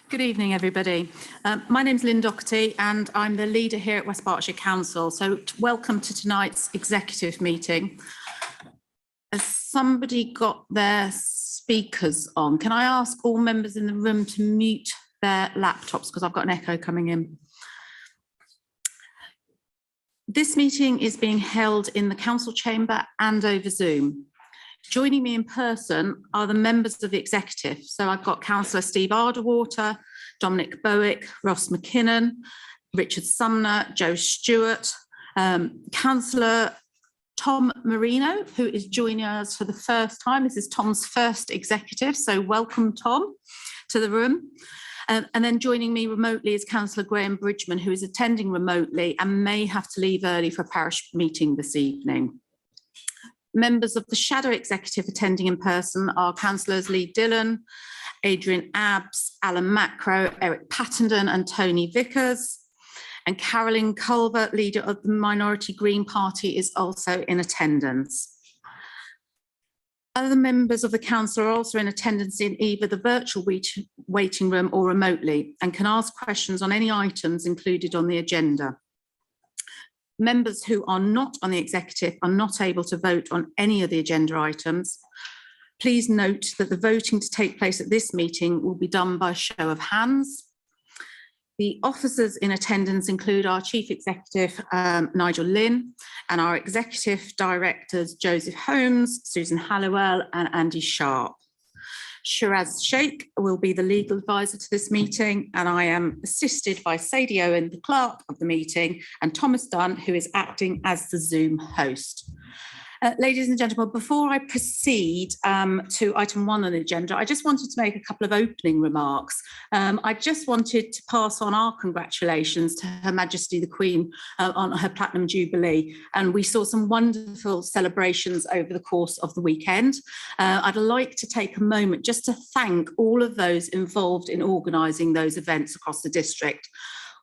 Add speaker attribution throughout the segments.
Speaker 1: Good evening, everybody. My name's Lynn Doherty and I'm the leader here at West Berkshire Council. So welcome to tonight's executive meeting. Has somebody got their speakers on? Can I ask all members in the room to mute their laptops because I've got an echo coming in. This meeting is being held in the council chamber and over Zoom. Joining me in person are the members of the executive. So I've got Councillor Steve Arderwater, Dominic Bowick, Ross McKinnon, Richard Sumner, Joe Stewart, Councillor Tom Moreno, who is joining us for the first time. This is Tom's first executive, so welcome, Tom, to the room. And then joining me remotely is Councillor Graham Bridgman, who is attending remotely and may have to leave early for a parish meeting this evening. Members of the shadow executive attending in person are Councillors Lee Dillon, Adrian Abbs, Alan Macro, Eric Pattenden and Tony Vickers. And Carolyn Culver, leader of the Minority Green Party, is also in attendance. Other members of the council are also in attendance in either the virtual waiting room or remotely and can ask questions on any items included on the agenda. Members who are not on the executive are not able to vote on any of the agenda items. Please note that the voting to take place at this meeting will be done by show of hands. The officers in attendance include our Chief Executive, Nigel Lynn, and our Executive Directors, Joseph Holmes, Susan Halliwell, and Andy Sharp. Shiraz Sheikh will be the legal advisor to this meeting, and I am assisted by Sadie Owen, the clerk of the meeting, and Thomas Dunn, who is acting as the Zoom host. Ladies and gentlemen, before I proceed to item 1 on the agenda, I just wanted to make a couple of opening remarks. I just wanted to pass on our congratulations to Her Majesty the Queen on her Platinum Jubilee. And we saw some wonderful celebrations over the course of the weekend. I'd like to take a moment just to thank all of those involved in organising those events across the district.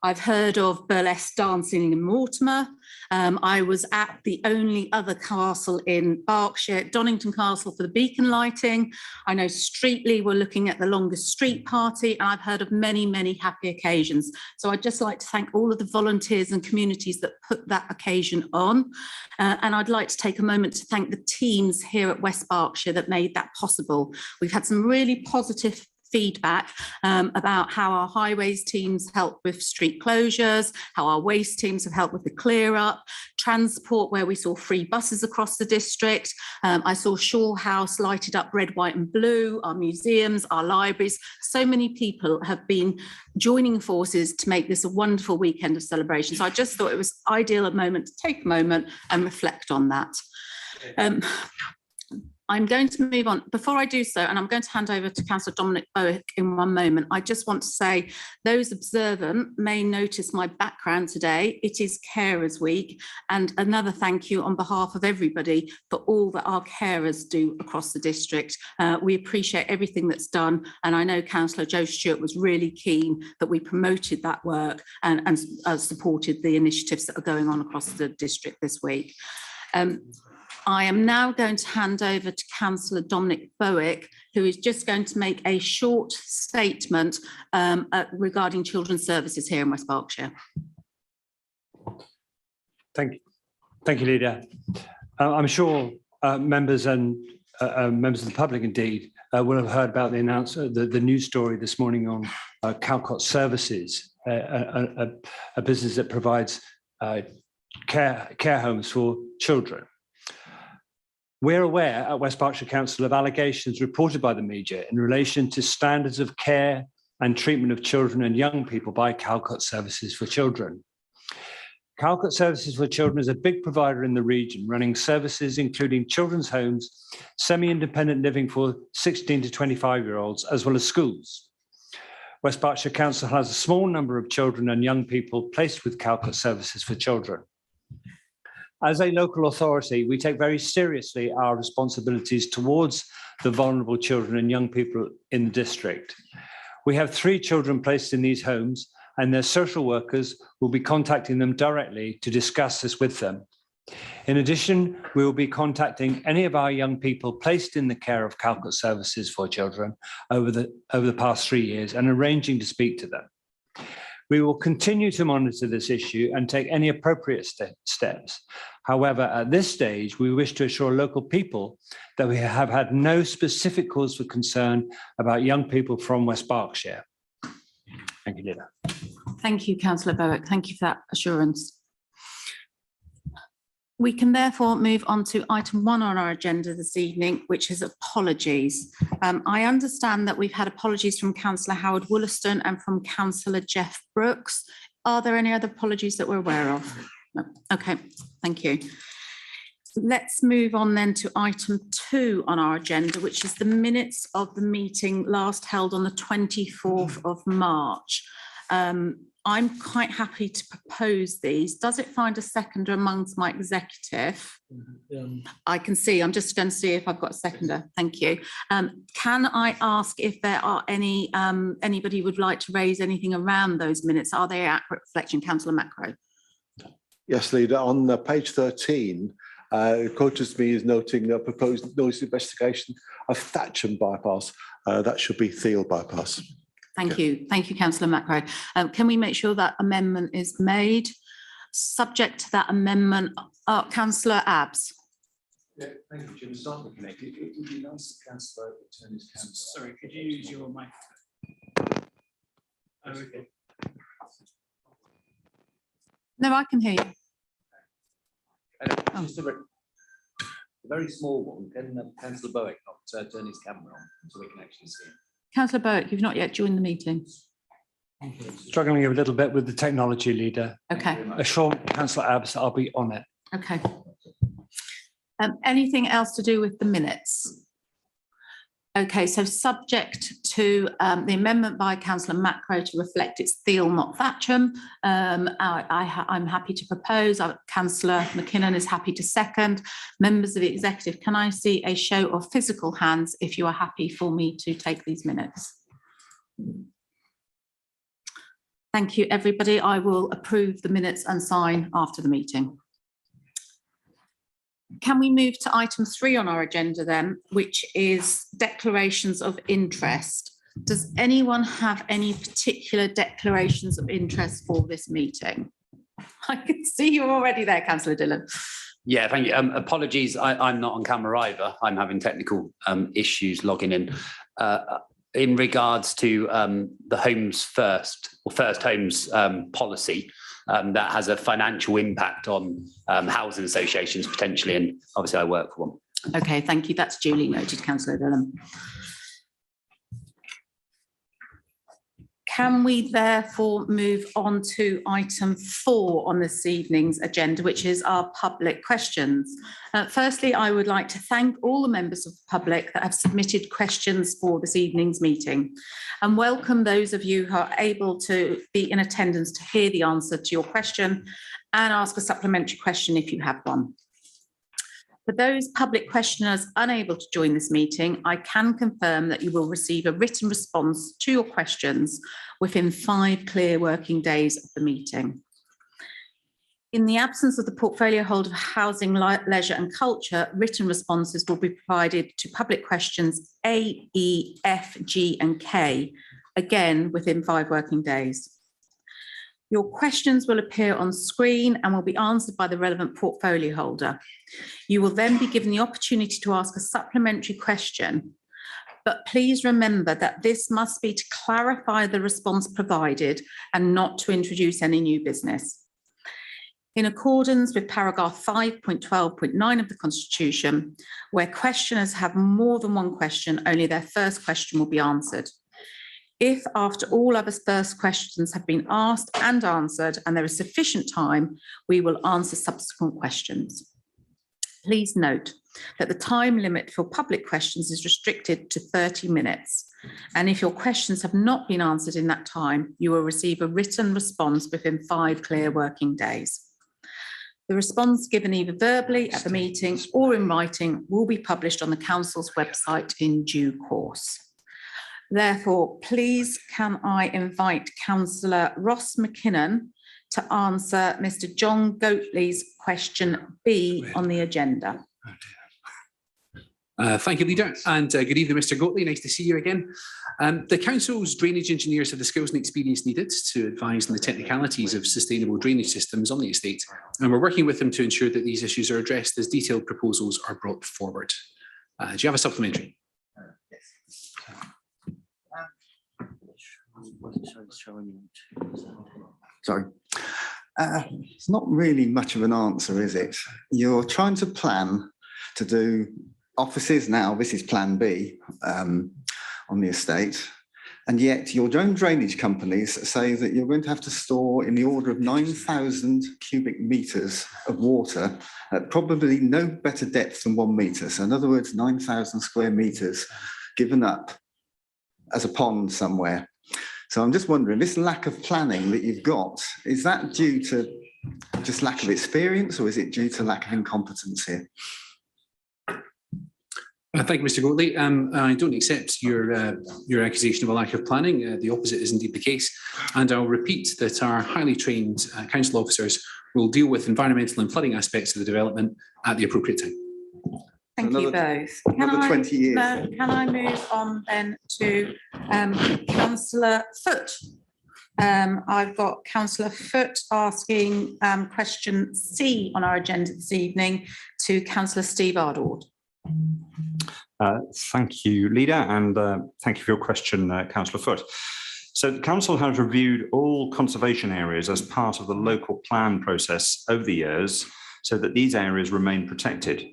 Speaker 1: I've heard of burlesque dancing in Mortimer. I was at the only other castle in Berkshire, Donington Castle, for the beacon lighting. I know Streetly were looking at the longest street party, and I've heard of many, many happy occasions. So I'd just like to thank all of the volunteers and communities that put that occasion on. And I'd like to take a moment to thank the teams here at West Berkshire that made that possible. We've had some really positive feedback about how our highways teams help with street closures, how our waste teams have helped with the clear up, transport where we saw free buses across the district. I saw Shaw House lighted up red, white and blue, our museums, our libraries. So many people have been joining forces to make this a wonderful weekend of celebration. So I just thought it was ideal a moment to take a moment and reflect on that. I'm going to move on. Before I do so, and I'm going to hand over to Councillor Dominic Bowick in one moment, I just want to say those observant may notice my background today. It is Carers Week, and another thank you on behalf of everybody for all that our carers do across the district. We appreciate everything that's done, and I know Councillor Joe Stewart was really keen that we promoted that work and supported the initiatives that are going on across the district this week. I am now going to hand over to Councillor Dominic Bowick, who is just going to make a short statement regarding children's services here in West Berkshire. Thank
Speaker 2: you, Leader. I'm sure members and members of the public, indeed, will have heard about the announcement, the news story this morning on Calcott Services, a business that provides care homes for children. We're aware at West Berkshire Council of allegations reported by the media in relation to standards of care and treatment of children and young people by Calcott Services for Children. Calcott Services for Children is a big provider in the region, running services including children's homes, semi-independent living for 16 to 25-year-olds, as well as schools. West Berkshire Council has a small number of children and young people placed with Calcott Services for Children. As a local authority, we take very seriously our responsibilities towards the vulnerable children and young people in the district. We have 3 children placed in these homes, and their social workers will be contacting them directly to discuss this with them. In addition, we will be contacting any of our young people placed in the care of Calcott Services for Children over the past 3 years and arranging to speak to them. We will continue to monitor this issue and take any appropriate steps. However, at this stage, we wish to assure local people that we have had no specific cause for concern about young people from West Berkshire. Thank you, Leader.
Speaker 1: Thank you, Councillor Bowick. Thank you for that assurance. We can therefore move on to item 1 on our agenda this evening, which is apologies. I understand that we've had apologies from Councillor Howard Wollaston and from Councillor Jeff Brooks. Are there any other apologies that we're aware of? No. Okay, thank you. Let's move on then to item 2 on our agenda, which is the minutes of the meeting last held on the 24th of March. I'm quite happy to propose these. Does it find a seconder amongst my executive? I can see, I'm just going to see if I've got a seconder. Thank you. Can I ask if there are any, anybody would like to raise anything around those minutes? Are they accurate reflection? Councillor Macro.
Speaker 3: Yes, Leader. On page 13, quoted me as noting a proposed noise investigation of Thatcham bypass. That should be Thiel bypass.
Speaker 1: Thank you. Thank you, Councillor Macro. Can we make sure that amendment is made? Subject to that amendment, Councillor Abbs.
Speaker 4: Yeah, thank you, Jim. Start the committee. It would be nice if Councillor Bowick would turn his camera. Sorry, could you use your microphone? Oh, okay.
Speaker 1: No, I can hear you.
Speaker 4: Just a very small one. Can Councillor Bowick not turn his camera on so we can actually see him?
Speaker 1: Councillor Bowick, you've not yet joined the meeting.
Speaker 2: Struggling a little bit with the technology, Leader.
Speaker 1: Okay.
Speaker 2: Assure Councillor Abbs I'll be on it.
Speaker 1: Okay. Anything else to do with the minutes? Okay, so subject to the amendment by Councillor Macro to reflect it's Thiel, not Thatcham. I'm happy to propose. Councillor McKinnon is happy to second. Members of the executive, can I see a show of physical hands if you are happy for me to take these minutes? Thank you, everybody. I will approve the minutes and sign after the meeting. Can we move to item 3 on our agenda then, which is declarations of interest? Does anyone have any particular declarations of interest for this meeting? I can see you're already there, Councillor Dillon.
Speaker 5: Yeah, thank you. Apologies, I'm not on camera either. I'm having technical issues logging in. In regards to the Homes First, or First Homes policy, that has a financial impact on housing associations potentially, and obviously I work for one.
Speaker 1: Okay, thank you. That's duly noted, Councillor Dillon. Can we therefore move on to item 4 on this evening's agenda, which is our public questions? Firstly, I would like to thank all the members of the public that have submitted questions for this evening's meeting and welcome those of you who are able to be in attendance to hear the answer to your question and ask a supplementary question if you have one. For those public questioners unable to join this meeting, I can confirm that you will receive a written response to your questions within 5 clear working days of the meeting. In the absence of the portfolio holder of Housing, Leisure and Culture, written responses will be provided to public questions A, E, F, G and K, again within 5 working days. Your questions will appear on screen and will be answered by the relevant portfolio holder. You will then be given the opportunity to ask a supplementary question, but please remember that this must be to clarify the response provided and not to introduce any new business. In accordance with paragraph 5.12.9 of the Constitution, where questioners have more than one question, only their first question will be answered. If after all other first questions have been asked and answered and there is sufficient time, we will answer subsequent questions. Please note that the time limit for public questions is restricted to 30 minutes. And if your questions have not been answered in that time, you will receive a written response within 5 clear working days. The response given either verbally at the meeting or in writing will be published on the Council's website in due course. Therefore, please can I invite Councillor Ross McKinnon to answer Mr. John Goatley's question B on the agenda.
Speaker 6: Thank you, Leader, and good evening, Mr. Goatley. Nice to see you again. The Council's drainage engineers have the skills and experience needed to advise on the technicalities of sustainable drainage systems on the estate, and we're working with them to ensure that these issues are addressed as detailed proposals are brought forward. Do you have a supplementary?
Speaker 7: Sorry. It's not really much of an answer, is it? You're trying to plan to do offices now, this is plan B on the estate, and yet your own drainage companies say that you're going to have to store in the order of 9,000 cubic metres of water at probably no better depth than 1 metre. So in other words, 9,000 square metres given up as a pond somewhere. So I'm just wondering, this lack of planning that you've got, is that due to just lack of experience, or is it due to lack of incompetence here?
Speaker 6: Thank you, Mr. Goatley. I don't accept your accusation of a lack of planning. The opposite is indeed the case. And I'll repeat that our highly trained council officers will deal with environmental and flooding aspects of the development at the appropriate time.
Speaker 1: Thank you both.
Speaker 7: Another 20 years.
Speaker 1: Can I move on then to Councillor Foote? I've got Councillor Foote asking question C on our agenda this evening to Councillor Steve Ardward.
Speaker 8: Thank you, Leader, and thank you for your question, Councillor Foote. So the Council has reviewed all conservation areas as part of the local plan process over the years so that these areas remain protected.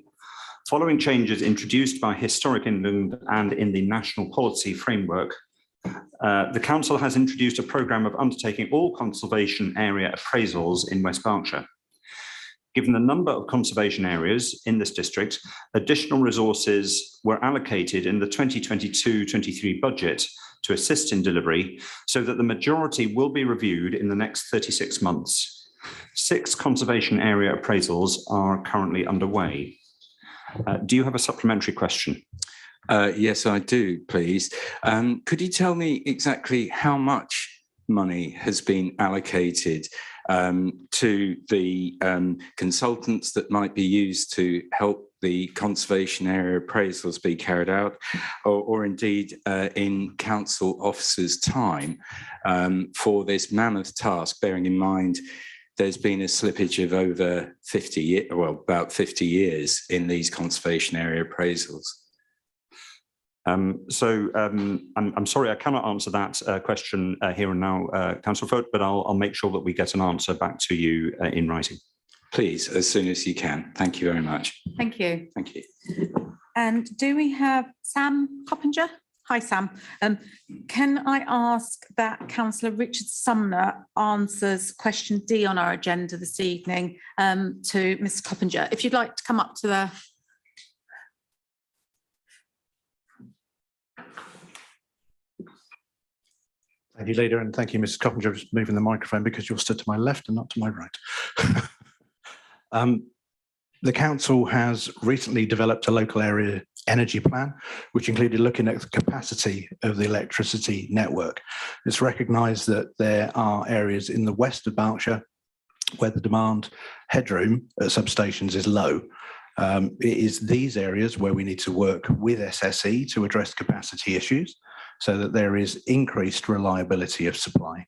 Speaker 8: Following changes introduced by Historic England and in the National Policy Framework, the Council has introduced a programme of undertaking all conservation area appraisals in West Berkshire. Given the number of conservation areas in this district, additional resources were allocated in the 2022-23 budget to assist in delivery so that the majority will be reviewed in the next 36 months. 6 conservation area appraisals are currently underway. Do you have a supplementary question?
Speaker 9: Yes, I do, please. Could you tell me exactly how much money has been allocated to the consultants that might be used to help the conservation area appraisals be carried out, or indeed in council officers' time for this mammoth task, bearing in mind there's been a slippage of over 50 years, well, about 50 years in these conservation area appraisals?
Speaker 8: I'm sorry, I cannot answer that question here and now, Councillor Foote, but I'll make sure that we get an answer back to you in writing.
Speaker 9: Please, as soon as you can. Thank you very much.
Speaker 1: Thank you.
Speaker 9: Thank you.
Speaker 1: And do we have Sam Coppinger? Hi, Sam. Can I ask that Councillor Richard Sumner answers question D on our agenda this evening to Mr. Coppinger? If you'd like to come up to the...
Speaker 4: Thank you, Leader, and thank you, Mrs. Coppinger, for moving the microphone because you're stood to my left and not to my right. The council has recently developed a local area energy plan, which included looking at the capacity of the electricity network. It's recognised that there are areas in the west of Berkshire where the demand headroom at substations is low. It is these areas where we need to work with SSE to address capacity issues so that there is increased reliability of supply.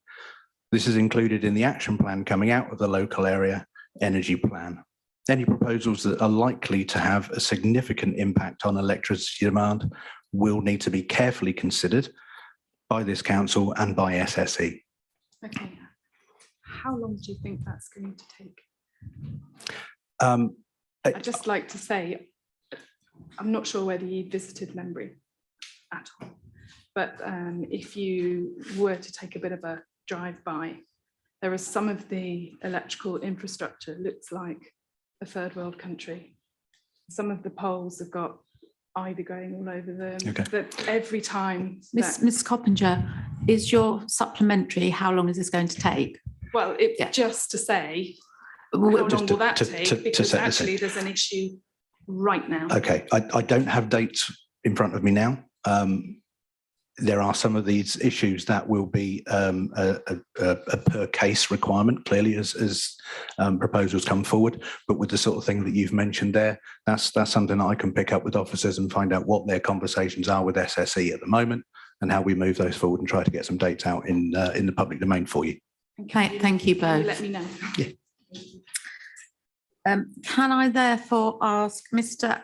Speaker 4: This is included in the action plan coming out of the local area energy plan. Any proposals that are likely to have a significant impact on electricity demand will need to be carefully considered by this council and by SSE.
Speaker 10: Okay. How long do you think that's going to take? I'd just like to say, I'm not sure whether you visited Membry at all, but if you were to take a bit of a drive-by, there is some of the electrical infrastructure looks like a third world country. Some of the poles have got ivy growing all over them. Okay. That every time.
Speaker 1: Ms. Coppinger, is your supplementary, how long is this going to take?
Speaker 10: Well, just to say, how long will that take? Because actually there's an issue right now.
Speaker 4: Okay, I don't have dates in front of me now. there are some of these issues that will be a per case requirement, clearly, as proposals come forward. But with the sort of thing that you've mentioned there, that's something that I can pick up with officers and find out what their conversations are with SSE at the moment and how we move those forward and try to get some dates out in the public domain for you.
Speaker 1: Okay, thank you both.
Speaker 10: Let me know.
Speaker 4: Yeah.
Speaker 1: Can I therefore ask Mr.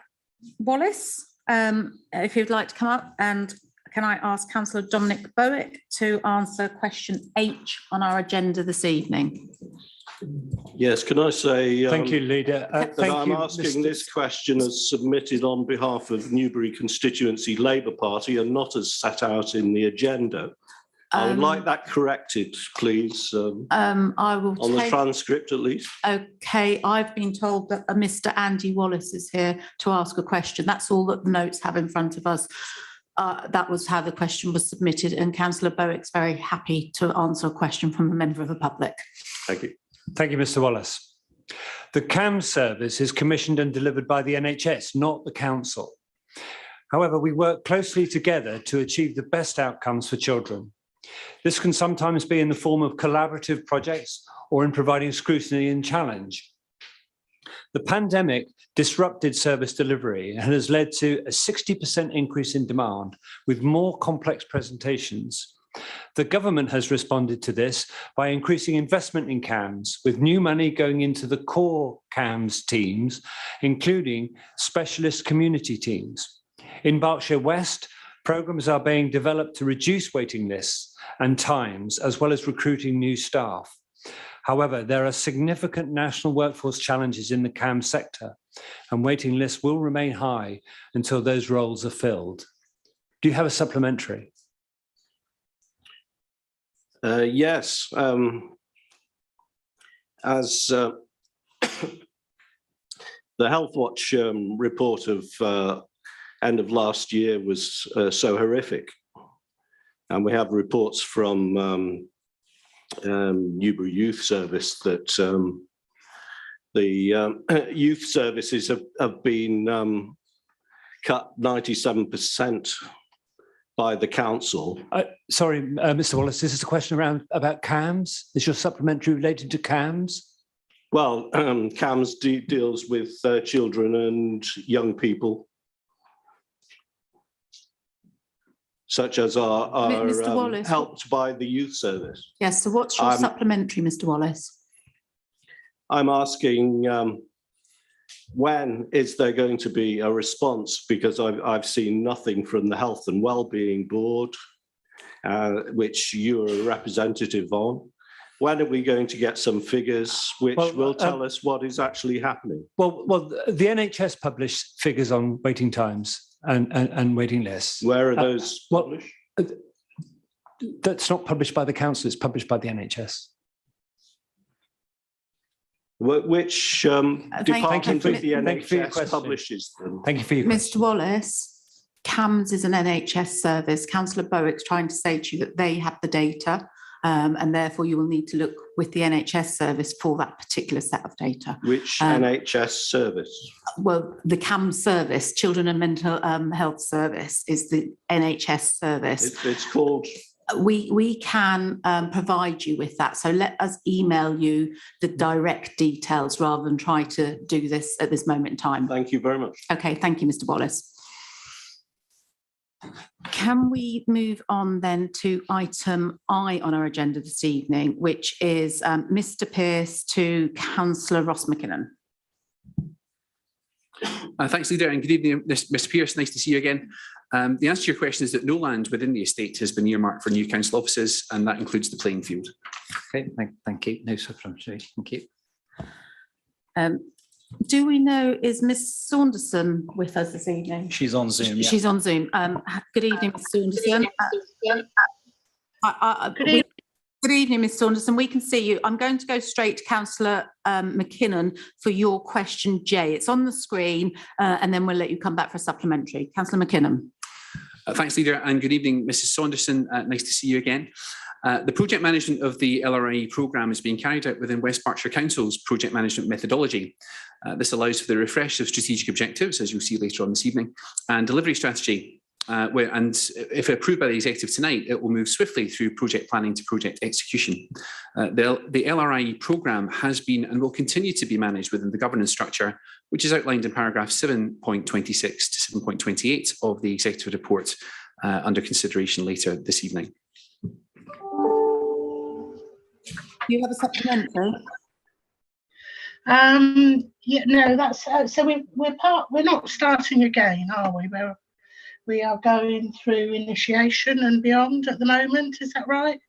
Speaker 1: Wallace if you'd like to come up, and can I ask Councillor Dominic Bowick to answer question H on our agenda this evening?
Speaker 11: Yes, can I say
Speaker 2: Thank you, Leader.
Speaker 11: that I'm asking this question as submitted on behalf of Newbury Constituency Labour Party and not as set out in the agenda. I would like that corrected, please,
Speaker 1: I will
Speaker 11: on the
Speaker 1: take,
Speaker 11: transcript at least.
Speaker 1: okay, I've been told that Mr. Andy Wallace is here to ask a question. That's all that the notes have in front of us. That was how the question was submitted, and Councillor Bowick's very happy to answer a question from a member of the public.
Speaker 11: Thank you.
Speaker 2: Thank you, Mr. Wallace. The CAMS service is commissioned and delivered by the NHS, not the council. However, we work closely together to achieve the best outcomes for children. This can sometimes be in the form of collaborative projects or in providing scrutiny and challenge. The pandemic disrupted service delivery and has led to a 60% increase in demand with more complex presentations. The government has responded to this by increasing investment in CAMS, with new money going into the core CAMS teams, including specialist community teams. In Berkshire West, programmes are being developed to reduce waiting lists and times, as well as recruiting new staff. However, there are significant national workforce challenges in the CAMS sector, and waiting lists will remain high until those roles are filled. Do you have a supplementary?
Speaker 11: Yes, as the Health Watch report of end of last year was so horrific, and we have reports from Newbury Youth Service that the youth services have been cut 97% by the council.
Speaker 2: Sorry, Mr. Wallace, this is a question about CAMS. Is your supplementary related to CAMS?
Speaker 11: Well, CAMS deals with children and young people, such as are
Speaker 1: Mr. Wallace,
Speaker 11: helped by the youth service.
Speaker 1: yes, so what's your supplementary, Mr. Wallace?
Speaker 11: I'm asking when is there going to be a response, because I've seen nothing from the Health and Wellbeing Board, which you are a representative on. When are we going to get some figures which will tell us what is actually happening?
Speaker 2: Well, the NHS published figures on waiting times and waiting lists.
Speaker 11: Where are those published?
Speaker 2: That's not published by the council, it's published by the NHS.
Speaker 11: Which department of the NHS publishes them?
Speaker 2: Thank you for your question.
Speaker 1: Mr. Wallace, CAMS is an NHS service. Councillor Bowick's trying to say to you that they have the data, and therefore you will need to look with the NHS service for that particular set of data.
Speaker 11: Which NHS service?
Speaker 1: Well, the CAMS service, Children and Mental Health Service, is the NHS service.
Speaker 11: It's called...
Speaker 1: We can provide you with that. So let us email you the direct details rather than try to do this at this moment in time.
Speaker 11: Thank you very much.
Speaker 1: Okay, thank you, Mr. Wallace. Can we move on then to item I on our agenda this evening, which is Mr. Pearce to Councillor Ross McKinnon.
Speaker 6: Thanks, Leader, and good evening, Mr. Pearce. Nice to see you again. The answer to your question is that no land within the estate has been earmarked for new council offices, and that includes the playing field.
Speaker 5: Okay, thank you. No supplementary. Thank you.
Speaker 1: Do we know, is Miss Saunderson with us this evening?
Speaker 12: She's on Zoom. Yeah.
Speaker 1: She's on Zoom. Good evening, Miss Saunderson. Good evening, Ms Saunderson. We can see you. I'm going to go straight to Councillor McKinnon for your question J. It's on the screen, and then we'll let you come back for a supplementary. Councillor McKinnon.
Speaker 6: Thanks, Leader, and good evening, Mrs Saunderson. Nice to see you again. The project management of the LRI programme is being carried out within West Berkshire Council's project management methodology. This allows for the refresh of strategic objectives, as you'll see later on this evening, and delivery strategy. And if approved by the executive tonight, it will move swiftly through project planning to project execution. The LRIE programme has been and will continue to be managed within the governance structure, which is outlined in paragraph 7.26 to 7.28 of the executive report under consideration later this evening.
Speaker 1: You have a supplementary?
Speaker 12: Yeah, no, that's so we're not starting again, are we? We are going through initiation and beyond at the moment. Is that right?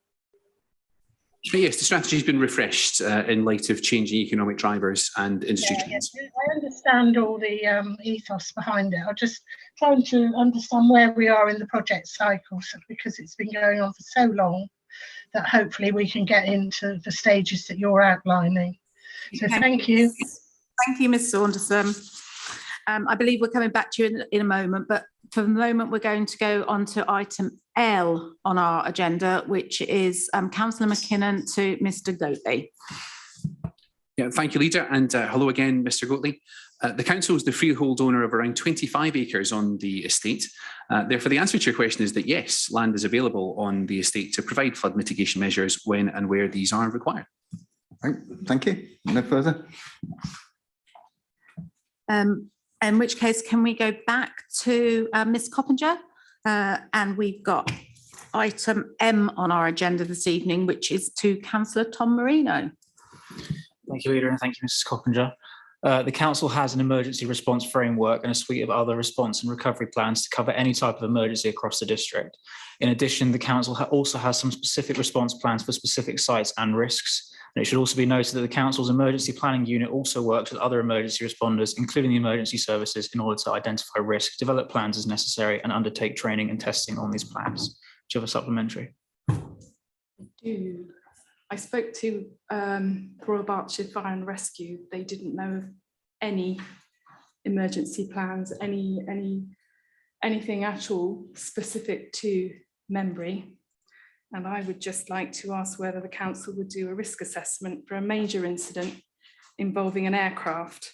Speaker 6: Yes, the strategy has been refreshed in light of changing economic drivers and industry trends.
Speaker 12: Yeah, I understand all the ethos behind it. I'm just trying to understand where we are in the project cycle, because it's been going on for so long that hopefully we can get into the stages that you're outlining. So thank you.
Speaker 1: Thank you, Ms. Saunderson. I believe we're coming back to you in a moment, but for the moment, we're going to go on to item L on our agenda, which is Councillor McKinnon to Mr. Goatley.
Speaker 6: Yeah, thank you, Leader, and hello again, Mr. Goatley. The council is the freehold owner of around 25 acres on the estate. Therefore, the answer to your question is that yes, land is available on the estate to provide flood mitigation measures when and where these are required.
Speaker 7: Thank you. No further.
Speaker 1: In which case, can we go back to Ms. Coppinger? And we've got item M on our agenda this evening, which is to Councillor Tom Moreno.
Speaker 13: Thank you, Leader, and thank you, Mrs. Coppinger. The Council has an emergency response framework and a suite of other response and recovery plans to cover any type of emergency across the district. In addition, the Council also has some specific response plans for specific sites and risks. And it should also be noted that the Council's emergency planning unit also works with other emergency responders, including the emergency services, in order to identify risk, develop plans as necessary, and undertake training and testing on these plans. Do you have a supplementary?
Speaker 10: I do. I spoke to Royal Berkshire Fire and Rescue. They didn't know of any emergency plans, anything at all specific to Membry. And I would just like to ask whether the council would do a risk assessment for a major incident involving an aircraft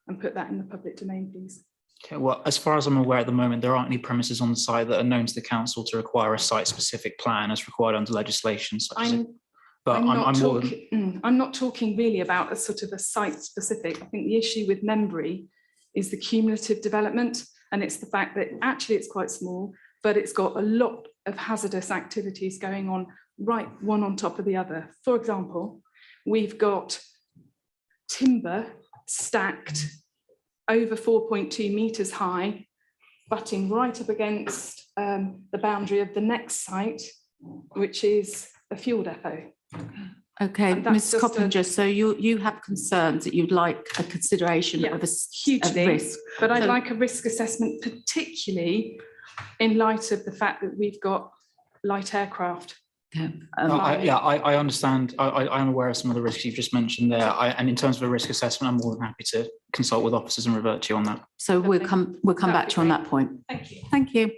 Speaker 10: and put that in the public domain, please.
Speaker 13: Okay, well, as far as I'm aware at the moment, there aren't any premises on the site that are known to the council to require a site-specific plan as required under legislation.
Speaker 10: I'm not talking really about a sort of a site-specific. I think the issue with Membry is the cumulative development, and it's the fact that actually it's quite small, but it's got a lot of hazardous activities going on, right one on top of the other. For example, we've got timber stacked over 4.2 metres high, butting right up against the boundary of the next site, which is a fuel depot.
Speaker 1: Okay, Ms. Coppinger, so you have concerns that you'd like a consideration of a
Speaker 10: hugely,
Speaker 1: risk.
Speaker 10: But I'd like a risk assessment, particularly in light of the fact that we've got light aircraft.
Speaker 13: I understand. I am aware of some of the risks you've just mentioned there. And in terms of a risk assessment, I'm more than happy to consult with officers and revert to you on that.
Speaker 1: So we'll come back to you on that point.
Speaker 10: Thank you.
Speaker 1: Thank you.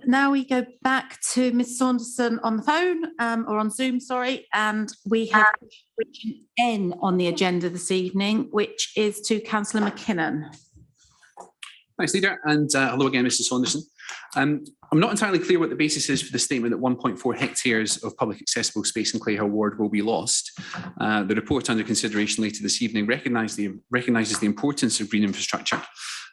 Speaker 1: Now we go back to Ms. Saunderson on the phone or on Zoom, sorry, and we have item N on the agenda this evening, which is to Councillor McKinnon.
Speaker 6: Thanks, Leader, and hello again, Mr. Saunderson. I'm not entirely clear what the basis is for the statement that 1.4 hectares of public accessible space in Clayhill Ward will be lost. The report under consideration later this evening recognises the importance of green infrastructure,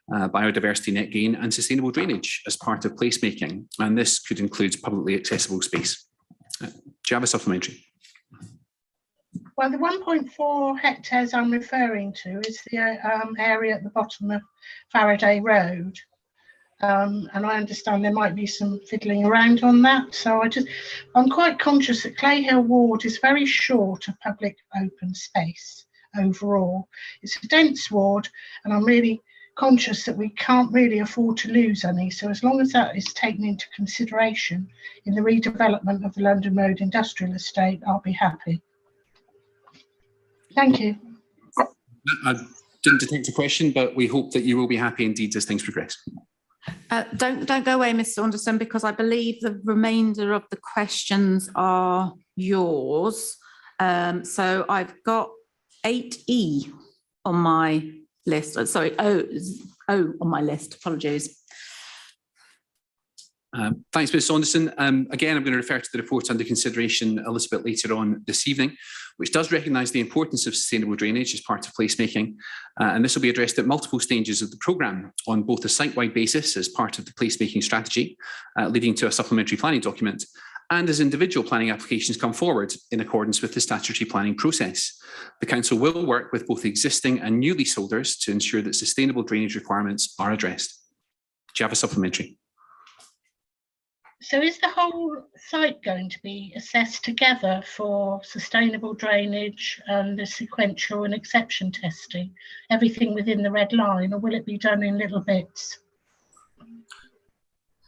Speaker 6: biodiversity net gain and sustainable drainage as part of placemaking, and this could include publicly accessible space. Do you have a supplementary?
Speaker 12: Well, the 1.4 hectares I'm referring to is the area at the bottom of Faraday Road. And I understand there might be some fiddling around on that. So I'm quite conscious that Clayhill Ward is very short of public open space overall. It's a dense ward, and I'm really conscious that we can't really afford to lose any. So as long as that is taken into consideration in the redevelopment of the London Road Industrial Estate, I'll be happy. Thank you.
Speaker 6: I didn't detect a question, but we hope that you will be happy indeed as things progress.
Speaker 1: Don't go away, Ms. Saunderson, because I believe the remainder of the questions are yours. So I've got 8E on my list. Sorry, O on my list. Apologies.
Speaker 6: Thanks, Ms Saunderson. Again, I'm going to refer to the report under consideration a little bit later on this evening, which does recognise the importance of sustainable drainage as part of placemaking. And this will be addressed at multiple stages of the programme on both a site-wide basis as part of the placemaking strategy, leading to a supplementary planning document, and as individual planning applications come forward in accordance with the statutory planning process. The Council will work with both existing and new leaseholders to ensure that sustainable drainage requirements are addressed. Do you have a supplementary?
Speaker 12: So is the whole site going to be assessed together for sustainable drainage and the sequential and exception testing, everything within the red line, or will it be done in little bits?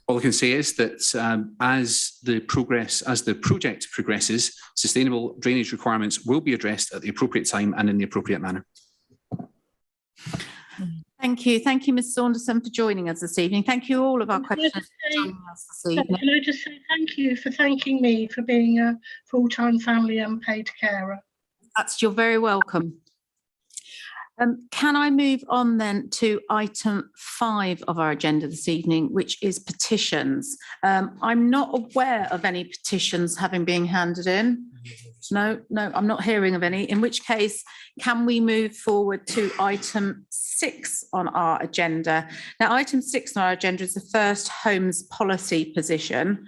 Speaker 6: All I can say is that as the project progresses, sustainable drainage requirements will be addressed at the appropriate time and in the appropriate manner.
Speaker 1: Thank you. Thank you, Ms Saunderson, for joining us this evening. Thank you all of our questions for joining us this evening.
Speaker 12: Can I just say thank you for thanking me for being a full-time family unpaid carer?
Speaker 1: You're very welcome. Can I move on then to item 5 of our agenda this evening, which is petitions? I'm not aware of any petitions having been handed in. No, I'm not hearing of any, in which case, can we move forward to item 6 on our agenda? Now, item 6 on our agenda is the first homes policy position.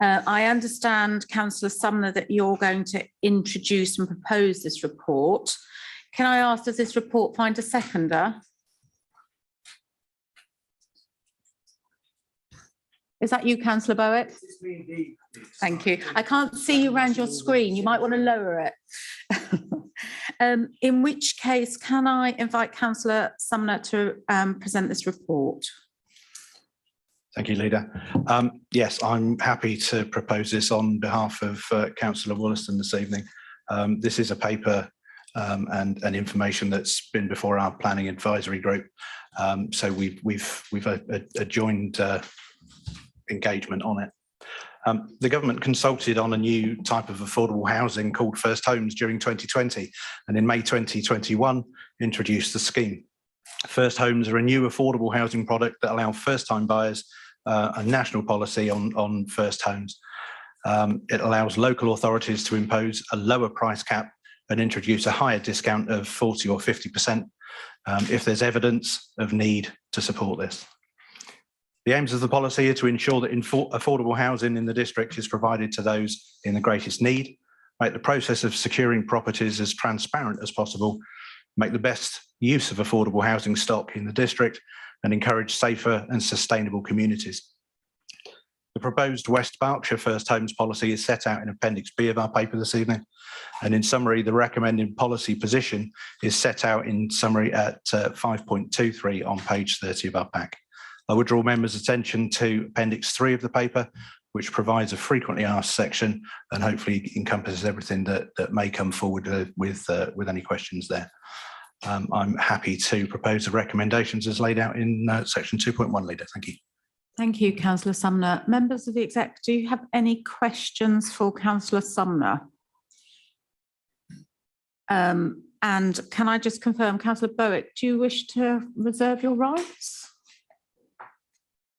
Speaker 1: I understand, Councillor Sumner, that you're going to introduce and propose this report. Can I ask, does this report find a seconder? Is that you, Councillor Bowick? Thank you. I can't see you around your screen. You might want to lower it. In which case, can I invite Councillor Sumner to present this report?
Speaker 4: Thank you, Leader. Yes, I'm happy to propose this on behalf of Councillor Wollaston this evening. This is a paper and information that's been before our planning advisory group. So we've a joined engagement on it. The government consulted on a new type of affordable housing called First Homes during 2020, and in May 2021 introduced the scheme. First Homes are a new affordable housing product that allow first-time buyers a national policy on first homes. It allows local authorities to impose a lower price cap and introduce a higher discount of 40 or 50% if there's evidence of need to support this. The aims of the policy are to ensure that affordable housing in the district is provided to those in the greatest need, make the process of securing properties as transparent as possible, make the best use of affordable housing stock in the district, and encourage safer and sustainable communities. The proposed West Berkshire First Homes policy is set out in Appendix B of our paper this evening. And in summary, the recommended policy position is set out in summary at 5.23 on page 30 of our pack. I would draw members' attention to Appendix 3 of the paper, which provides a frequently asked section and hopefully encompasses everything that may come forward with any questions there. I'm happy to propose the recommendations as laid out in section 2.1, Leader. Thank you.
Speaker 1: Thank you, Councillor Sumner. Members of the exec, do you have any questions for Councillor Sumner? And can I just confirm, Councillor Bowick, do you wish to reserve your rights?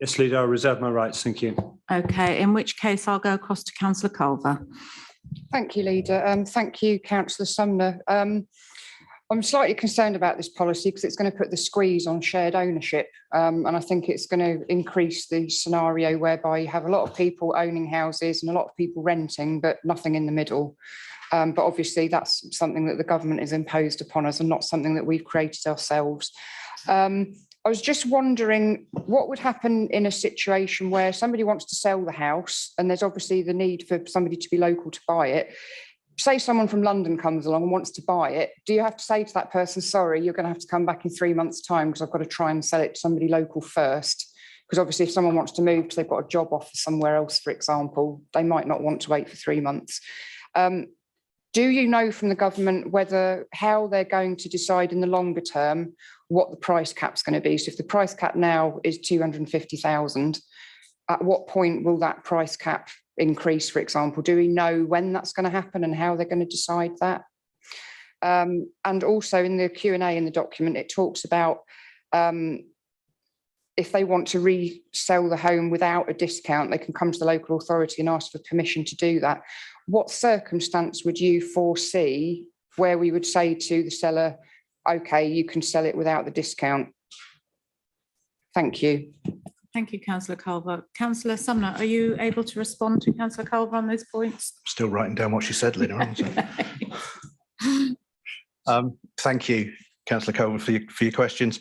Speaker 2: Yes, Leader, I reserve my rights. Thank you.
Speaker 1: Okay, in which case I'll go across to Councillor Culver.
Speaker 14: Thank you, Leader. Thank you, Councillor Sumner. I'm slightly concerned about this policy because it's going to put the squeeze on shared ownership. And I think it's going to increase the scenario whereby you have a lot of people owning houses and a lot of people renting, but nothing in the middle. But obviously that's something that the government has imposed upon us and not something that we've created ourselves. I was just wondering what would happen in a situation where somebody wants to sell the house and there's obviously the need for somebody to be local to buy it. Say someone from London comes along and wants to buy it. Do you have to say to that person, sorry, you're going to have to come back in 3 months' time because I've got to try and sell it to somebody local first? Because obviously if someone wants to move because they've got a job offer somewhere else, for example, they might not want to wait for 3 months. Do you know from the government how they're going to decide in the longer term what the price cap's going to be? So if the price cap now is 250,000, at what point will that price cap increase, for example? Do we know when that's going to happen and how they're going to decide that? And also in the Q&A in the document, it talks about if they want to resell the home without a discount, they can come to the local authority and ask for permission to do that. What circumstance would you foresee where we would say to the seller, okay, you can sell it without the discount? Thank you.
Speaker 1: Thank you, Councillor Culver. Councillor Sumner, are you able to respond to Councillor Culver on those points?
Speaker 4: Still writing down what she said, Lina, aren't I? Thank you, Councillor Coleman, for your questions.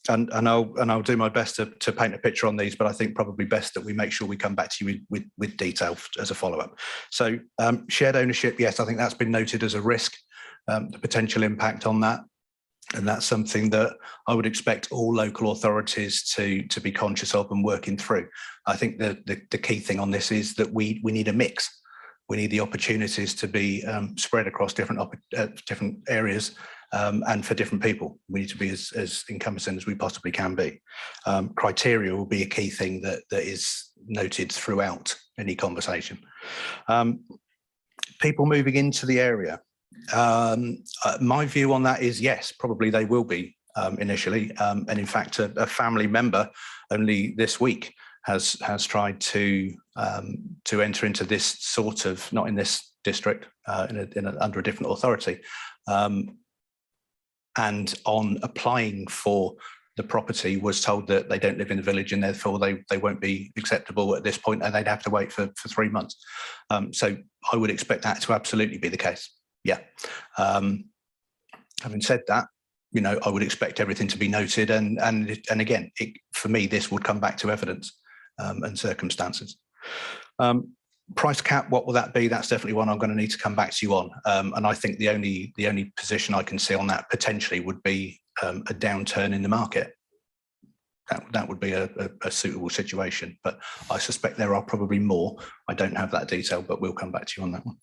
Speaker 4: And I'll do my best to paint a picture on these, but I think probably best that we make sure we come back to you with detail as a follow-up. So shared ownership, yes, I think that's been noted as a risk, the potential impact on that. And that's something that I would expect all local authorities to be conscious of and working through. I think the key thing on this is that we need a mix. We need the opportunities to be spread across different areas and for different people. We need to be as encompassing as we possibly can be. Criteria will be a key thing that is noted throughout any conversation. People moving into the area. My view on that is yes, probably they will be initially. And in fact, a family member only this week has tried to enter into this sort of, not in this district, under a different authority. And on applying for the property was told that they don't live in the village and therefore they won't be acceptable at this point and they'd have to wait for 3 months. So I would expect that to absolutely be the case. Yeah. Having said that, you know, I would expect everything to be noted and again, for me, this would come back to evidence and circumstances. Price cap, what will that be? That's definitely one I'm going to need to come back to you on. And I think the only position I can see on that potentially would be a downturn in the market. That would be a suitable situation, but I suspect there are probably more. I don't have that detail, but we'll come back to you on that one.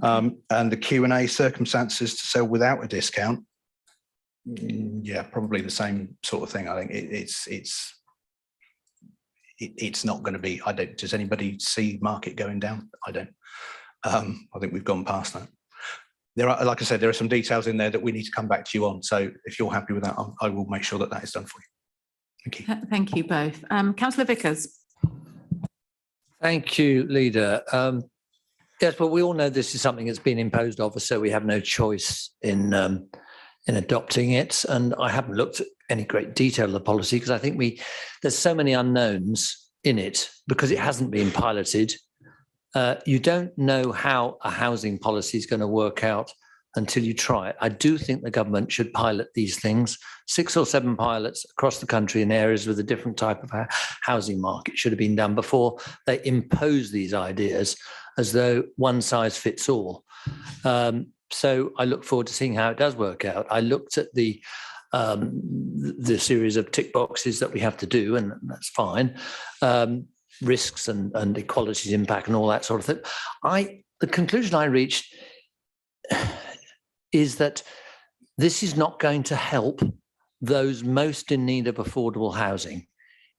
Speaker 4: Okay. And the Q&A circumstances to sell without a discount. Yeah, probably the same sort of thing. I think it's not going to be, does anybody see market going down? I don't. I think we've gone past that. There are, like I said, there are some details in there that we need to come back to you on. So if you're happy with that, I will make sure that that is done for you. Thank you.
Speaker 1: Thank you both. Councillor Vickers.
Speaker 15: Thank you, Leader. Yes, but we all know this is something that's been imposed of us, so we have no choice in adopting it. And I haven't looked at any great detail of the policy because I think there's so many unknowns in it because it hasn't been piloted. You don't know how a housing policy is going to work out until you try it. I do think the government should pilot these things, 6 or 7 pilots across the country in areas with a different type of housing market should have been done before they impose these ideas as though one size fits all. So I look forward to seeing how it does work out. I looked at the series of tick boxes that we have to do, and that's fine. Risks and equalities impact and all that sort of thing. The conclusion I reached is that this is not going to help those most in need of affordable housing.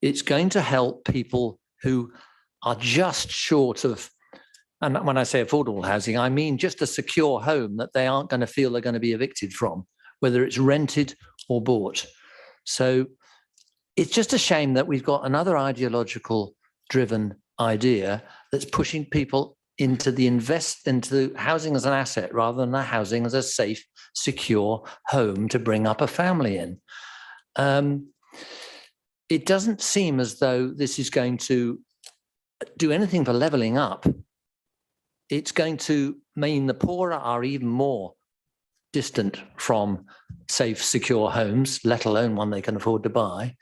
Speaker 15: It's going to help people who are just short of, and when I say affordable housing, I mean just a secure home that they aren't going to feel they're going to be evicted from, whether it's rented or bought. So it's just a shame that we've got another ideological driven idea that's pushing people into housing as an asset rather than housing as a safe, secure home to bring up a family in. It doesn't seem as though this is going to do anything for levelling up. It's going to mean the poorer are even more distant from safe, secure homes, let alone one they can afford to buy.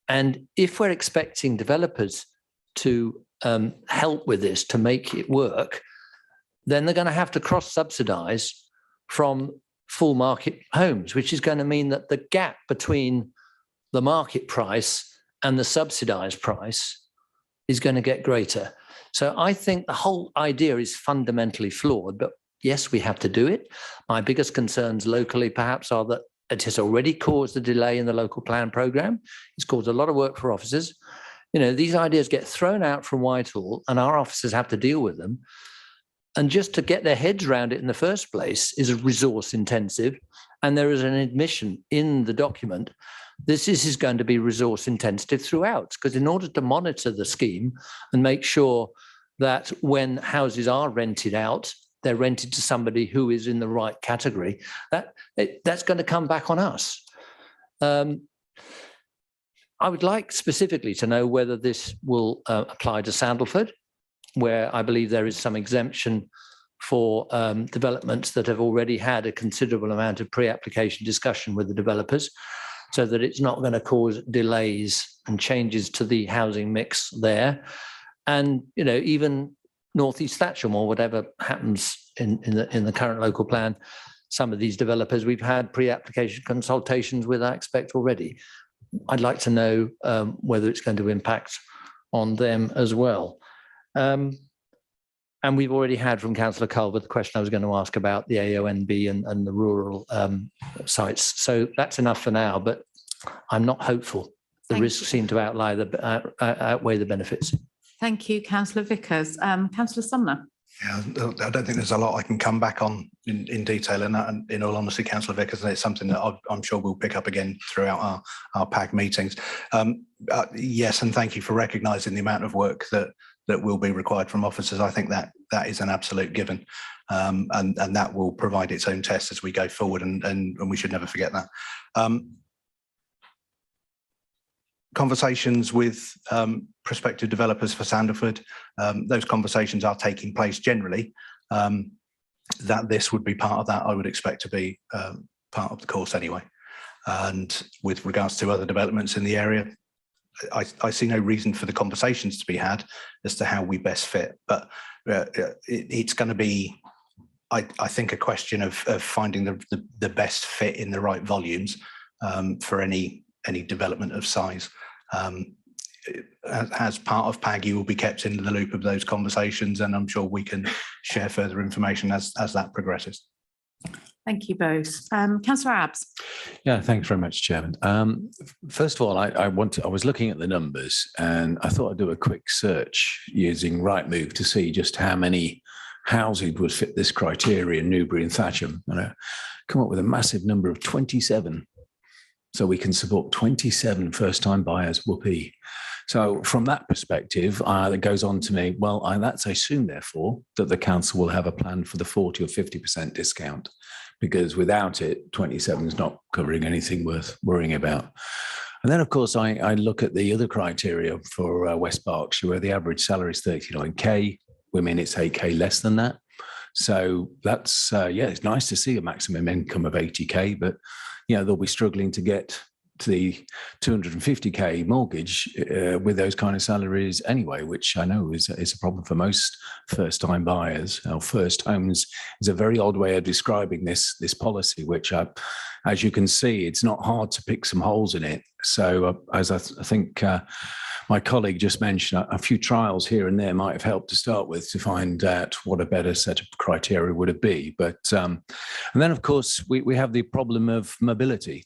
Speaker 15: And if we're expecting developers to help with this, to make it work, then they're going to have to cross-subsidise from full market homes, which is going to mean that the gap between the market price and the subsidised price is going to get greater. So I think the whole idea is fundamentally flawed, but yes, we have to do it. My biggest concerns locally perhaps are that it has already caused a delay in the local plan programme. It's caused a lot of work for officers. You know, these ideas get thrown out from Whitehall and our officers have to deal with them. And just to get their heads around it in the first place is resource intensive. And there is an admission in the document this is going to be resource intensive throughout, because in order to monitor the scheme and make sure that when houses are rented out, they're rented to somebody who is in the right category, that's going to come back on us. I would like specifically to know whether this will apply to Sandalford, where I believe there is some exemption for developments that have already had a considerable amount of pre-application discussion with the developers, so that it's not going to cause delays and changes to the housing mix there. And, you know, even North East Thatcham or whatever happens in the current local plan, some of these developers we've had pre-application consultations with, I expect, already. I'd like to know whether it's going to impact on them as well. And we've already had from Councillor Culver the question I was going to ask about the AONB and the rural sites. So that's enough for now, but I'm not hopeful. The risks seem to outweigh the benefits.
Speaker 1: Thank you, Councillor Vickers. Councillor Sumner.
Speaker 4: Yeah, I don't think there's a lot I can come back on in detail in that. And in all honesty, Councillor Vickers, and it's something that I'm sure we'll pick up again throughout our PAG meetings. Yes, and thank you for recognising the amount of work that will be required from officers. I think that is an absolute given, and that will provide its own test as we go forward, and we should never forget that. Conversations with prospective developers for Sandalford, those conversations are taking place generally. That this would be part of that, I would expect to be part of the course anyway. And with regards to other developments in the area, I see no reason for the conversations to be had as to how we best fit. But it's going to be, I think, a question of finding the best fit in the right volumes for any development of size. As part of PAG, you will be kept in the loop of those conversations, and I'm sure we can share further information as that progresses.
Speaker 1: Thank you both. Councillor Abbs.
Speaker 16: Yeah, thanks very much, Chairman. First of all, I was looking at the numbers, and I thought I'd do a quick search using Rightmove to see just how many houses would fit this criteria in Newbury and Thatcham. And I come up with a massive number of 27. So we can support 27 first-time buyers, whoopee. So from that perspective, that goes on to me, well, that's assumed, therefore, that the council will have a plan for the 40 or 50% discount, because without it, 27 is not covering anything worth worrying about. And then, of course, I look at the other criteria for West Berkshire, where the average salary is 39k. Women, it's 8k less than that. So that's, it's nice to see a maximum income of 80k, but they'll be struggling to get to the 250k mortgage with those kind of salaries anyway, which I know is a problem for most first-time buyers. First homes is a very odd way of describing this policy, which, as you can see, it's not hard to pick some holes in it. So as I think my colleague just mentioned, a few trials here and there might have helped to start with to find out what a better set of criteria would it be. But and then, of course, we have the problem of mobility.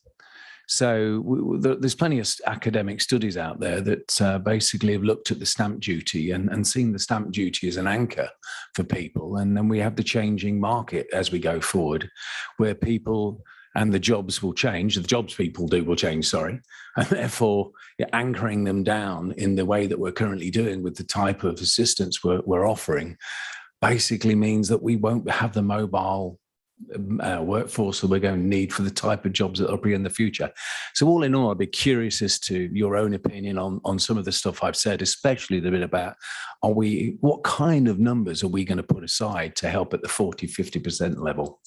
Speaker 16: So there's plenty of academic studies out there that basically have looked at the stamp duty and seen the stamp duty as an anchor for people. And then we have the changing market as we go forward, where people and the jobs will change. The jobs people do will change, sorry. And therefore, anchoring them down in the way that we're currently doing with the type of assistance we're offering basically means that we won't have the mobile workforce that we're going to need for the type of jobs that will be in the future. So all in all, I'd be curious as to your own opinion on some of the stuff I've said, especially the bit about what kind of numbers are we going to put aside to help at the 40, 50% level?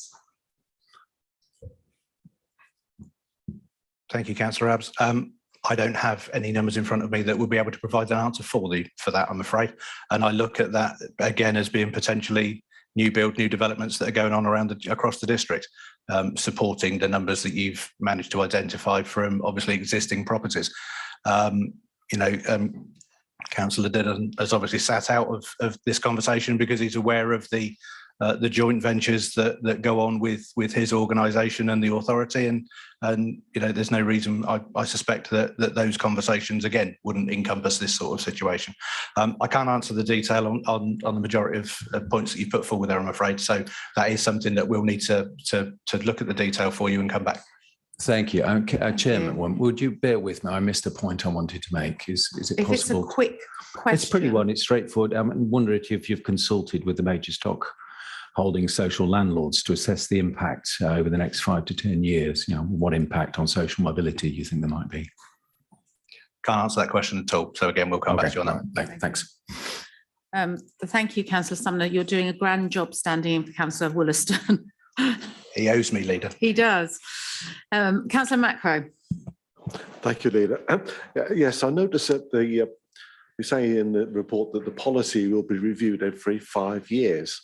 Speaker 4: Thank you, Councillor Abbs. I don't have any numbers in front of me that will be able to provide an answer for that, I'm afraid. And I look at that again as being potentially new developments that are going on across the district, supporting the numbers that you've managed to identify from obviously existing properties. Councillor Didden has obviously sat out of this conversation because he's aware of the joint ventures that go on with his organisation and the authority, and there's no reason I suspect that those conversations again wouldn't encompass this sort of situation. I can't answer the detail on the majority of points that you put forward there, I'm afraid. So that is something that we'll need to look at the detail for you and come back.
Speaker 16: Thank you. Chairman, would you bear with me? I missed a point I wanted to make. Is it
Speaker 1: If it's a
Speaker 16: possible?
Speaker 1: quick question.
Speaker 16: It's a pretty one. It's straightforward. I wonder if you've consulted with the major stock holding social landlords to assess the impact over the next 5 to 10 years. You know, what impact on social mobility you think there might be?
Speaker 4: Can't answer that question at all. So again, we'll come back to you on that.
Speaker 16: Right. Thanks.
Speaker 1: Thank you, Councillor Sumner. You're doing a grand job standing in for Councillor Wollaston.
Speaker 4: He owes me, Leader.
Speaker 1: He does. Councillor Macro.
Speaker 3: Thank you, Leader. Yes, I noticed that you say in the report that the policy will be reviewed every 5 years.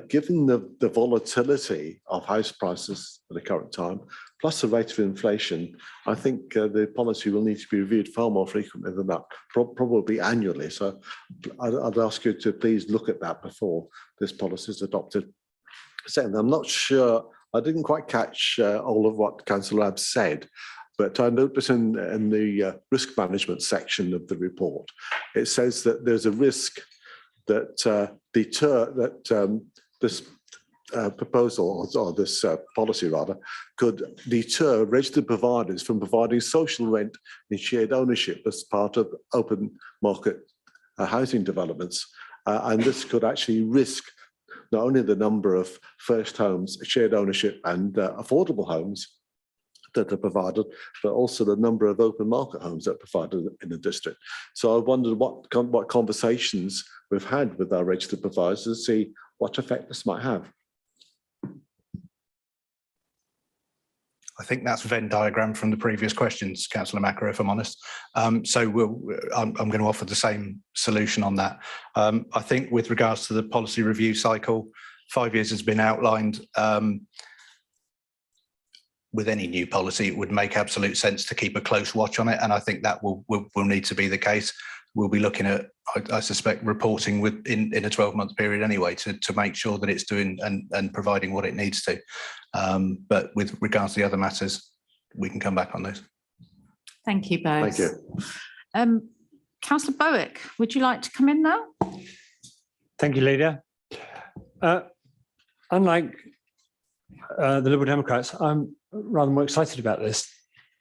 Speaker 3: Given the volatility of house prices at the current time, plus the rate of inflation, I think the policy will need to be reviewed far more frequently than that, probably annually. So I'd ask you to please look at that before this policy is adopted. Second, I'm not sure, I didn't quite catch all of what Councillor Abbs said, but I noticed in the risk management section of the report, it says that there's a risk that this proposal or this policy rather could deter registered providers from providing social rent and shared ownership as part of open market housing developments, and this could actually risk not only the number of first homes, shared ownership and affordable homes that are provided, but also the number of open market homes that are provided in the district. So I wondered what conversations we've had with our registered providers to see what effect this might have.
Speaker 4: I think that's Venn diagram from the previous questions, Councillor Macro, if I'm honest. I'm going to offer the same solution on that. I think with regards to the policy review cycle, 5 years has been outlined. With any new policy, it would make absolute sense to keep a close watch on it, and I think that will need to be the case. We'll be looking at, I suspect, reporting in a 12-month period anyway to make sure that it's doing and providing what it needs to. But with regards to the other matters, we can come back on those.
Speaker 1: Thank you both.
Speaker 3: Thank you.
Speaker 1: Councillor Bowick, would you like to come in now?
Speaker 2: Thank you, Leader. Unlike the Liberal Democrats, I'm rather more excited about this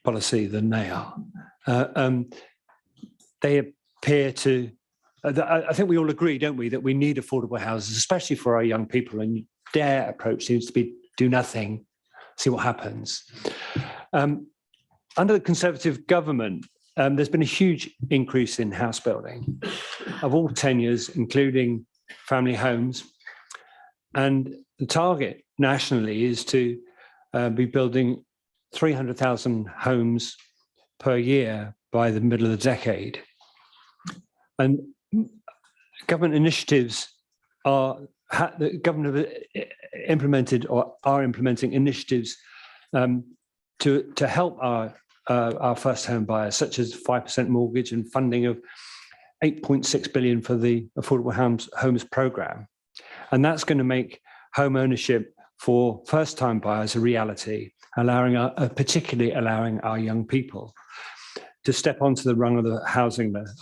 Speaker 2: policy than they are. They appear to, I think we all agree, don't we, that we need affordable houses, especially for our young people, and their approach seems to be do nothing, see what happens. Under the Conservative government, there's been a huge increase in house building of all tenures, including family homes. And the target nationally is to be building 300,000 homes per year by the middle of the decade. And government initiatives the government have implemented or are implementing initiatives to help our first home buyers, such as 5% mortgage and funding of 8.6 billion for the Affordable Homes Programme. And that's going to make home ownership for first-time buyers a reality, particularly allowing our young people to step onto the rung of the housing ladder,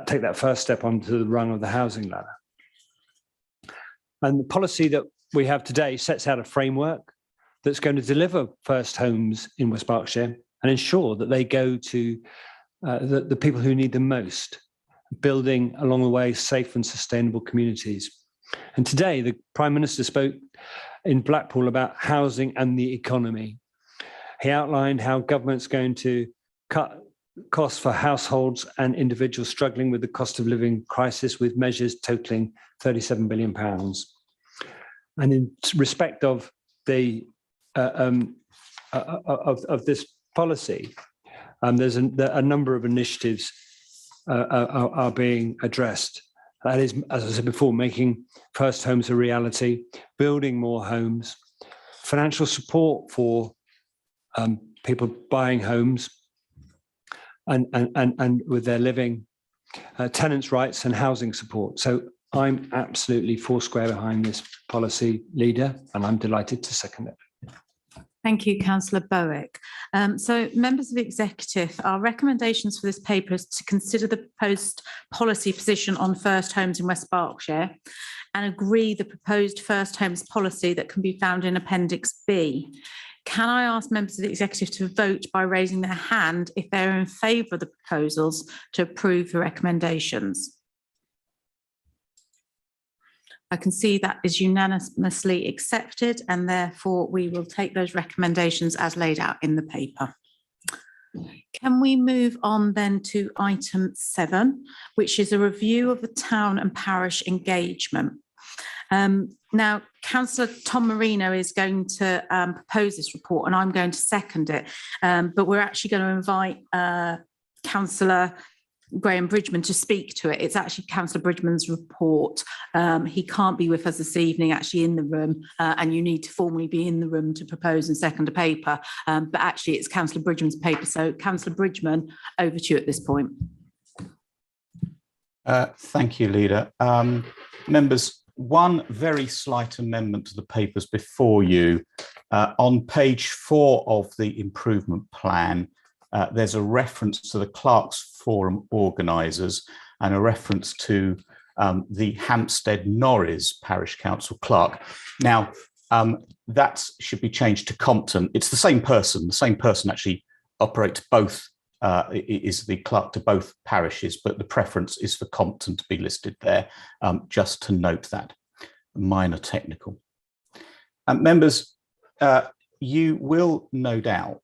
Speaker 2: take that first step onto the rung of the housing ladder. And the policy that we have today sets out a framework that's going to deliver first homes in West Berkshire and ensure that they go to the people who need them most, building along the way safe and sustainable communities. And today, the Prime Minister spoke in Blackpool about housing and the economy. He outlined how government's going to cut costs for households and individuals struggling with the cost of living crisis, with measures totaling £37 billion. And in respect of the of this policy, there's a number of initiatives are being addressed. That is, as I said before, making first homes a reality, building more homes, financial support for people buying homes and with their living, tenants' rights and housing support. So I'm absolutely foursquare behind this policy, Leader, and I'm delighted to second it.
Speaker 1: Thank you, Councillor Bowick. So members of the executive, our recommendations for this paper is to consider the proposed policy position on first homes in West Berkshire and agree the proposed first homes policy that can be found in Appendix B. Can I ask members of the executive to vote by raising their hand if they're in favour of the proposals to approve the recommendations? I can see that is unanimously accepted, and therefore we will take those recommendations as laid out in the paper. Can we move on then to item 7, which is a review of the town and parish engagement? Now, Councillor Tom Moreno is going to propose this report, and I'm going to second it. But we're actually going to invite Councillor Graham Bridgman to speak to it. It's actually Councillor Bridgman's report. He can't be with us this evening, actually in the room, and you need to formally be in the room to propose and second a paper. But actually, it's Councillor Bridgman's paper. So, Councillor Bridgman, over to you at this point.
Speaker 17: Thank you, Leader. Members, one very slight amendment to the papers before you. On page 4 of the improvement plan, there's a reference to the Clerks Forum organisers and a reference to the Hampstead Norris Parish Council clerk. Now, that should be changed to Compton. It's the same person. The same person actually operates both, is the clerk to both parishes, but the preference is for Compton to be listed there, just to note that. Minor technical. Members, you will no doubt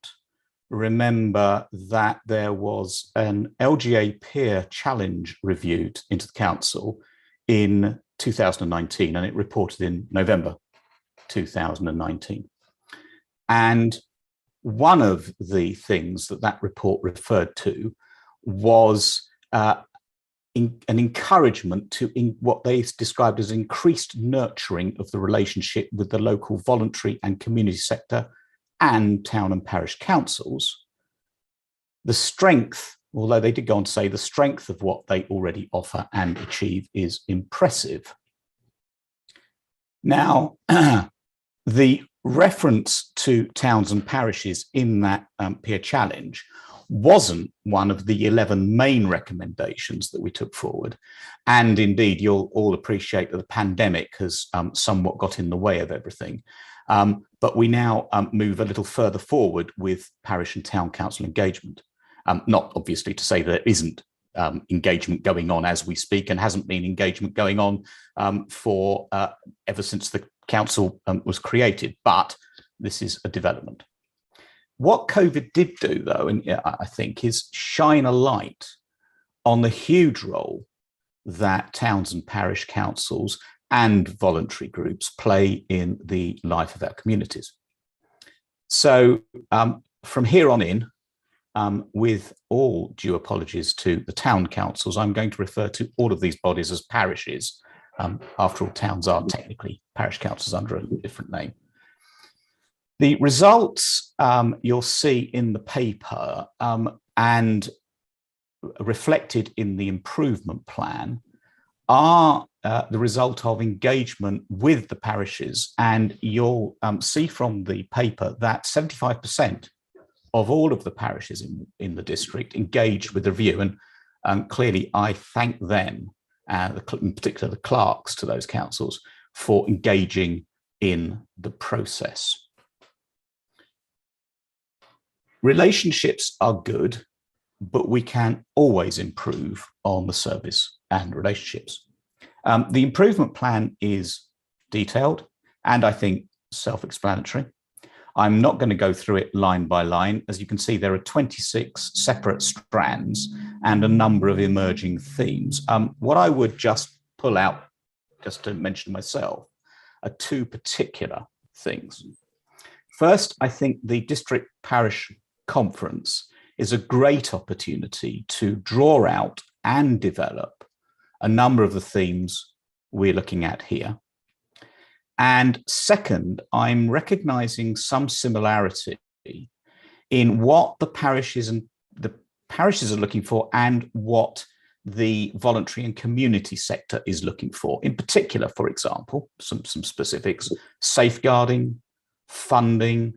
Speaker 17: remember that there was an LGA peer challenge reviewed into the council in 2019, and it reported in November 2019. And one of the things that that report referred to was an encouragement to what they described as increased nurturing of the relationship with the local voluntary and community sector and town and parish councils. The strength, although they did go on to say the strength of what they already offer and achieve is impressive. Now, the reference to towns and parishes in that peer challenge wasn't one of the 11 main recommendations that we took forward. And indeed, you'll all appreciate that the pandemic has somewhat got in the way of everything. But we now move a little further forward with parish and town council engagement. Not obviously to say that there isn't engagement going on as we speak, and hasn't been engagement going on for ever since the council was created, but this is a development. What COVID did do, though, and I think, is shine a light on the huge role that towns and parish councils and voluntary groups play in the life of our communities. So from here on in, with all due apologies to the town councils, I'm going to refer to all of these bodies as parishes. After all, towns are technically parish councils under a different name. The results you'll see in the paper and reflected in the improvement plan are the result of engagement with the parishes. And you'll see from the paper that 75% of all of the parishes in the district engaged with the review. And clearly, I thank them, in particular the clerks to those councils, for engaging in the process. Relationships are good, but we can always improve on the service and relationships. The improvement plan is detailed and I think self-explanatory. I'm not going to go through it line by line. As you can see, there are 26 separate strands and a number of emerging themes. What I would just pull out, just to mention myself, are 2 particular things. First, I think the District Parish Conference is a great opportunity to draw out and develop a number of the themes we're looking at here. And second, I'm recognizing some similarity in what the parishes are looking for and what the voluntary and community sector is looking for. In particular, for example, some specifics: safeguarding, funding,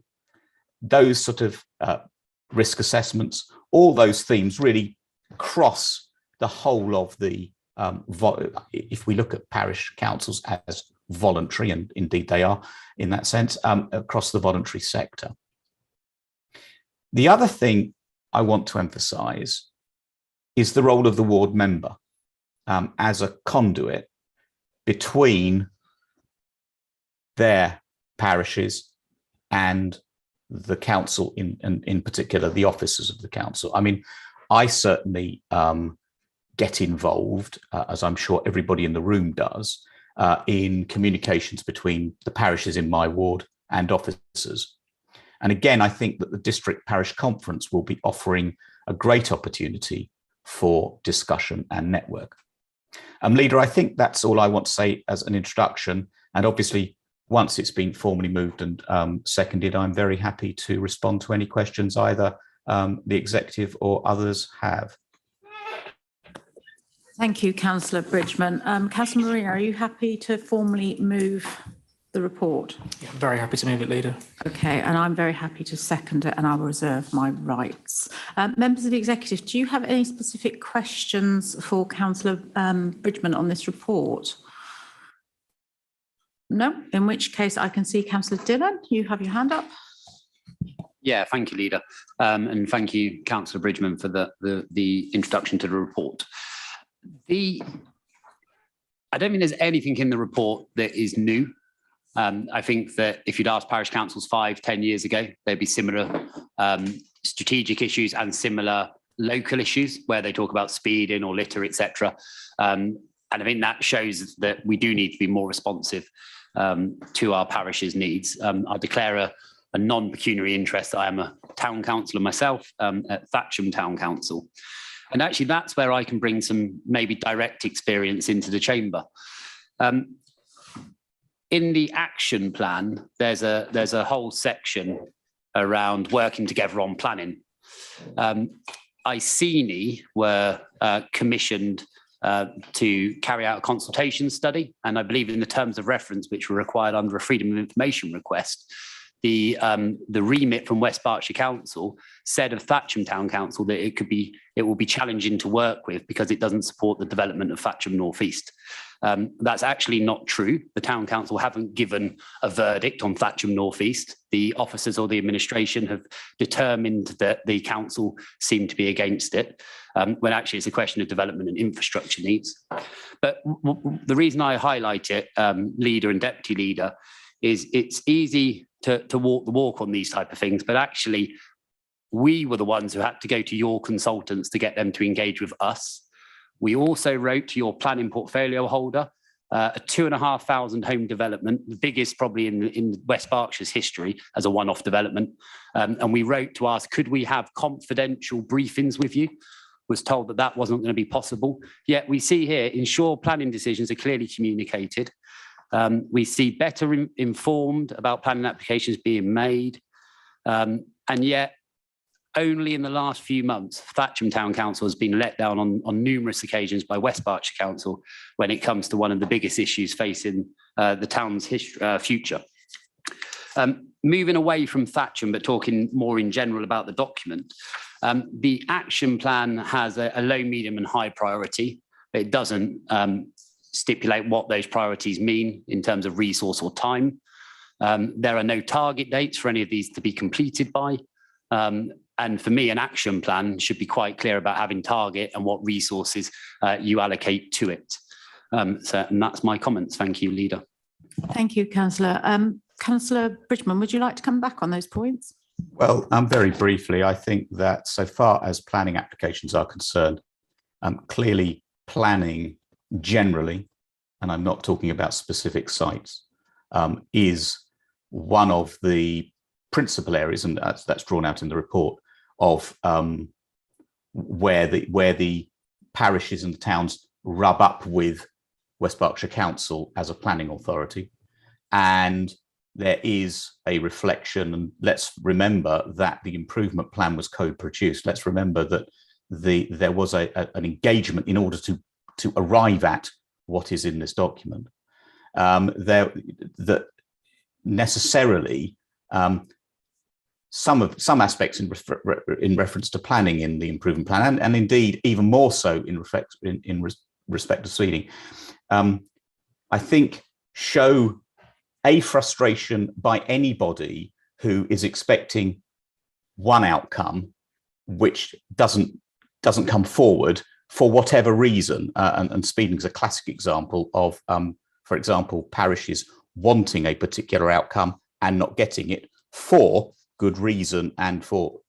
Speaker 17: those sort of risk assessments. All those themes really cross the whole of the, if we look at parish councils as voluntary, and indeed they are in that sense, across the voluntary sector. The other thing I want to emphasise is the role of the ward member as a conduit between their parishes and the council, in particular, the officers of the council. I mean, I certainly get involved, as I'm sure everybody in the room does, in communications between the parishes in my ward and officers. And again, I think that the district parish conference will be offering a great opportunity for discussion and network. Leader, I think that's all I want to say as an introduction. And obviously, once it's been formally moved and seconded, I'm very happy to respond to any questions either the executive or others have.
Speaker 1: Thank you, Councillor Bridgman. Councillor Moreno, are you happy to formally move the report?
Speaker 13: Yeah, very happy to move it, Leader.
Speaker 1: Okay, and I'm very happy to second it, and I will reserve my rights. Members of the executive, do you have any specific questions for Councillor Bridgman on this report? No, in which case I can see Councillor Dillon. You have your hand up.
Speaker 5: Yeah, thank you, Leader. And thank you, Councillor Bridgman, for the introduction to the report. I don't think there's anything in the report that is new. I think that if you'd asked parish councils 5-10 years ago, there'd be similar strategic issues and similar local issues where they talk about speeding or litter, etc. And I think that shows that we do need to be more responsive to our parish's needs. I declare a non-pecuniary interest. I am a town councillor myself at Thatcham Town Council. And actually, that's where I can bring some maybe direct experience into the chamber. In the action plan, there's a whole section around working together on planning. ICENI were commissioned to carry out a consultation study, and I believe in the terms of reference which were required under a Freedom of Information request, the remit from West Berkshire Council said of Thatcham Town Council that it will be challenging to work with because it doesn't support the development of Thatcham North East. That's actually not true. The Town Council haven't given a verdict on Thatcham North East. The officers or the administration have determined that the council seem to be against it, when actually it's a question of development and infrastructure needs. But the reason I highlight it, Leader and Deputy Leader, is it's easy to walk the walk on these type of things, but actually we were the ones who had to go to your consultants to get them to engage with us. We also wrote to your planning portfolio holder, a 2,500 home development, the biggest probably in West Berkshire's history as a one-off development. And we wrote to ask, could we have confidential briefings with you? Was told that that wasn't going to be possible. Yet we see here, ensure planning decisions are clearly communicated. We see better informed about planning applications being made. And yet, only in the last few months, Thatcham Town Council has been let down on numerous occasions by West Berkshire Council when it comes to one of the biggest issues facing the town's future. Moving away from Thatcham, but talking more in general about the document, the action plan has a low, medium and high priority. It doesn't stipulate what those priorities mean in terms of resource or time. There are no target dates for any of these to be completed by. And for me, an action plan should be quite clear about having target and what resources you allocate to it. And that's my comments. Thank you, Leader.
Speaker 1: Thank you, Councillor. Councillor Bridgman, would you like to come back on those points?
Speaker 17: Well, very briefly, I think that so far as planning applications are concerned, clearly planning generally, and I'm not talking about specific sites, is one of the principal areas, and that's drawn out in the report, of where the parishes and the towns rub up with West Berkshire Council as a planning authority. And there is a reflection, and let's remember that the improvement plan was co-produced. Let's remember that there was an engagement in order to arrive at what is in this document. That necessarily some aspects in reference to planning in the improvement plan, and indeed even more so in respect to speeding, I think show a frustration by anybody who is expecting one outcome which doesn't come forward for whatever reason. And speeding is a classic example of, for example, parishes wanting a particular outcome and not getting it for good reason and for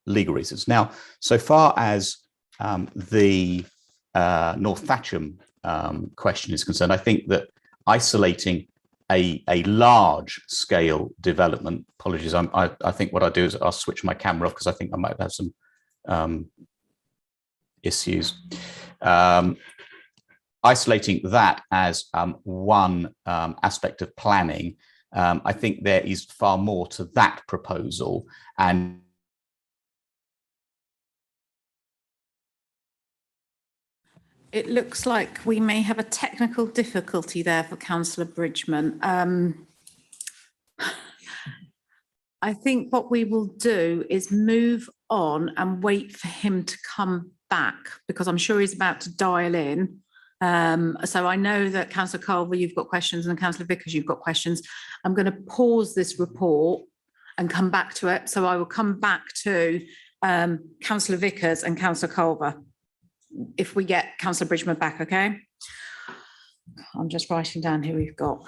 Speaker 17: legal reasons. Now, so far as the North Thatcham question is concerned, I think that isolating a large scale development, apologies, I think what I'll do is I'll switch my camera off because I think I might have some issues. Isolating that as one aspect of planning, I think there is far more to that proposal. And
Speaker 1: it looks like we may have a technical difficulty there for Councillor Bridgman. I think what we will do is move on and wait for him to come back, because I'm sure he's about to dial in. So I know that Councillor Culver, you've got questions, and Councillor Vickers, you've got questions. I'm going to pause this report and come back to it. So I will come back to Councillor Vickers and Councillor Culver if we get Councillor Bridgman back, okay? I'm just writing down who we've got.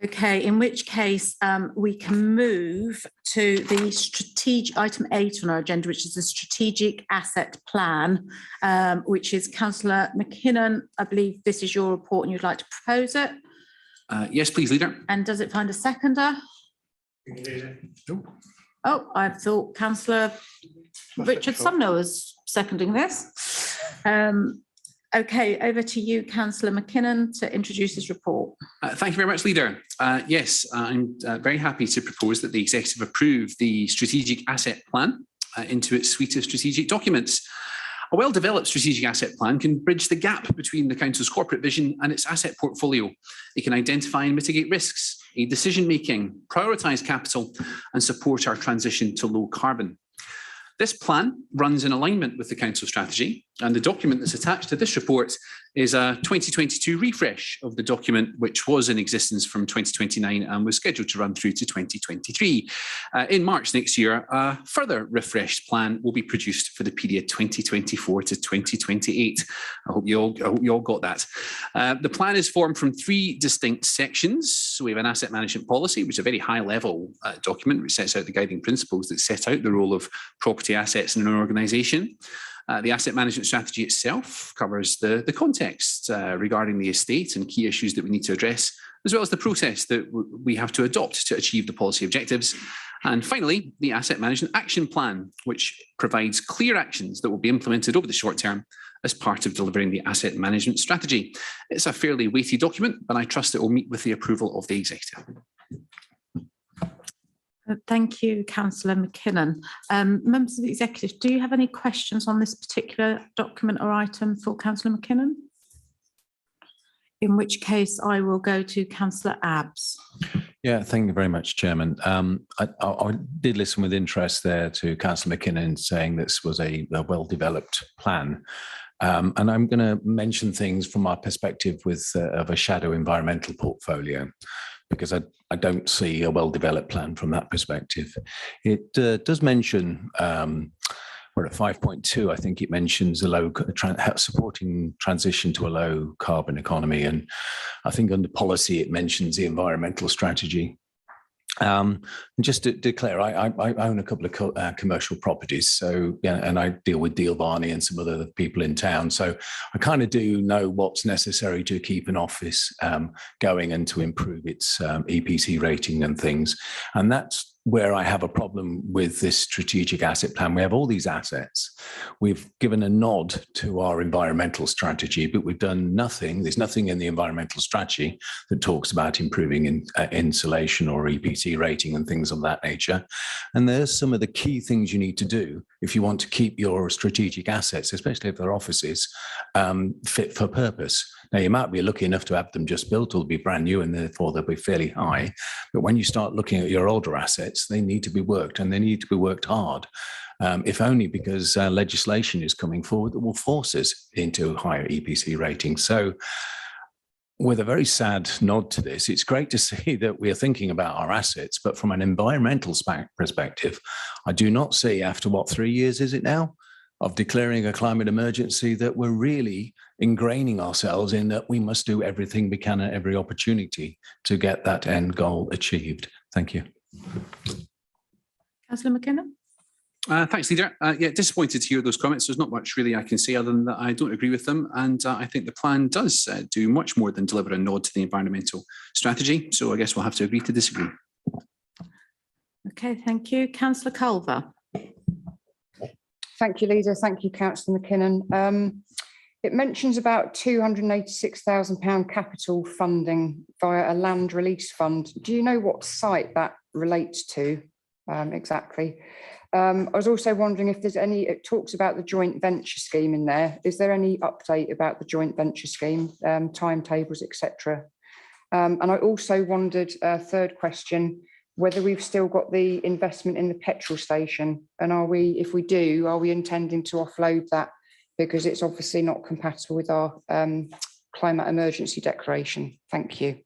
Speaker 1: Okay, in which case we can move to the strategic item 8 on our agenda, which is the strategic asset plan, which is Councillor McKinnon. I believe this is your report and you'd like to propose it.
Speaker 6: Yes, please, Leader.
Speaker 1: And does it find a seconder? Oh, I thought Councillor Richard Sumner was seconding this. Okay, over to you, Councillor McKinnon, to introduce his report.
Speaker 6: Thank you very much, Leader. Yes, I'm very happy to propose that the Executive approve the Strategic Asset Plan into its suite of strategic documents. A well-developed strategic asset plan can bridge the gap between the Council's corporate vision and its asset portfolio. It can identify and mitigate risks, aid decision-making, prioritise capital, and support our transition to low carbon. This plan runs in alignment with the Council strategy, and the document that's attached to this report is a 2022 refresh of the document, which was in existence from 2029 and was scheduled to run through to 2023. In March next year, a further refreshed plan will be produced for the period 2024 to 2028. I hope you all got that. The plan is formed from 3 distinct sections. So we have an asset management policy, which is a very high level document, which sets out the guiding principles that set out the role of property assets in an organisation. The asset management strategy itself covers the context regarding the estate and key issues that we need to address, as well as the process that we have to adopt to achieve the policy objectives. And finally, the asset management action plan, which provides clear actions that will be implemented over the short term as part of delivering the asset management strategy. It's a fairly weighty document, but I trust it will meet with the approval of the Executive.
Speaker 1: Thank you, Councillor McKinnon. Members of the Executive, do you have any questions on this particular document or item for Councillor McKinnon? In which case, I will go to Councillor Abbs.
Speaker 16: Yeah, thank you very much, Chairman. I did listen with interest there to Councillor McKinnon saying this was a well-developed plan. And I'm going to mention things from our perspective of a shadow environmental portfolio, because I don't see a well-developed plan from that perspective. It does mention, we're at 5.2, I think it mentions supporting transition to a low carbon economy. And I think under policy, it mentions the environmental strategy. And just to declare, I own a couple of commercial properties, so yeah, and I deal with Deal Barney and some other people in town. So I kind of do know what's necessary to keep an office going and to improve its EPC rating and things. And that's where I have a problem with this strategic asset plan. We have all these assets. We've given a nod to our environmental strategy, but we've done nothing. There's nothing in the environmental strategy that talks about improving insulation or EPC rating and things of that nature. And there's some of the key things you need to do if you want to keep your strategic assets, especially if they're offices, fit for purpose. Now, you might be lucky enough to have them just built or be brand new, and therefore they'll be fairly high. But when you start looking at your older assets, they need to be worked, and they need to be worked hard, if only because legislation is coming forward that will force us into higher EPC ratings. So with a very sad nod to this, it's great to see that we are thinking about our assets, but from an environmental perspective, I do not see, after what, 3 years is it now, of declaring a climate emergency, that we're really ingraining ourselves in that we must do everything we can at every opportunity to get that end goal achieved. Thank you.
Speaker 1: Councillor McKinnon?
Speaker 6: Thanks, Leader. Yeah, disappointed to hear those comments. There's not much really I can say other than that I don't agree with them. And I think the plan does do much more than deliver a nod to the environmental strategy. So I guess we'll have to agree to disagree.
Speaker 1: Okay, thank you. Councillor Culver?
Speaker 14: Thank you, Leader. Thank you, Councillor McKinnon. It mentions about £286,000 capital funding via a land release fund. Do you know what site that relates to exactly? I was also wondering if there's any, it talks about the joint venture scheme in there. Is there any update about the joint venture scheme, timetables, etc.? And I also wondered, third question, whether we've still got the investment in the petrol station, and are we, if we do, are we intending to offload that because it's obviously not compatible with our climate emergency declaration? Thank you.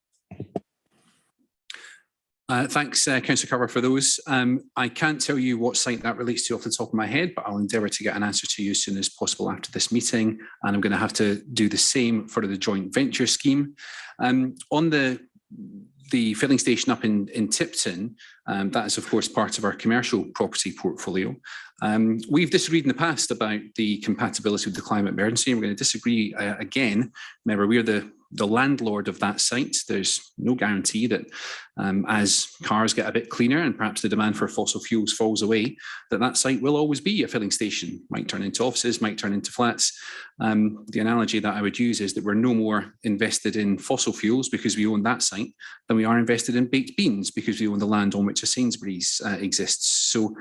Speaker 6: Thanks, Councillor Carver, for those. I can't tell you what site that relates to off the top of my head, but I'll endeavour to get an answer to you as soon as possible after this meeting. And I'm going to have to do the same for the joint venture scheme. On the filling station up in Tipton, that is, of course, part of our commercial property portfolio. We've disagreed in the past about the compatibility with the climate emergency, and we're going to disagree again. Remember, we're the landlord of that site. There's no guarantee that as cars get a bit cleaner and perhaps the demand for fossil fuels falls away, that site will always be a filling station. Might turn into offices, might turn into flats. The analogy that I would use is that we're no more invested in fossil fuels because we own that site than we are invested in baked beans because we own the land on which a Sainsbury's exists. So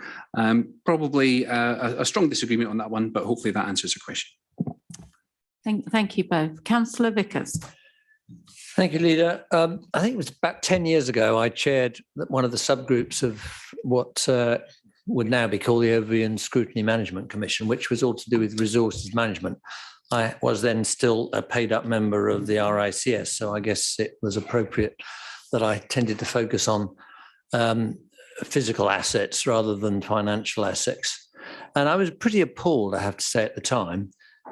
Speaker 6: probably a strong disagreement on that one, but hopefully that answers the question.
Speaker 1: Thank you both. Councillor Vickers.
Speaker 15: Thank you, Leader. I think it was about 10 years ago, I chaired one of the subgroups of what would now be called the Overview and Scrutiny Management Commission, which was all to do with resources management. I was then still a paid up member of the RICS, so I guess it was appropriate that I tended to focus on physical assets rather than financial assets. And I was pretty appalled, I have to say, at the time,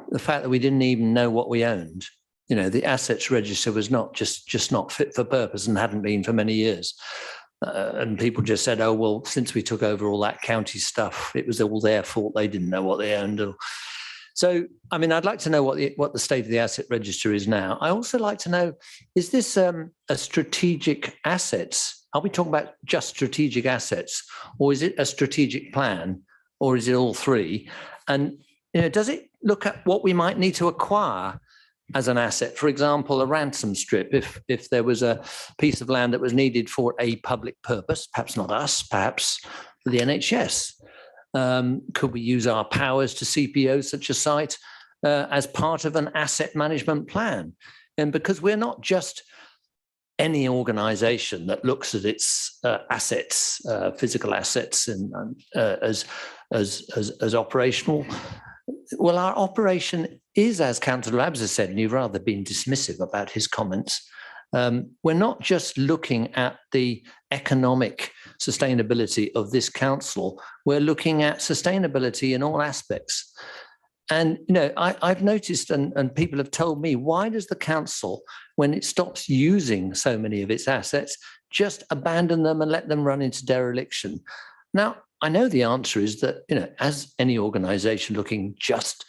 Speaker 15: the fact that we didn't even know what we owned. You know, the assets register was not just not fit for purpose and hadn't been for many years. And people just said, oh, well, since we took over all that county stuff, it was all their fault. They didn't know what they owned. So, I mean, I'd like to know what the state of the asset register is now. I also like to know, is this a strategic assets? Are we talking about just strategic assets, or is it a strategic plan, or is it all three? And, you know, does it look at what we might need to acquire as an asset? For example, a ransom strip, if there was a piece of land that was needed for a public purpose, perhaps not us, perhaps for the NHS. Could we use our powers to CPO such a site as part of an asset management plan? And because we're not just any organisation that looks at its assets, physical assets, and as operational. Well, our operation is, as Councillor Abs has said, and you've rather been dismissive about his comments, we're not just looking at the economic sustainability of this council, we're looking at sustainability in all aspects. And, you know, I've noticed, and people have told me, why does the council, when it stops using so many of its assets, just abandon them and let them run into dereliction? Now, I know the answer is that, you know, as any organisation looking just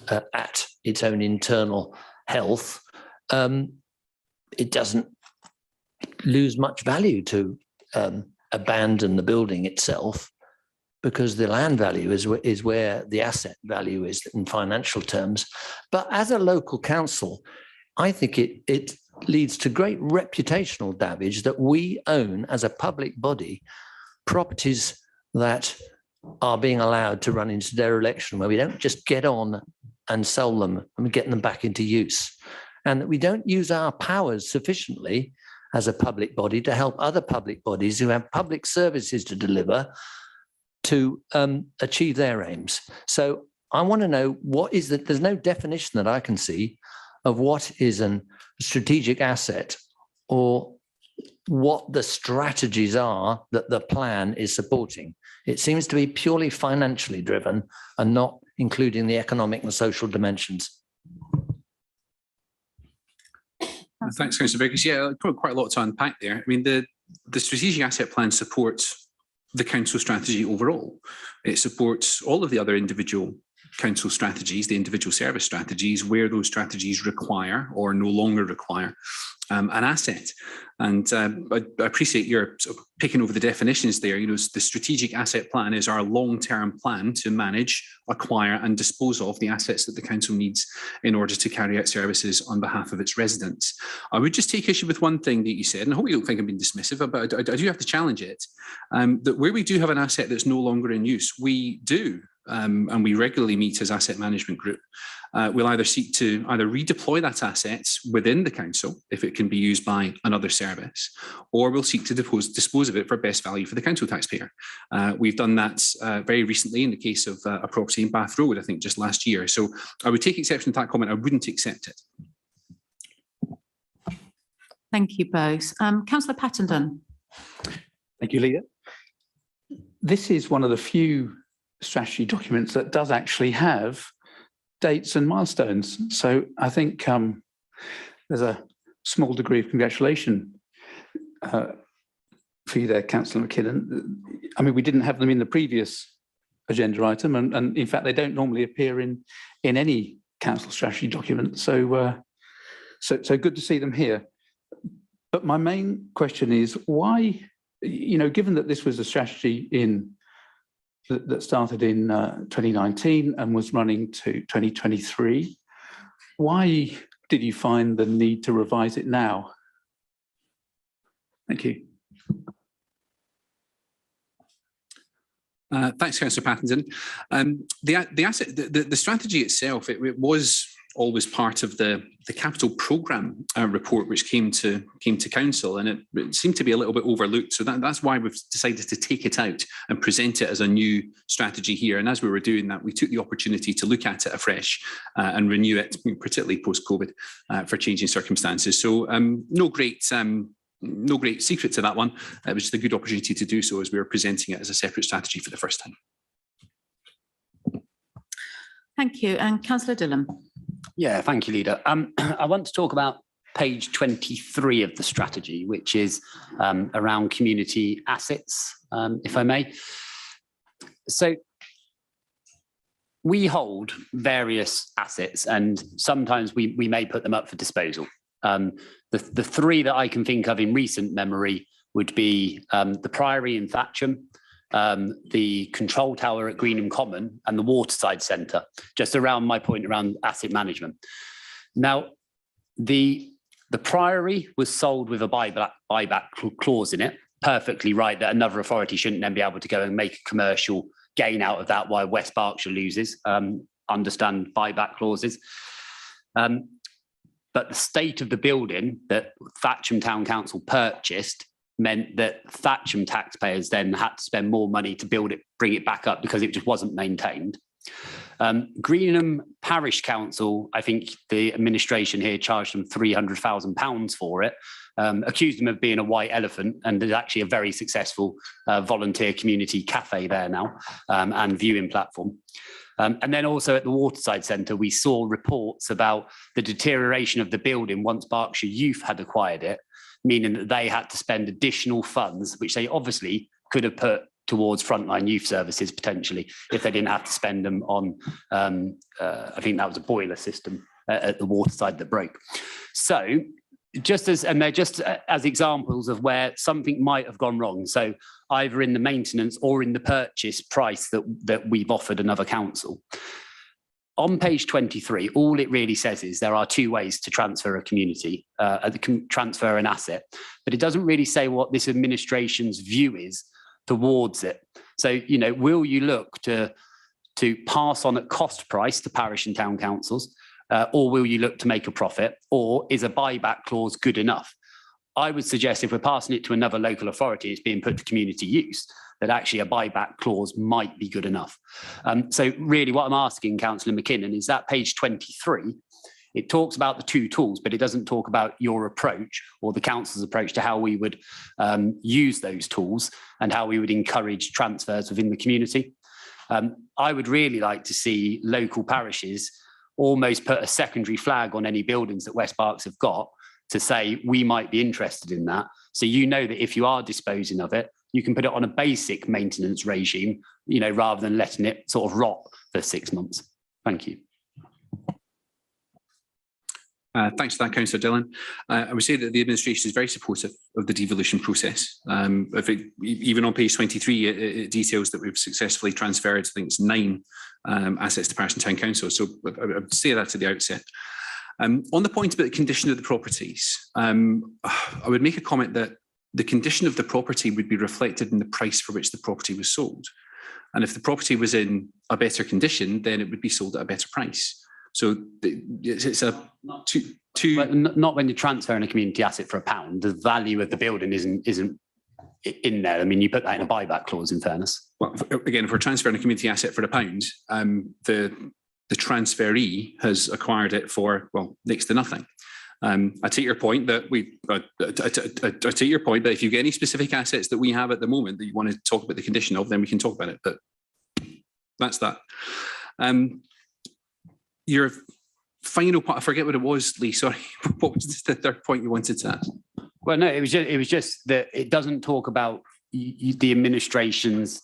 Speaker 15: at its own internal health, it doesn't lose much value to abandon the building itself, because the land value is where the asset value is in financial terms. But as a local council, I think it leads to great reputational damage that we own as a public body properties that are being allowed to run into dereliction, where we don't just get on and sell them and get them back into use, and that we don't use our powers sufficiently as a public body to help other public bodies who have public services to deliver to achieve their aims. So I want to know, what is that? There's no definition that I can see of what is a strategic asset or what the strategies are that the plan is supporting. It seems to be purely financially driven and not including the economic and social dimensions.
Speaker 6: Thanks, Councillor Berkshire. Yeah, probably quite a lot to unpack there. I mean, the strategic asset plan supports the council strategy overall. It supports all of the other individual council strategies, the individual service strategies, where those strategies require or no longer require an asset. And I appreciate your sort of picking over the definitions there. You know, the strategic asset plan is our long-term plan to manage, acquire and dispose of the assets that the council needs in order to carry out services on behalf of its residents. I would just take issue with one thing that you said, and I hope you don't think I'm being dismissive, but I do have to challenge it, that where we do have an asset that's no longer in use, we do and we regularly meet as asset management group. We'll either seek to either redeploy that asset within the council if it can be used by another service, or we'll seek to dispose of it for best value for the council taxpayer. We've done that very recently in the case of a property in Bath Road, I think just last year. So I would take exception to that comment. I wouldn't accept it.
Speaker 1: Thank you both. Councillor Pattenden.
Speaker 18: Thank you, Leader. This is one of the few strategy documents that does actually have dates and milestones. So I think there's a small degree of congratulation for you there, Councillor McKinnon. I mean, we didn't have them in the previous agenda item, and in fact, they don't normally appear in any council strategy document. So, so good to see them here. But my main question is why, you know, given that this was a strategy that started in 2019 and was running to 2023, why did you find the need to revise it now? Thank you.
Speaker 6: Thanks, Councillor Pattenden. The strategy itself, it was always part of the capital programme report which came to council, and it seemed to be a little bit overlooked. So that's why we've decided to take it out and present it as a new strategy here. And as we were doing that, we took the opportunity to look at it afresh and renew it, particularly post-COVID, for changing circumstances. So no great secret to that one. It was just a good opportunity to do so as we were presenting it as a separate strategy for the first time.
Speaker 1: Thank you. And Councillor Dillon.
Speaker 5: Yeah, thank you, Leader. I want to talk about page 23 of the strategy, which is around community assets, if I may. So we hold various assets and sometimes we may put them up for disposal. The three that I can think of in recent memory would be the Priory in Thatcham, the control tower at Greenham Common and the Waterside Centre, just around my point around asset management. Now, the Priory was sold with a buyback clause in it, perfectly right that another authority shouldn't then be able to go and make a commercial gain out of that while West Berkshire loses, understand buyback clauses. But the state of the building that Thatcham Town Council purchased meant that Thatcham taxpayers then had to spend more money to build it, bring it back up because it just wasn't maintained. Greenham Parish Council, I think the administration here charged them £300,000 for it, accused them of being a white elephant, and there's actually a very successful volunteer community cafe there now and viewing platform. And then also at the Waterside Centre, we saw reports about the deterioration of the building once Berkshire Youth had acquired it, meaning that they had to spend additional funds, which they obviously could have put towards frontline youth services potentially, if they didn't have to spend them on, I think that was a boiler system at the Waterside that broke. So they're just as examples of where something might have gone wrong. So either in the maintenance or in the purchase price that we've offered another council. On page 23, all it really says is there are two ways to transfer a community, transfer an asset, but it doesn't really say what this administration's view is towards it. So, you know, will you look to pass on at cost price to parish and town councils, or will you look to make a profit, or is a buyback clause good enough? I would suggest if we're passing it to another local authority, it's being put to community use, that actually a buyback clause might be good enough. So really what I'm asking Councillor McKinnon is that page 23, It talks about the two tools, but it doesn't talk about your approach or the council's approach to how we would use those tools and how we would encourage transfers within the community. I would really like to see local parishes almost put a secondary flag on any buildings that West Berks have got to say we might be interested in that. So you know that if you are disposing of it, you can put it on a basic maintenance regime, rather than letting it sort of rot for 6 months. Thank you.
Speaker 6: Thanks for that, Councillor Dillon. I would say that the administration is very supportive of the devolution process. Even on page 23, it details that we've successfully transferred, I think it's 9 assets to Parish and Town Council. So I would say that at the outset. On the point about the condition of the properties, I would make a comment that the condition of the property would be reflected in the price for which the property was sold. And if the property was in a better condition, then it would be sold at a better price. So it's a
Speaker 5: not when you're transferring a community asset for £1. The value of the building isn't in there. I mean, you put that in a buyback clause, in fairness.
Speaker 6: Well, again, if we're transferring a community asset for £1, the transferee has acquired it for, well, next to nothing. I take your point that I take your point that if you get any specific assets that we have at the moment that you want to talk about the condition of, then we can talk about it. But that's that. Your final point, I forget what it was, Lee. Sorry, what was the third point you wanted to add?
Speaker 5: Well, no, it was just that it doesn't talk about the administration's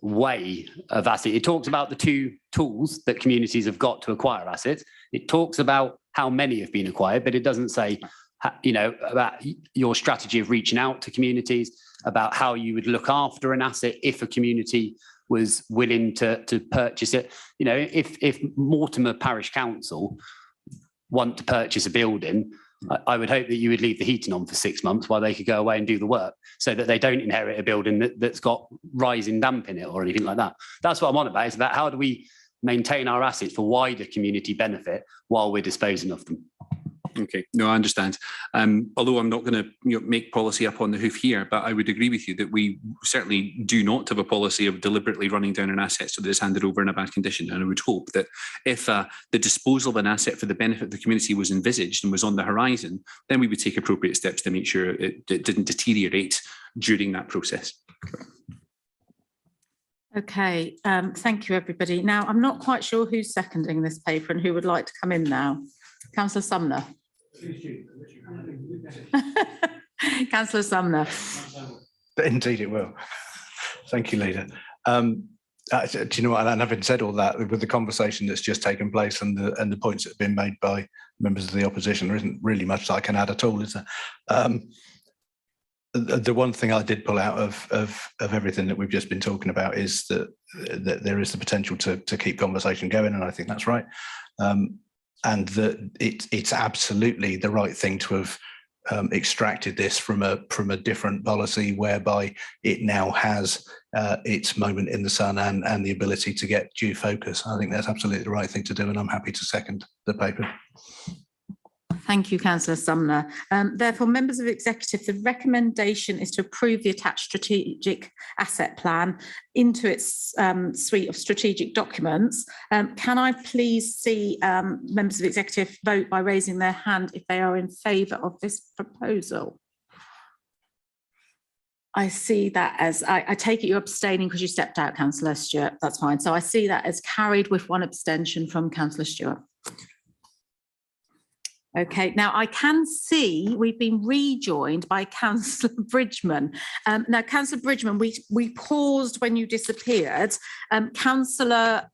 Speaker 5: way of asset. It talks about the two tools that communities have got to acquire assets. It talks about how many have been acquired, but it doesn't say, about your strategy of reaching out to communities, about how you would look after an asset if a community was willing to purchase it. If Mortimer Parish Council want to purchase a building, I would hope that you would leave the heating on for 6 months while they could go away and do the work, so that they don't inherit a building that's got rising damp in it or anything like that. That's what I'm on about. It's about how do we maintain our assets for wider community benefit while we're disposing of them.
Speaker 6: Okay, no, I understand. Although I'm not going to make policy up on the hoof here, but I would agree with you that we certainly do not have a policy of deliberately running down an asset so that it's handed over in a bad condition. And I would hope that if the disposal of an asset for the benefit of the community was envisaged and was on the horizon, then we would take appropriate steps to make sure it didn't deteriorate during that process.
Speaker 1: Okay, thank you, everybody. Now, I'm not quite sure who's seconding this paper and who would like to come in now. Councillor Sumner. Councillor Sumner.
Speaker 4: Indeed it will. Thank you, Leader. Do you know what, and having said all that, with the conversation that's just taken place and the points that have been made by members of the opposition, there isn't really much that I can add at all, is there? The one thing I did pull out of everything that we've just been talking about is that there is the potential to keep conversation going, and I think that's right. And that it's absolutely the right thing to have extracted this from a different policy whereby it now has its moment in the sun and the ability to get due focus. I think that's absolutely the right thing to do, and I'm happy to second the paper.
Speaker 1: Thank you, Councillor Sumner. Therefore, members of Executive, the recommendation is to approve the attached strategic asset plan into its suite of strategic documents. Can I please see members of Executive vote by raising their hand if they are in favour of this proposal? I see that as, I take it you're abstaining because you stepped out, Councillor Stewart. That's fine. So I see that as carried with one abstention from Councillor Stewart. Okay, now I can see we've been rejoined by Councillor Bridgman. Now, Councillor Bridgman, we paused when you disappeared. Councillor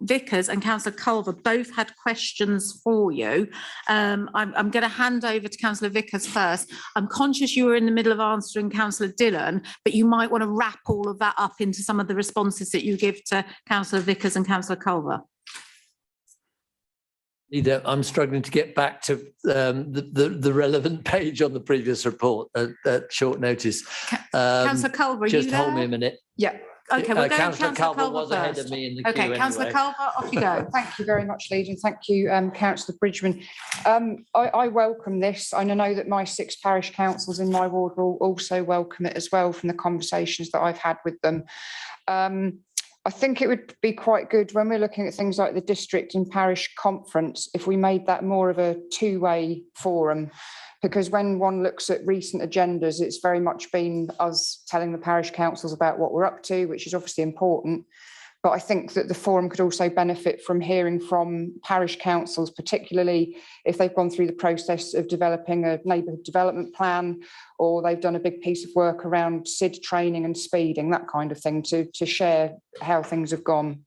Speaker 1: Vickers and Councillor Culver both had questions for you. I'm going to hand over to Councillor Vickers first. I'm conscious you were in the middle of answering Councillor Dillon, but you might want to wrap all of that up into some of the responses that you give to Councillor Vickers and Councillor Culver.
Speaker 15: Leader, I'm struggling to get back to the relevant page on the previous report at short notice.
Speaker 1: Councillor Culver,
Speaker 15: just hold me a minute.
Speaker 1: Yeah. Okay, we'll go
Speaker 15: Councillor Culver was
Speaker 1: first.
Speaker 15: ahead of me in the queue.
Speaker 1: Okay, Councillor Culver, off you go.
Speaker 14: Thank you very much, Leader, and thank you, Councillor Bridgman. I welcome this, and I know that my 6 parish councils in my ward will also welcome it as well from the conversations that I've had with them. I think it would be quite good when we're looking at things like the district and parish conference, if we made that more of a two-way forum, because when one looks at recent agendas, it's very much been us telling the parish councils about what we're up to, which is obviously important. But I think that the forum could also benefit from hearing from parish councils, particularly if they've gone through the process of developing a neighbourhood development plan, or they've done a big piece of work around SID training and speeding, that kind of thing, to share how things have gone.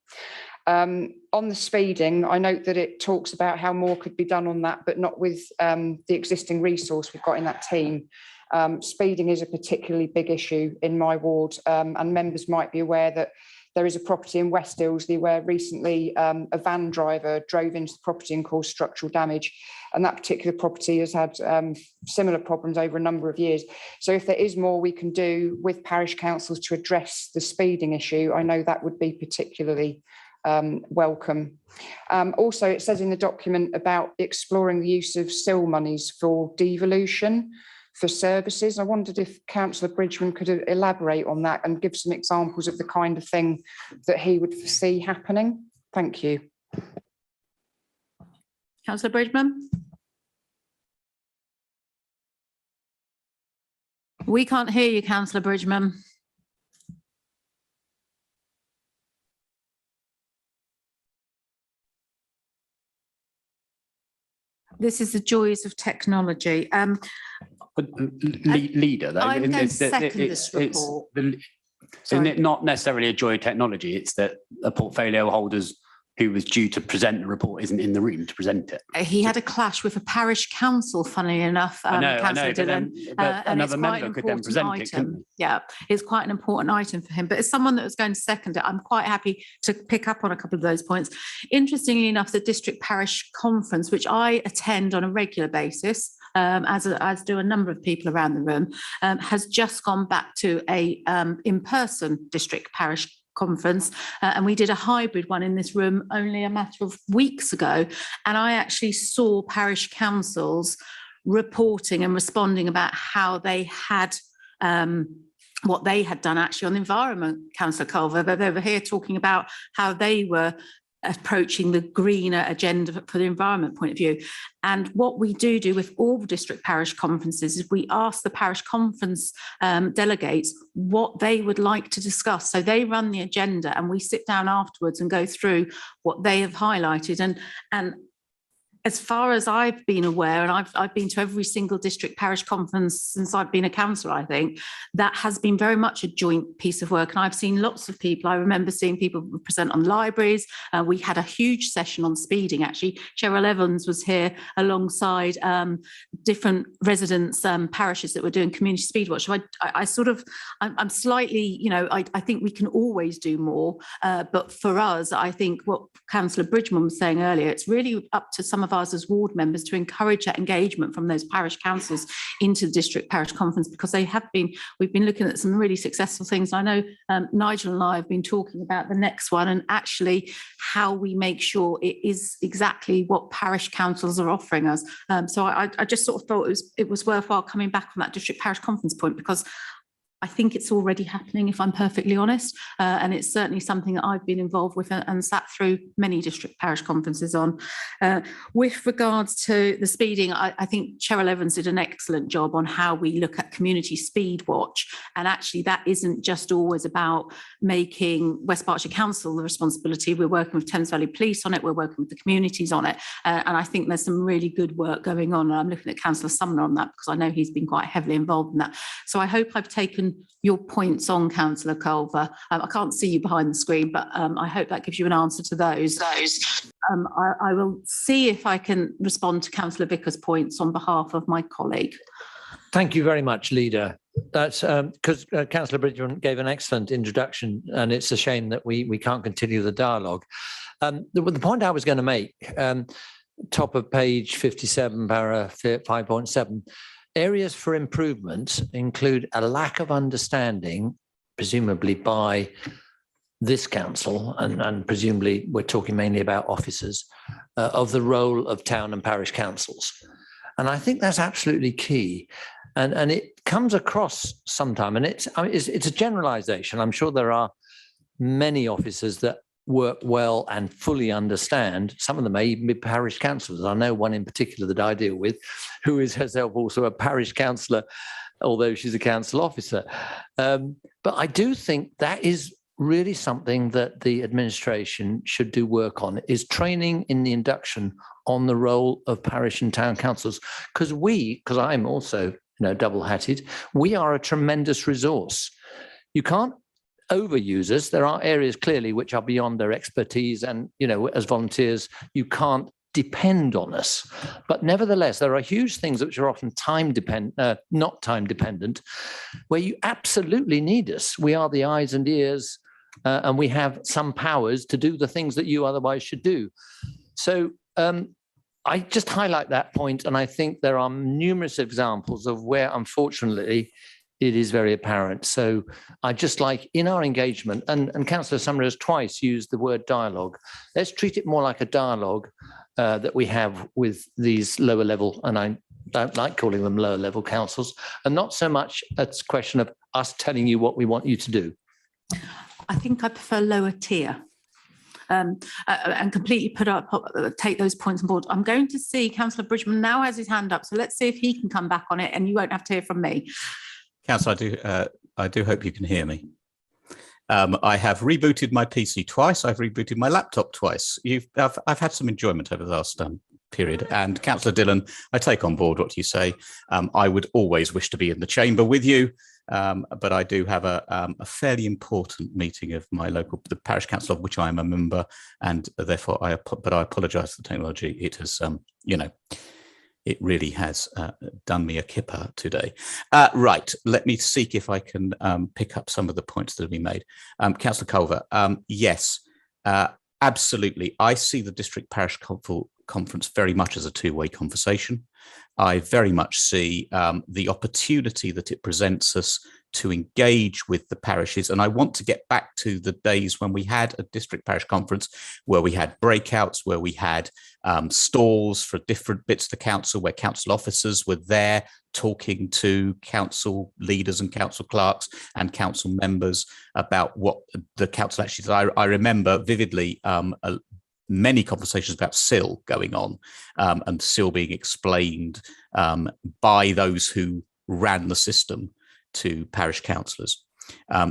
Speaker 14: On the speeding, I note that it talks about how more could be done on that, but not with the existing resource we've got in that team. Speeding is a particularly big issue in my ward, and members might be aware that there is a property in West Ilsley where recently a van driver drove into the property and caused structural damage. And that particular property has had similar problems over a number of years. So if there is more we can do with parish councils to address the speeding issue, I know that would be particularly welcome. Also, it says in the document about exploring the use of SIL monies for devolution for services. I wondered if Councillor Bridgman could elaborate on that and give some examples of the kind of thing that he would foresee happening. Thank you.
Speaker 1: Councillor Bridgman? We can't hear you, Councillor Bridgman. This is the joys of technology.
Speaker 5: Leader, though.
Speaker 1: I'm going to second this report.
Speaker 5: Isn't it not necessarily a joy of technology? It's that a portfolio holder's who was due to present the report isn't in the room to present it.
Speaker 1: He had a clash with a parish council, funnily enough, Councillor Dillon.
Speaker 5: But another member could then present it, couldn't he?
Speaker 1: Yeah, it's quite an important item for him. But as someone that was going to second it, I'm quite happy to pick up on a couple of those points. Interestingly enough, the district parish conference, which I attend on a regular basis, as do a number of people around the room, has just gone back to a in-person district parish conference, and we did a hybrid one in this room only a matter of weeks ago, and I actually saw parish councils reporting and responding about how they had what they had done actually on the environment. Councillor Culver, they were here talking about how they were approaching the greener agenda for the environment point of view. And what we do with all the district parish conferences is we ask the parish conference delegates what they would like to discuss. So they run the agenda and we sit down afterwards and go through what they have highlighted. And as far as I've been aware, and I've been to every single district parish conference since I've been a councillor, I think, that has been very much a joint piece of work. And I've seen lots of people. I remember seeing people present on libraries. We had a huge session on speeding, actually. Cheryl Evans was here alongside different residents, parishes that were doing community speed watch. So I'm slightly, I think we can always do more. But for us, I think what Councillor Bridgman was saying earlier, it's really up to some of us as ward members to encourage that engagement from those parish councils into the district parish conference, because we've been looking at some really successful things. I know Nigel and I have been talking about the next one and actually how we make sure it is exactly what parish councils are offering us. So I just sort of thought it was worthwhile coming back on that district parish conference point, because I think it's already happening, if I'm perfectly honest, and it's certainly something that I've been involved with and sat through many district parish conferences on. With regards to the speeding, I think Cheryl Evans did an excellent job on how we look at community speed watch, and actually that isn't just always about making West Berkshire Council the responsibility. We're working with Thames Valley Police on it, we're working with the communities on it, and I think there's some really good work going on. And I'm looking at Councillor Sumner on that because I know he's been quite heavily involved in that. So I hope I've taken your points on, Councillor Culver. I can't see you behind the screen, but I hope that gives you an answer to those. I will see if I can respond to Councillor Vickers' points on behalf of my colleague.
Speaker 15: Thank you very much, Leader. That's because Councillor Bridgman gave an excellent introduction, and it's a shame that we can't continue the dialogue. The point I was going to make, top of page 57, para 5.7, areas for improvement include a lack of understanding, presumably by this council, and presumably we're talking mainly about officers, of the role of town and parish councils. And I think that's absolutely key. And it comes across sometime, and it's a generalization. I'm sure there are many officers that work well and fully understand. Some of them may even be parish councillors. I know one in particular that I deal with, who is herself also a parish councillor, although she's a council officer. But I do think that is really something that the administration should do work on, is training in the induction on the role of parish and town councils. Because I'm also double-hatted, we are a tremendous resource. You can't overuse us. There are areas clearly which are beyond their expertise, and as volunteers you can't depend on us, but nevertheless there are huge things which are often not time dependent, where you absolutely need us. We are the eyes and ears, and we have some powers to do the things that you otherwise should do. So I just highlight that point, and I think there are numerous examples of where unfortunately it is very apparent. So I just like in our engagement, and Councillor Sumner has twice used the word dialogue. Let's treat it more like a dialogue that we have with these lower level, and I don't like calling them lower level councils, and not so much a question of us telling you what we want you to do.
Speaker 1: I think I prefer lower tier. And completely take those points on board. I'm going to see Councillor Bridgman now has his hand up, so let's see if he can come back on it, and you won't have to hear from me.
Speaker 17: Councillor, I do hope you can hear me. I have rebooted my PC twice. I've rebooted my laptop twice. I've had some enjoyment over the last period. And Councillor Dillon, I take on board what you say. I would always wish to be in the chamber with you, but I do have a fairly important meeting of my the parish council of which I am a member, and therefore I apologise for the technology. It has, it really has done me a kipper today. Right, let me seek if I can pick up some of the points that have been made. Councillor Culver, yes, absolutely. I see the district parish conference very much as a two-way conversation. I very much see the opportunity that it presents us to engage with the parishes. And I want to get back to the days when we had a district parish conference, where we had breakouts, where we had stalls for different bits of the council, where council officers were there talking to council leaders and council clerks and council members about what the council actually did. I remember vividly many conversations about SIL going on, and SIL being explained by those who ran the system to parish councillors.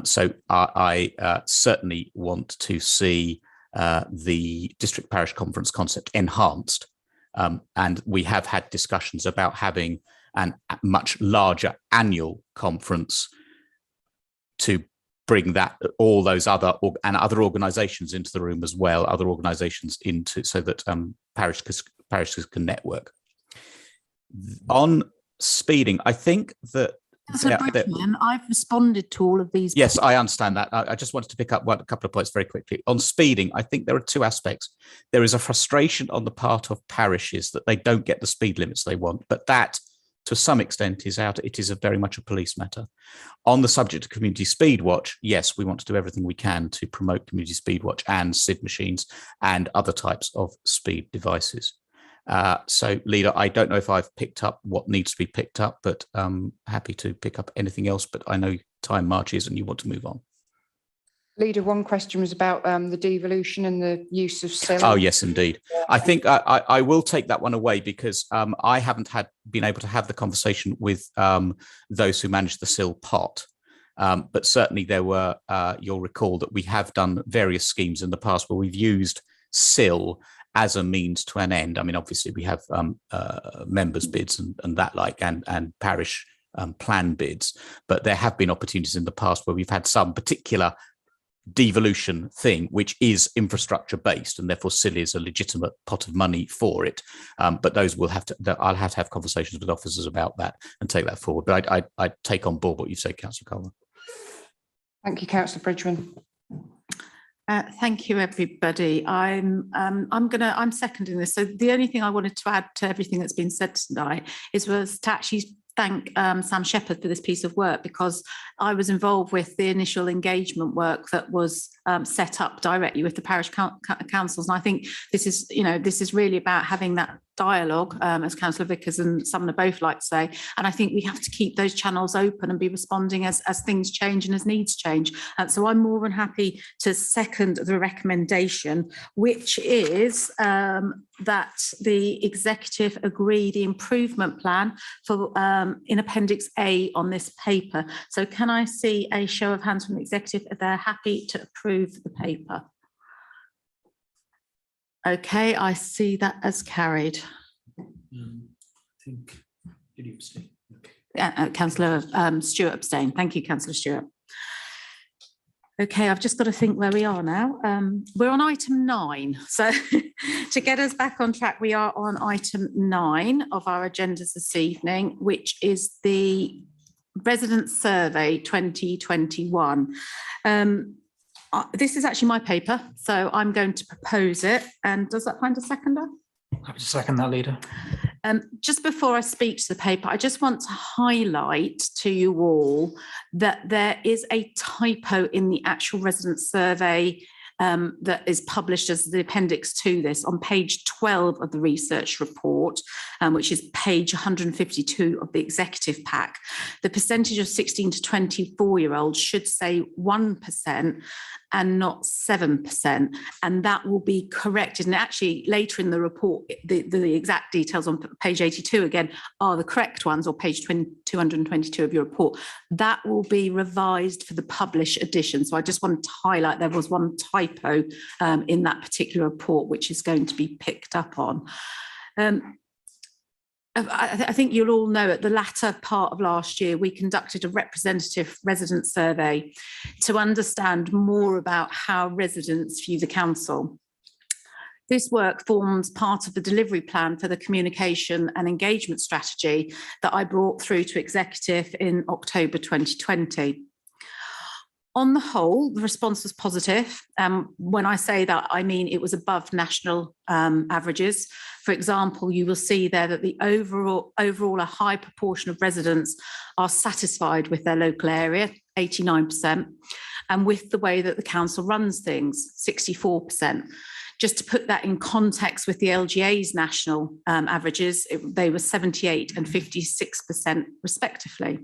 Speaker 17: So I certainly want to see the district parish conference concept enhanced. And we have had discussions about having a much larger annual conference to bring that all those other organisations into the room as well, other organisations into, so that parishes can network. On speeding, I think that
Speaker 1: I've responded to all of these.
Speaker 17: Yes, I understand that. I just wanted to pick up a couple of points very quickly. On speeding, I think there are two aspects. There is a frustration on the part of parishes that they don't get the speed limits they want, but that to some extent is out. It is very much a police matter. On the subject of community speed watch, yes, we want to do everything we can to promote community speed watch and SID machines and other types of speed devices. So, Leader, I don't know if I've picked up what needs to be picked up, but happy to pick up anything else. But I know time marches and you want to move on.
Speaker 14: Leader, one question was about the devolution and the use of SIL.
Speaker 17: Oh, yes, indeed. I think I will take that one away because I haven't been able to have the conversation with those who manage the SIL pot. But certainly there were, you'll recall that we have done various schemes in the past where we've used SIL as a means to an end. I mean, obviously we have members' bids and that like, and parish plan bids, but there have been opportunities in the past where we've had some particular devolution thing, which is infrastructure based, and therefore SIL is a legitimate pot of money for it. But those will have to, I'll have to have conversations with officers about that and take that forward. But I take on board what you say, Councillor Culver.
Speaker 14: Thank you, Councillor Bridgman.
Speaker 1: Thank you, everybody. I'm seconding this. So the only thing I wanted to add to everything that's been said tonight was to actually thank Sam Shepherd for this piece of work, because I was involved with the initial engagement work that was set up directly with the parish councils. And I think this is really about having that dialogue, as Councillor Vickers and Sumner both like to say. And I think we have to keep those channels open and be responding as things change and as needs change. And so I'm more than happy to second the recommendation, which is that the executive agree the improvement plan for in Appendix A on this paper. So can I see a show of hands from the executive if they're happy to approve the paper? Okay, I see that as carried.
Speaker 13: Did you abstain?
Speaker 1: Councillor Stewart abstained. Thank you, Councillor Stewart. Okay, I've just got to think where we are now. We're on item 9. So to get us back on track, we are on item 9 of our agendas this evening, which is the Resident Survey 2021. This is actually my paper, so I'm going to propose it. And does that find a seconder?
Speaker 13: Happy to second that, Leader.
Speaker 1: Just before I speak to the paper, I just want to highlight to you all that there is a typo in the actual resident survey that is published as the appendix to this on page 12 of the research report, which is page 152 of the executive pack. The percentage of 16 to 24-year-olds should say 1% and not 7%, and that will be corrected. And actually later in the report, the exact details on page 82 again are the correct ones, or page 222 of your report. That will be revised for the published edition. So I just wanted to highlight there was one typo in that particular report, which is going to be picked up on. I think you'll all know at the latter part of last year, we conducted a representative resident survey to understand more about how residents view the council. This work forms part of the delivery plan for the communication and engagement strategy that I brought through to executive in October 2020. On the whole, the response was positive. When I say that, I mean it was above national averages. For example, you will see there that the overall a high proportion of residents are satisfied with their local area, 89%, and with the way that the council runs things, 64%. Just to put that in context with the LGA's national averages, they were 78 and 56% respectively.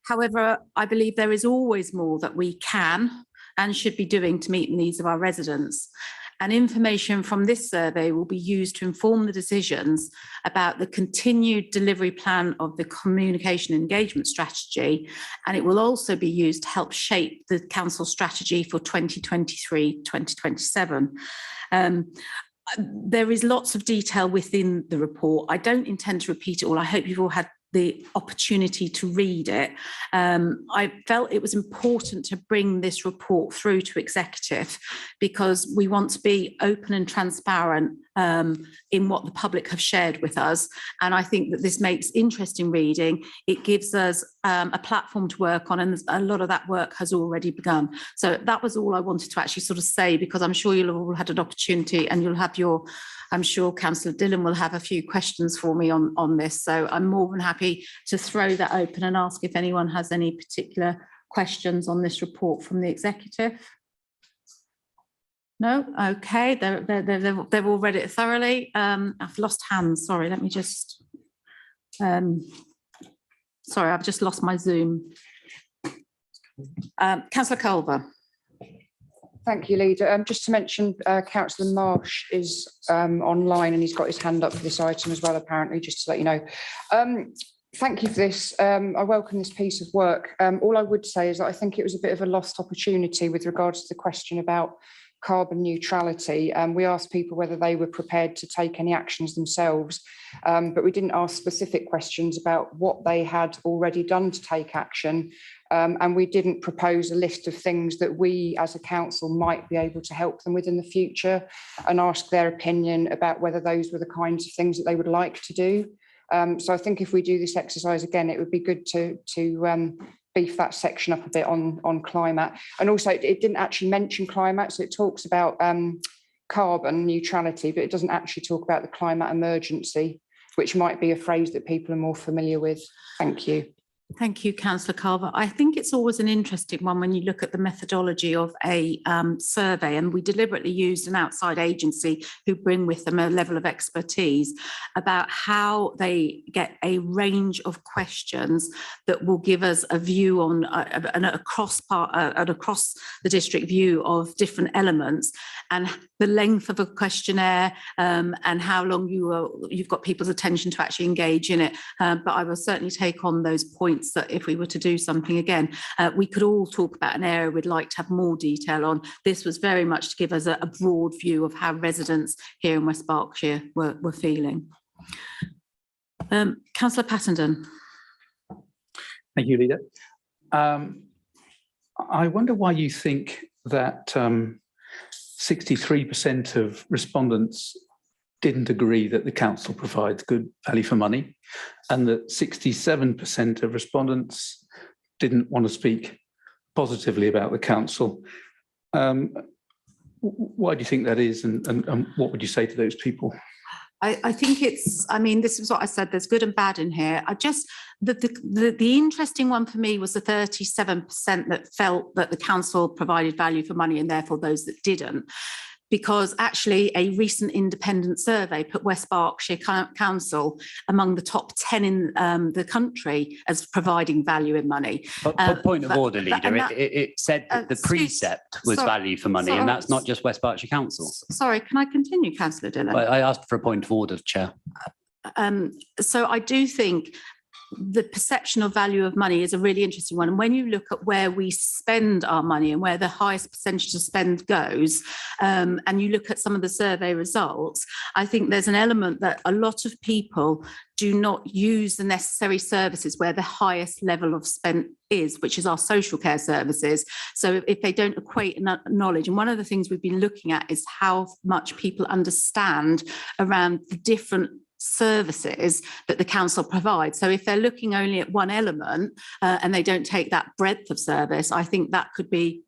Speaker 1: However, I believe there is always more that we can and should be doing to meet the needs of our residents. And information from this survey will be used to inform the decisions about the continued delivery plan of the communication engagement strategy. And it will also be used to help shape the council strategy for 2023-2027. There is lots of detail within the report. I don't intend to repeat it all. I hope you've all had the opportunity to read it. I felt it was important to bring this report through to executive because we want to be open and transparent in what the public have shared with us. And I think that this makes interesting reading. It gives us a platform to work on, and a lot of that work has already begun. So that was all I wanted to actually sort of say, because I'm sure you'll all had an opportunity, and you'll have your, I'm sure Councillor Dillon will have a few questions for me on this. So I'm more than happy to throw that open and ask if anyone has any particular questions on this report from the executive. No? Okay, they've all read it thoroughly. I've lost hands, sorry, let me just, sorry, I've just lost my Zoom. Councillor Culver.
Speaker 14: Thank you, Leader. Just to mention, Councillor Marsh is online and he's got his hand up for this item as well, apparently, just to let you know. Thank you for this. I welcome this piece of work. All I would say is that I think it was a bit of a lost opportunity with regards to the question about carbon neutrality. We asked people whether they were prepared to take any actions themselves, but we didn't ask specific questions about what they had already done to take action. And we didn't propose a list of things that we as a council might be able to help them with in the future, and ask their opinion about whether those were the kinds of things that they would like to do. So I think if we do this exercise again, it would be good to beef that section up a bit on climate. And also it didn't actually mention climate, so it talks about carbon neutrality, but it doesn't actually talk about the climate emergency, which might be a phrase that people are more familiar with. Thank you.
Speaker 1: Thank you, Councillor Carver. I think it's always an interesting one when you look at the methodology of a survey, and we deliberately used an outside agency who bring with them a level of expertise about how they get a range of questions that will give us a view on an across the district view of different elements, and the length of a questionnaire and how long you've got people's attention to actually engage in it. But I will certainly take on those points that if we were to do something again, we could all talk about an area we'd like to have more detail on. This was very much to give us a broad view of how residents here in West Berkshire were feeling. Councillor Pattenden.
Speaker 18: Thank you, Leader. I wonder why you think that 63% of respondents didn't agree that the council provides good value for money, and that 67% of respondents didn't want to speak positively about the council. Why do you think that is, and what would you say to those people?
Speaker 1: I think this is what I said, there's good and bad in here. The interesting one for me was the 37% that felt that the council provided value for money and therefore those that didn't. Because actually a recent independent survey put West Berkshire Council among the top 10 in the country as providing value in money.
Speaker 5: Point of order, Leader, it said that the precept was value for money, and that's not just West Berkshire Council.
Speaker 1: Sorry, can I continue, Councillor Dillon?
Speaker 5: I asked for a point of order, Chair.
Speaker 1: So I do think the perception of value of money is a really interesting one. And when you look at where we spend our money and where the highest percentage of spend goes, and you look at some of the survey results, I think there's an element that a lot of people do not use the necessary services where the highest level of spend is, which is our social care services. So if they don't equate knowledge, and one of the things we've been looking at is how much people understand around the different services that the council provides. So if they're looking only at one element and they don't take that breadth of service, I think that could be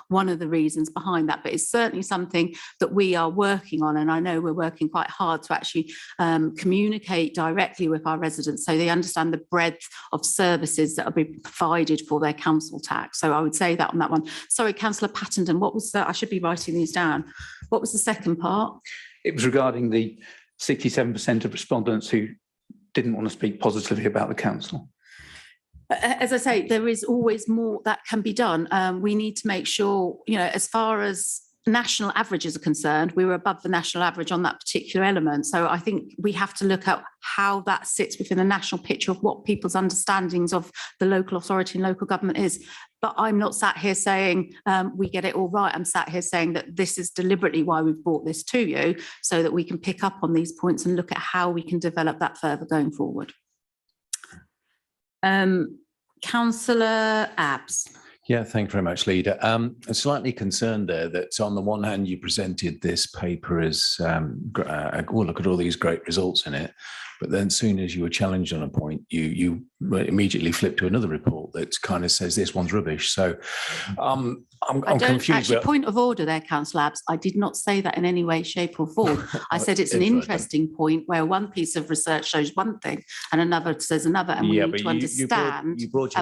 Speaker 1: one of the reasons behind that. But it's certainly something that we are working on, and I know we're working quite hard to actually communicate directly with our residents so they understand the breadth of services that will be provided for their council tax. So I would say that on that one. Sorry, Councillor Pattenden, what was that? I should be writing these down. What was the second part?
Speaker 18: It was regarding the 67% of respondents who didn't want to speak positively about the council.
Speaker 1: As I say, there is always more that can be done. We need to make sure, as far as national averages are concerned, we were above the national average on that particular element. So I think we have to look at how that sits within the national picture of what people's understandings of the local authority and local government is. But I'm not sat here saying we get it all right. I'm sat here saying that this is deliberately why we've brought this to you, so that we can pick up on these points and look at how we can develop that further going forward. Councillor Abbs.
Speaker 16: Yeah, thank you very much, Leader. I'm slightly concerned there that on the one hand, you presented this paper as, look at all these great results in it. But then as soon as you were challenged on a point, you immediately flipped to another report that kind of says this one's rubbish. So I'm confused.
Speaker 1: Actually, point of order there, Councillor Abbs. I did not say that in any way, shape or form. I said it's an interesting point where one piece of research shows one thing and another says another, and we need to understand. You brought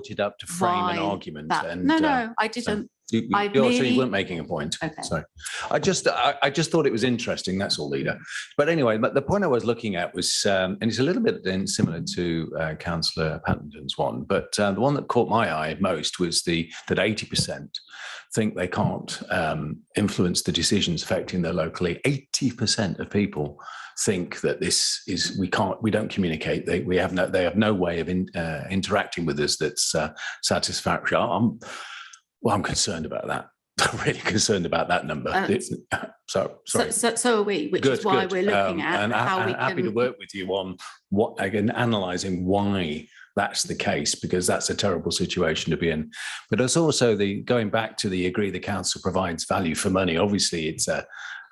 Speaker 16: it up to frame an argument.
Speaker 1: No, I didn't.
Speaker 16: You weren't making a point. Okay. Sorry. I just thought it was interesting. That's all, Leader. But anyway, the point I was looking at was, and it's a little bit similar to Councillor Pattenden's one, but the one that caught my eye most was that 80% think they can't influence the decisions affecting their locally. 80% of people think that this is we don't communicate. They have no way of interacting with us that's satisfactory. I'm concerned about that. I'm really concerned about that number. Sorry.
Speaker 1: So are we, which is why we're looking at how we can.
Speaker 16: Happy to work with you on analysing why that's the case, because that's a terrible situation to be in. But it's also going back to the agree the council provides value for money. Obviously, it's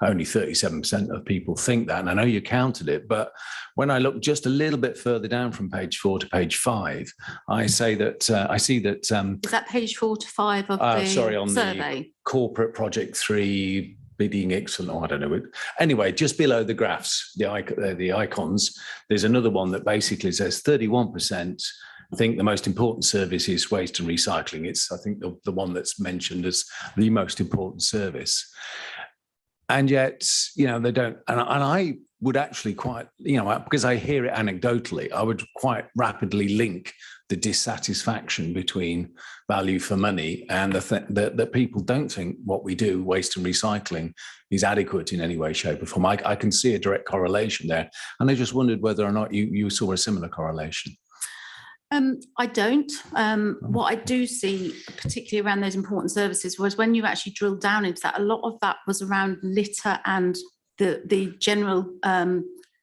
Speaker 16: only 37% of people think that, and I know you counted it, but when I look just a little bit further down from page 4 to page 5, I see that
Speaker 1: is that page 4 to 5 of the
Speaker 16: on
Speaker 1: survey?
Speaker 16: The corporate project 3 bidding excellent. Oh, I don't know. Anyway, just below the graphs, the icons, there's another one that basically says 31% think the most important service is waste and recycling. It's, I think, the one that's mentioned as the most important service. And yet, you know, they don't, and I would actually quite, you know, because I hear it anecdotally, I would quite rapidly link the dissatisfaction between value for money and that people don't think what we do, waste and recycling, is adequate in any way, shape or form. I can see a direct correlation there. And I just wondered whether or not you saw a similar correlation.
Speaker 1: I don't. What I do see, particularly around those important services, was when you actually drill down into that, a lot of that was around litter and the general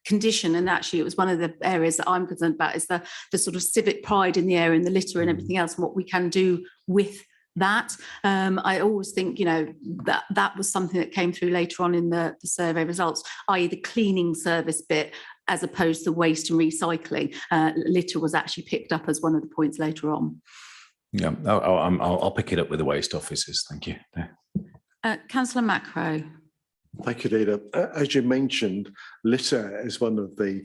Speaker 1: condition. And actually, it was one of the areas that I'm concerned about is the sort of civic pride in the area and the litter and everything else, and what we can do with that. I always think, you know, that was something that came through later on in the survey results, i.e. the cleaning service bit, as opposed to waste and recycling. Litter was actually picked up as one of the points later on.
Speaker 16: Yeah, I'll pick it up with the waste officers. Thank you.
Speaker 1: Councillor Macro.
Speaker 3: Thank you, Leader. As you mentioned, litter is one of the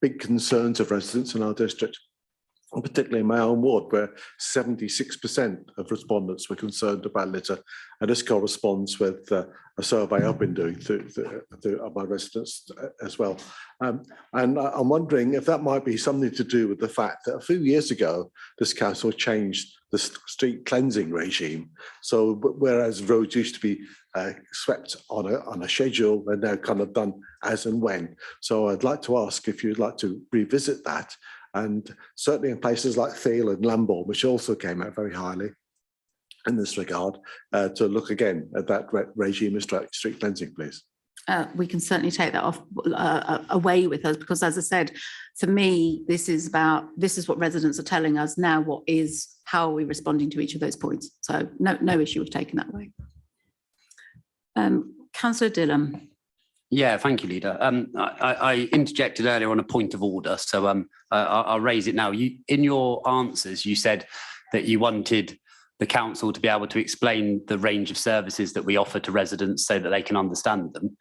Speaker 3: big concerns of residents in our district, and particularly in my own ward, where 76% of respondents were concerned about litter. And this corresponds with a survey I've been doing through my residents as well. And I'm wondering if that might be something to do with the fact that a few years ago, this council changed the street cleansing regime. So whereas roads used to be swept on a schedule, they're now kind of done as and when. So I'd like to ask if you'd like to revisit that, and certainly in places like Thiel and Lambourne, which also came out very highly in this regard, to look again at that regime of street cleansing, please.
Speaker 1: We can certainly take that off away with us, because as I said, for me, this is what residents are telling us now. How are we responding to each of those points? So no issue with taking that away. Councillor Dillon.
Speaker 5: Yeah, thank you, Leader. I interjected earlier on a point of order, so I'll raise it now. In your answers, you said that you wanted the council to be able to explain the range of services that we offer to residents so that they can understand them.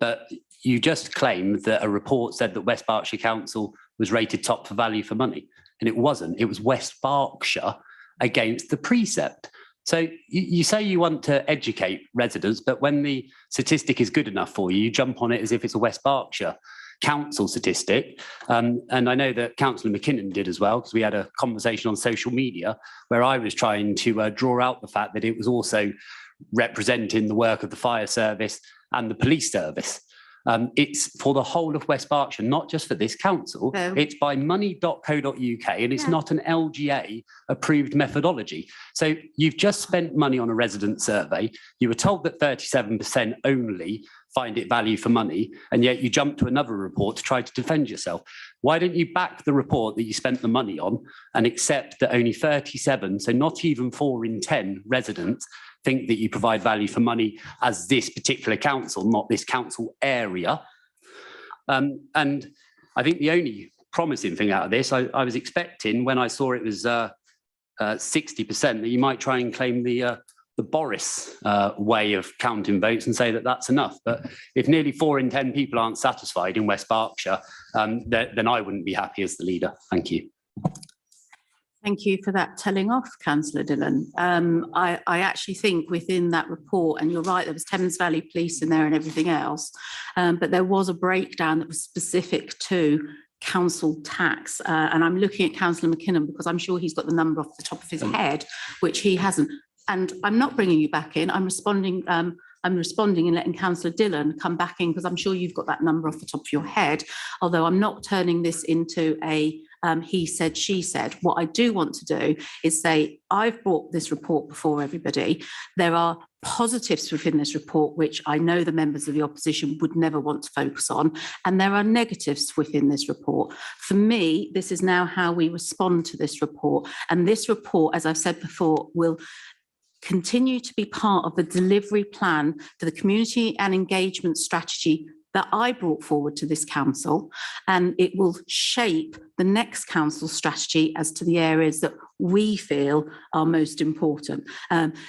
Speaker 5: But you just claimed that a report said that West Berkshire Council was rated top for value for money, and it wasn't. It was West Berkshire against the precept. So you say you want to educate residents, but when the statistic is good enough for you, you jump on it as if it's a West Berkshire Council statistic. And I know that Councillor McKinnon did as well, because we had a conversation on social media where I was trying to draw out the fact that it was also representing the work of the fire service and the police service. It's for the whole of West Berkshire, not just for this council. No. It's by money.co.uk, and it's not an LGA approved methodology. So you've just spent money on a resident survey. You were told that 37% only find it value for money, and yet you jump to another report to try to defend yourself. Why don't you back the report that you spent the money on and accept that only 37, so not even 4 in 10 residents, think that you provide value for money as this particular council, not this council area. And I think the only promising thing out of this, I was expecting when I saw it was 60%, that you might try and claim the Boris way of counting votes and say that that's enough. But if nearly 4 in 10 people aren't satisfied in West Berkshire, then I wouldn't be happy as the leader. Thank you.
Speaker 1: Thank you for that telling off, Councillor Dillon. I actually think within that report, and you're right, there was Thames Valley Police in there and everything else, but there was a breakdown that was specific to council tax. And I'm looking at Councillor McKinnon because I'm sure he's got the number off the top of his head, which he hasn't. And I'm not bringing you back in. I'm responding and letting Councillor Dillon come back in, because I'm sure you've got that number off the top of your head, although I'm not turning this into a he said, she said. What I do want to do is say, I've brought this report before everybody. There are positives within this report, which I know the members of the opposition would never want to focus on, and there are negatives within this report. For me, this is now how we respond to this report. And this report, as I've said before, will continue to be part of the delivery plan for the community and engagement strategy that I brought forward to this council, and it will shape the next council strategy as to the areas that we feel are most important.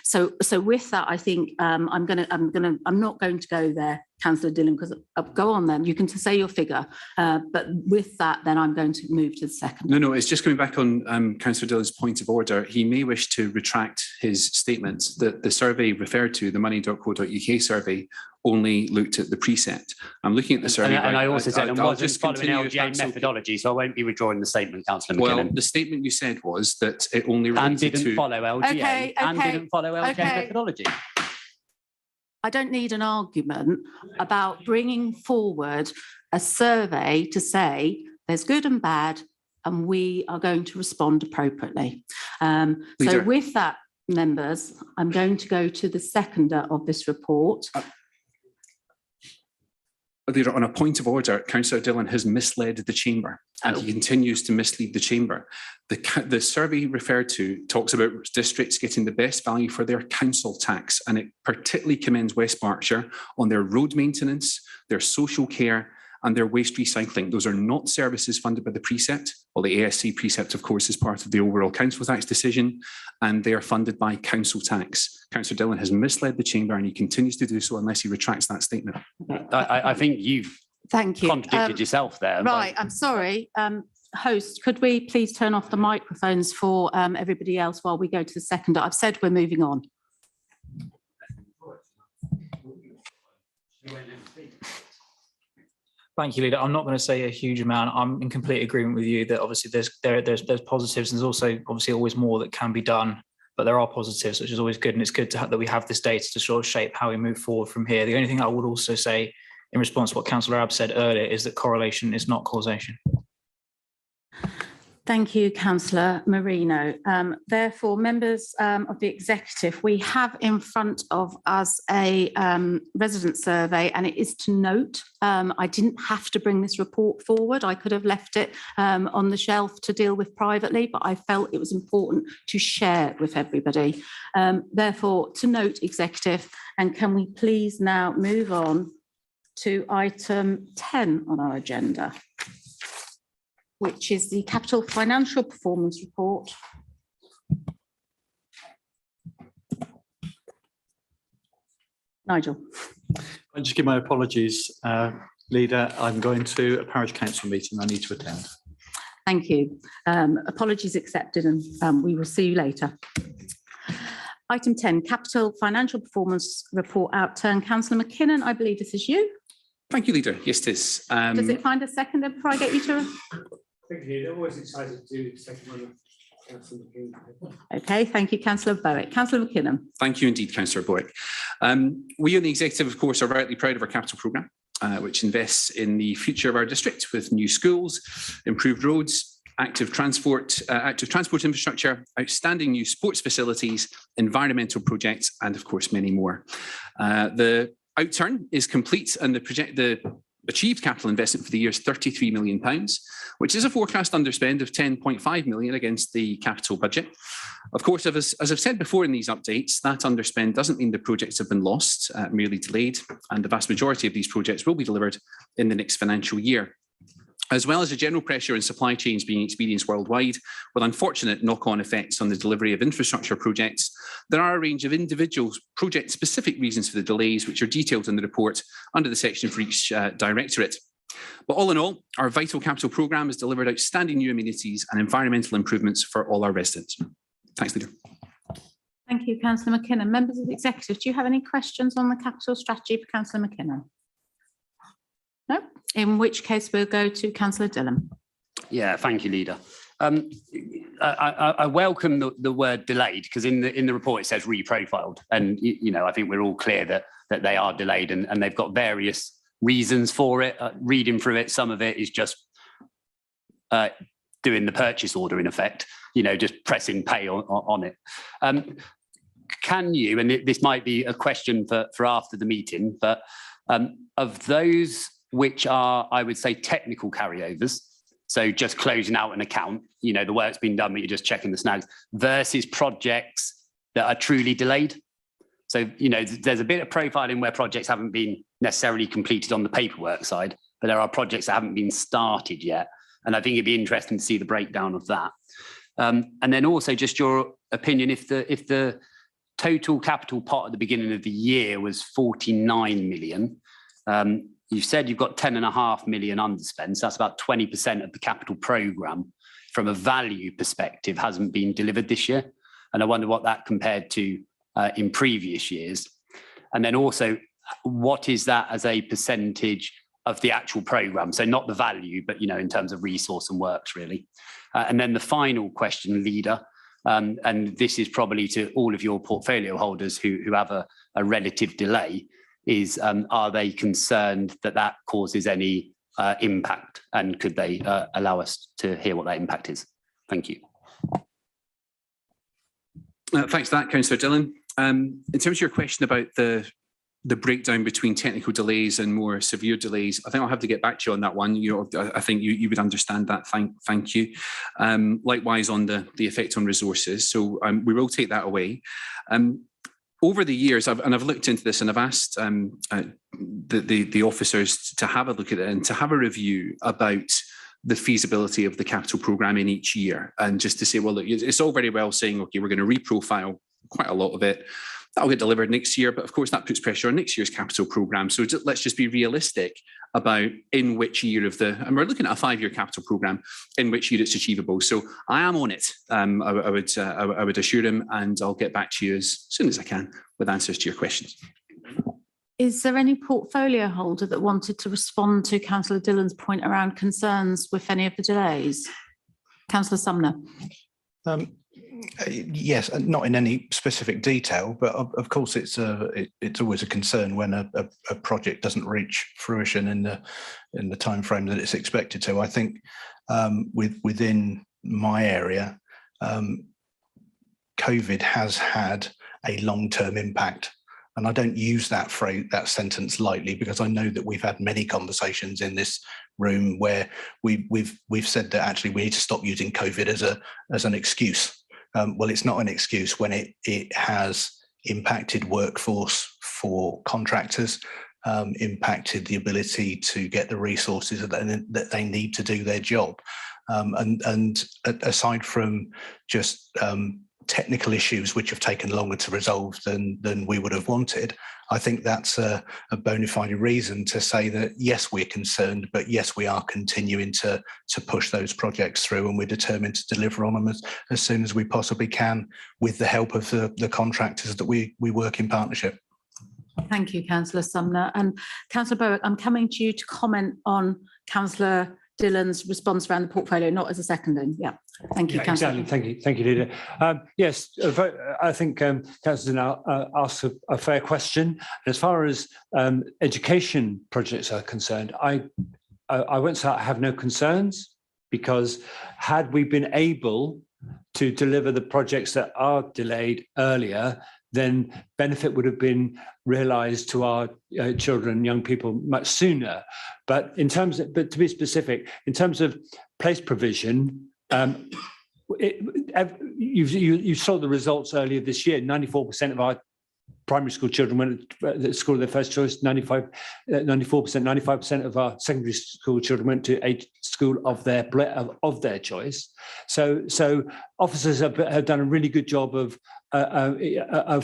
Speaker 1: So with that, I think I'm not going to go there, Councillor Dillon, because go on then, you can say your figure, but with that, then I'm going to move to the second.
Speaker 6: No, it's just coming back on Councillor Dillon's point of order. He may wish to retract his statements that the survey referred to, the money.co.uk survey, only looked at the precept. I'm looking at the survey.
Speaker 5: And I also said,
Speaker 6: I'll
Speaker 5: wasn't
Speaker 6: just
Speaker 5: following
Speaker 6: continue
Speaker 5: LGA methodology, so I won't be withdrawing the statement, Councillor McKinnon.
Speaker 6: Well, the statement you said was that it only related
Speaker 5: and didn't
Speaker 6: to
Speaker 5: follow LGA and didn't follow LGA methodology.
Speaker 1: I don't need an argument about bringing forward a survey to say there's good and bad, and we are going to respond appropriately. So with that, members, I'm going to go to the seconder of this report.
Speaker 6: On a point of order, Councillor Dillon has misled the chamber, and he continues to mislead the chamber. The survey referred to talks about districts getting the best value for their council tax, and it particularly commends West Berkshire on their road maintenance, their social care, and their waste recycling. Those are not services funded by the precept. Well, the ASC precept, of course, is part of the overall council tax decision, and they are funded by council tax. Councillor Dillon has misled the chamber, and he continues to do so unless he retracts that statement.
Speaker 5: I think you've contradicted yourself there.
Speaker 1: Right, I'm sorry. Host, could we please turn off the microphones for everybody else while we go to the seconder? I've said we're moving on.
Speaker 13: Thank you, Leader. I'm not going to say a huge amount. I'm in complete agreement with you that obviously there's positives, and there's also obviously always more that can be done, but there are positives, which is always good, and it's good that we have this data to sort of shape how we move forward from here. The only thing I would also say in response to what Councillor Abb said earlier is that correlation is not causation.
Speaker 1: Thank you, Councillor Moreno. Therefore, members of the executive, we have in front of us a resident survey, and it is to note, I didn't have to bring this report forward. I could have left it on the shelf to deal with privately, but I felt it was important to share it with everybody. Therefore, to note, executive, and can we please now move on to item 10 on our agenda, which is the Capital Financial Performance Report. Nigel.
Speaker 19: I just give my apologies, Leader. I'm going to a parish council meeting I need to attend.
Speaker 1: Thank you. Apologies accepted, and we will see you later. Item 10, Capital Financial Performance Report outturn. Councillor McKinnon, I believe this is you.
Speaker 6: Thank you, Leader. Yes, it is.
Speaker 1: Does it find a seconder before I get you to?
Speaker 2: Thank you. I'm always excited to do the second one.
Speaker 1: Okay, thank you, Councillor Bowick. Councillor McKinnon.
Speaker 6: Thank you indeed, Councillor Bowick. We on the executive, of course, are rightly proud of our capital programme, which invests in the future of our district with new schools, improved roads, active transport infrastructure, outstanding new sports facilities, environmental projects, and of course, many more. The outturn is complete, and the achieved capital investment for the year is £33 million, which is a forecast underspend of £10.5 million against the capital budget. Of course, as I've said before in these updates, that underspend doesn't mean the projects have been lost, merely delayed, and the vast majority of these projects will be delivered in the next financial year. As well as the general pressure in supply chains being experienced worldwide, with unfortunate knock-on effects on the delivery of infrastructure projects, there are a range of individual project-specific reasons for the delays, which are detailed in the report under the section for each directorate. But all in all, our vital capital programme has delivered outstanding new amenities and environmental improvements for all our residents. Thanks, Leader.
Speaker 1: Thank you, Councillor McKinnon. Members of the executive, do you have any questions on the capital strategy for Councillor McKinnon? No? In which case we'll go to Councillor Dillon.
Speaker 5: Yeah, thank you, Leader. I welcome the word delayed, because in the report it says reprofiled, and I think we're all clear that they are delayed, and they've got various reasons for it. Reading through it, some of it is just doing the purchase order in effect, just pressing pay on it. Can you, and this might be a question for after the meeting, but of those which are, I would say, technical carryovers, so just closing out an account, the work's been done, but you're just checking the snags, versus projects that are truly delayed. So, there's a bit of profiling where projects haven't been necessarily completed on the paperwork side, but there are projects that haven't been started yet. And I think it'd be interesting to see the breakdown of that. And then also just your opinion, if the total capital pot at the beginning of the year was 49 million, you've said you've got 10.5 million underspent, so that's about 20% of the capital programme from a value perspective hasn't been delivered this year. And I wonder what that compared to in previous years. And then also, what is that as a percentage of the actual programme? So not the value, but, you know, in terms of resource and works, really. And then the final question, Leader, and this is probably to all of your portfolio holders who have a relative delay, is are they concerned that that causes any impact? And could they allow us to hear what that impact is? Thank you.
Speaker 6: Thanks for that, Councillor Dillon. In terms of your question about the breakdown between technical delays and more severe delays, I think I'll have to get back to you on that one. You know, I think you would understand that. Thank you. Likewise on the effect on resources. So we will take that away. Over the years, I've looked into this and I've asked the officers to have a look at it and to have a review about the feasibility of the capital programme in each year, and just to say, well, look, it's all very well saying, okay, we're going to reprofile quite a lot of it. That'll get delivered next year, but of course that puts pressure on next year's capital programme. So let's just be realistic about in which year of the, and we're looking at a 5-year capital programme, in which year it's achievable. So I am on it. I would assure him, and I'll get back to you as soon as I can with answers to your questions.
Speaker 1: Is there any portfolio holder that wanted to respond to Councillor Dillon's point around concerns with any of the delays? Councillor Sumner.
Speaker 4: Yes, not in any specific detail, but of course it's always a concern when a project doesn't reach fruition in the time frame that it's expected to. I think within my area, COVID has had a long-term impact. And I don't use that phrase, that sentence lightly, because I know that we've had many conversations in this room where we've said that actually we need to stop using COVID as an excuse. Well, it's not an excuse when it has impacted workforce for contractors, impacted the ability to get the resources that they need to do their job. And aside from just technical issues which have taken longer to resolve than we would have wanted, I think that's a bona fide reason to say that yes, we're concerned, but yes, we are continuing to push those projects through, and we're determined to deliver on them as soon as we possibly can with the help of the contractors that we work in partnership.
Speaker 1: Thank you, Councillor Sumner. And Councillor Berwick, I'm coming to you to comment on Councillor Dillon's response around the portfolio, not as a seconding. Yeah, thank you, Councillor.
Speaker 2: Exactly. Thank you, Leader. Yes, I think Councillor now asked a fair question. As far as education projects are concerned, I won't say I have no concerns, because had we been able to deliver the projects that are delayed earlier, then benefit would have been realised to our children and young people much sooner. But to be specific, in terms of place provision, you saw the results earlier this year. 94% of our primary school children went to the school of their first choice. 95% of our secondary school children went to a school of their choice. So officers have done a really good job of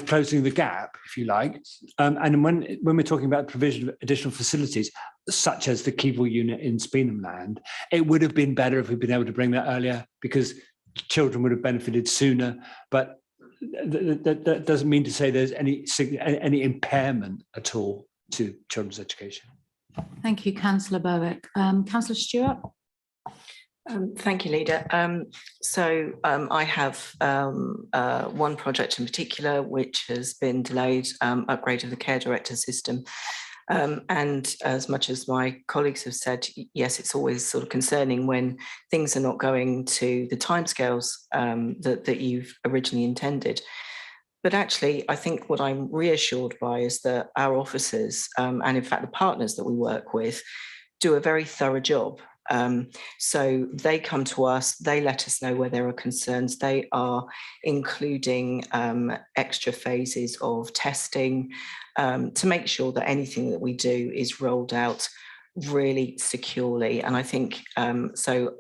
Speaker 2: closing the gap, if you like. And when we're talking about the provision of additional facilities, such as the Keevil unit in Speenham Land, it would have been better if we'd been able to bring that earlier, because children would have benefited sooner. But that doesn't mean to say there's any impairment at all to children's education.
Speaker 1: Thank you, Councillor Berwick. Councillor Stewart.
Speaker 20: Thank you, Leader. I have one project in particular which has been delayed, upgrade of the care director system. And as much as my colleagues have said, yes, it's always sort of concerning when things are not going to the timescales that you've originally intended. But actually, I think what I'm reassured by is that our officers, and in fact the partners that we work with, do a very thorough job. So they come to us, they let us know where there are concerns. They are including extra phases of testing to make sure that anything that we do is rolled out really securely. And I think so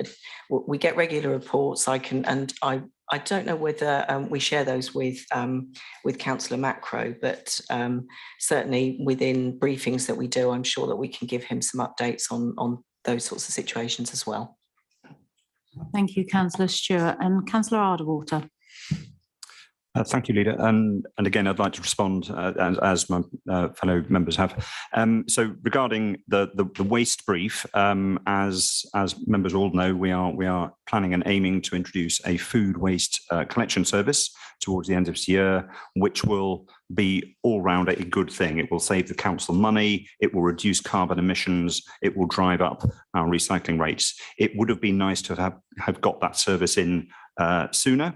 Speaker 20: we get regular reports. I don't know whether we share those with Councillor Macro, but certainly within briefings that we do, I'm sure that we can give him some updates on those sorts of situations as well.
Speaker 1: Thank you, Councillor Stewart. And Councillor Arderwater.
Speaker 8: Thank you, Leader. And again, I'd like to respond as my fellow members have. So regarding the waste brief, as members all know, we are planning and aiming to introduce a food waste collection service towards the end of this year, which will be all round a good thing. It will save the council money, it will reduce carbon emissions, it will drive up our recycling rates. It would have been nice to have got that service in sooner.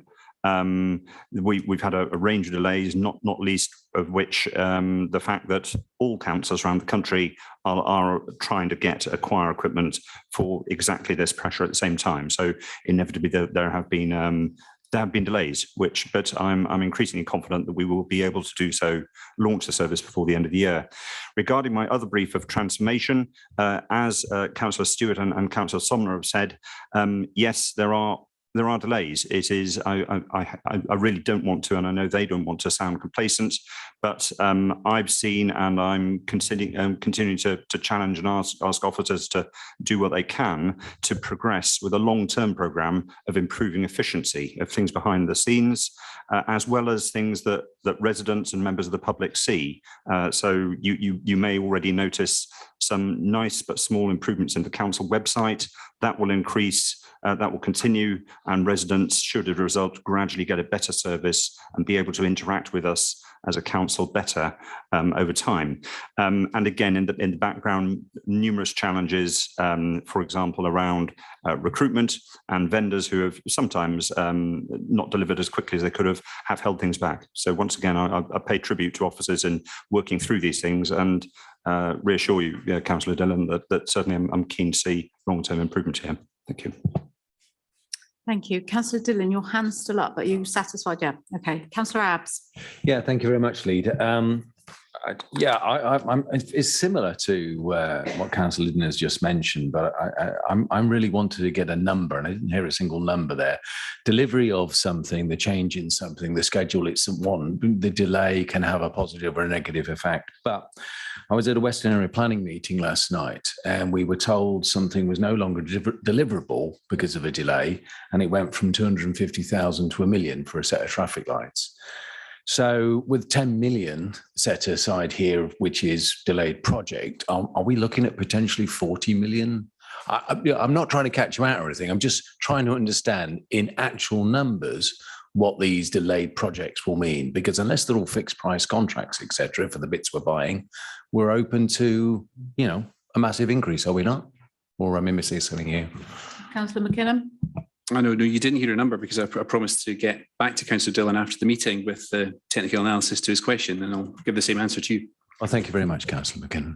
Speaker 8: We've had a range of delays, not least of which the fact that all councils around the country are trying to acquire equipment for exactly this pressure at the same time. So inevitably there have been delays, but I'm increasingly confident that we will be able to do so, launch the service before the end of the year. Regarding my other brief of transformation, as Councillor Stewart and Councillor Somner have said, yes, there are delays. It is, I really don't want to, and I know they don't want to sound complacent, but I've seen, and I'm continuing to challenge and ask officers to do what they can to progress with a long-term programme of improving efficiency of things behind the scenes, as well as things that residents and members of the public see. So you may already notice some nice but small improvements in the council website. That will increase, that will continue, and residents should, as a result, gradually get a better service and be able to interact with us as a council better over time. And again, in the background, numerous challenges, for example, around recruitment, and vendors who have sometimes not delivered as quickly as they could have held things back. So once again, I pay tribute to officers in working through these things, and reassure you, Councillor Dillon, that certainly I'm keen to see long-term improvement here. Thank you.
Speaker 1: Thank you. Councillor Dillon, your hand's still up, but are you satisfied? Yeah. Okay. Councillor Abbs.
Speaker 16: Yeah, thank you very much, Leader. It's similar to what Councillor Dillon has just mentioned, but I'm really wanted to get a number, and I didn't hear a single number there. Delivery of something, the change in something, the schedule, it's one. The delay can have a positive or a negative effect. But I was at a Western Area Planning meeting last night, and we were told something was no longer deliverable because of a delay, and it went from 250,000 to $1 million for a set of traffic lights. So with 10 million set aside here, which is delayed project, are we looking at potentially 40 million? I'm not trying to catch you out or anything. I'm just trying to understand in actual numbers what these delayed projects will mean, because unless they're all fixed price contracts, etc., for the bits we're buying, we're open to, a massive increase, are we not? Or am I missing something here?
Speaker 1: Councillor McKinnon.
Speaker 6: No, you didn't hear a number, because I promised to get back to Councillor Dillon after the meeting with the technical analysis to his question, and I'll give the same answer to you.
Speaker 16: Well, thank you very much, Councillor McKinnon.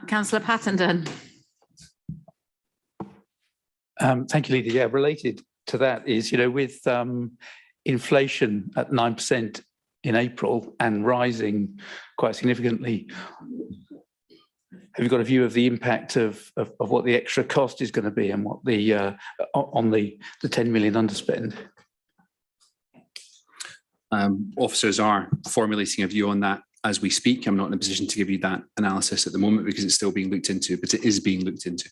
Speaker 1: Councillor Pattenden.
Speaker 18: Thank you, Leader. Yeah, related to that is, with inflation at 9% in April and rising quite significantly, have you got a view of the impact of what the extra cost is going to be, and what the on the 10 million underspend?
Speaker 6: Officers are formulating a view on that as we speak. I'm not in a position to give you that analysis at the moment, because it's still being looked into, but it is being looked into.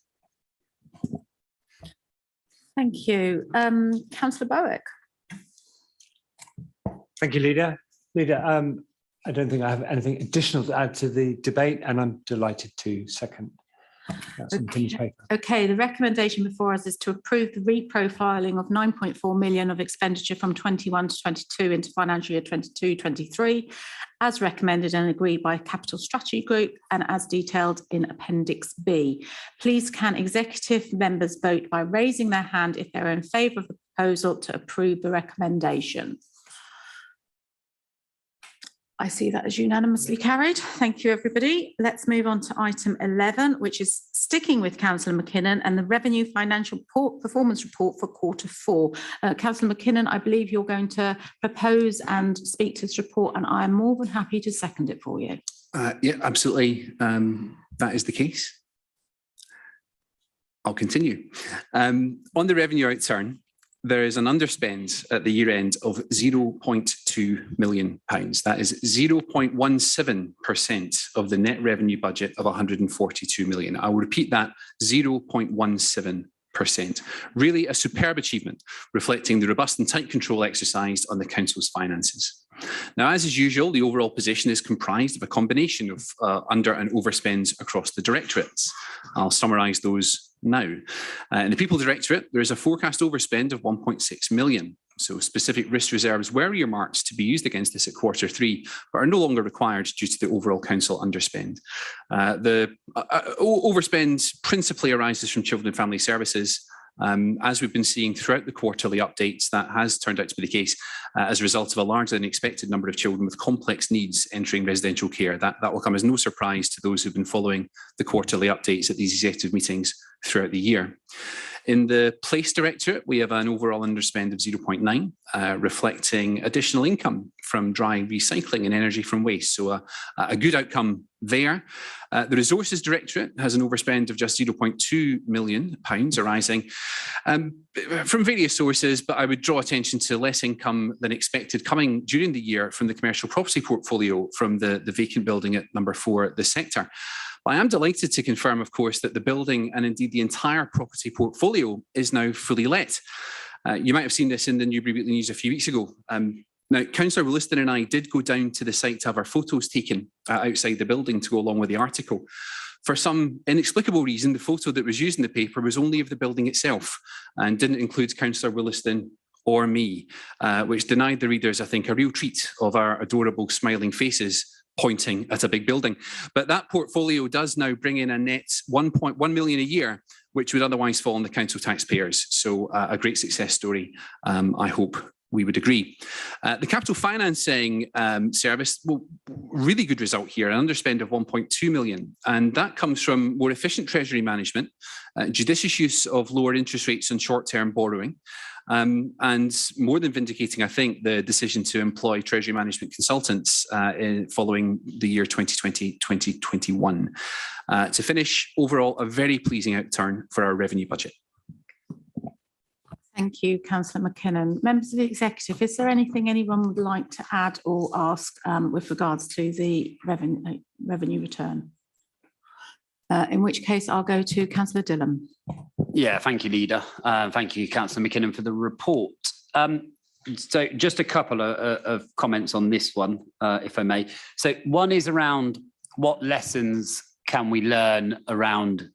Speaker 1: Thank you. Councillor Bowick.
Speaker 2: Thank you, Leader. Leader, I don't think I have anything additional to add to the debate, and I'm delighted to second.
Speaker 1: Okay, the recommendation before us is to approve the reprofiling of 9.4 million of expenditure from 21 to 22 into financial year 22-23, as recommended and agreed by Capital Strategy Group and as detailed in Appendix B. Please can executive members vote by raising their hand if they're in favour of the proposal to approve the recommendation. I see that as unanimously carried. Thank you, everybody. Let's move on to item 11, which is sticking with Councillor McKinnon and the Revenue Financial Performance Report for Q4. Councillor McKinnon, I believe you're going to propose and speak to this report, and I am more than happy to second it for you.
Speaker 6: Yeah, absolutely. That is the case. I'll continue. On the revenue outturn, there is an underspend at the year end of £0.2 million. That is 0.17% of the net revenue budget of 142 million. I will repeat that, 0.17%. Really a superb achievement, reflecting the robust and tight control exercised on the council's finances. Now, as is usual, the overall position is comprised of a combination of under and overspends across the directorates. I'll summarise those now. In the People Directorate, there is a forecast overspend of 1.6 million. So specific risk reserves were earmarked to be used against this at Q3, but are no longer required due to the overall council underspend. The overspend principally arises from Children and Family Services. As we've been seeing throughout the quarterly updates, that has turned out to be the case as a result of a larger than expected number of children with complex needs entering residential care. That will come as no surprise to those who've been following the quarterly updates at these executive meetings throughout the year. In the Place Directorate, we have an overall underspend of 0.9, reflecting additional income from dry recycling and energy from waste. So a good outcome there. The Resources Directorate has an overspend of just £0.2 million arising from various sources, but I would draw attention to less income than expected coming during the year from the commercial property portfolio from the vacant building at number 4, the sector. I am delighted to confirm, of course, that the building and indeed the entire property portfolio is now fully let. You might have seen this in the Newbury Weekly News a few weeks ago. Now, Councillor Williston and I did go down to the site to have our photos taken outside the building to go along with the article. For some inexplicable reason, the photo that was used in the paper was only of the building itself and didn't include Councillor Williston or me, which denied the readers, I think, a real treat of our adorable smiling faces pointing at a big building. But that portfolio does now bring in a net 1.1 million a year, which would otherwise fall on the council taxpayers. So a great success story, I hope we would agree. The capital financing service, well, really good result here, an underspend of 1.2 million. And that comes from more efficient treasury management, judicious use of lower interest rates on short-term borrowing, and more than vindicating, I think, the decision to employ Treasury Management consultants following the year 2020-2021. To finish, overall, a very pleasing outturn for our revenue budget.
Speaker 1: Thank you, Councillor McKinnon. Members of the Executive, is there anything anyone would like to add or ask with regards to the revenue return? In which case, I'll go to Councillor Dillon.
Speaker 5: Yeah, thank you, Leader. Thank you, Councillor McKinnon, for the report. So just a couple of comments on this one, if I may. So one is around what lessons can we learn around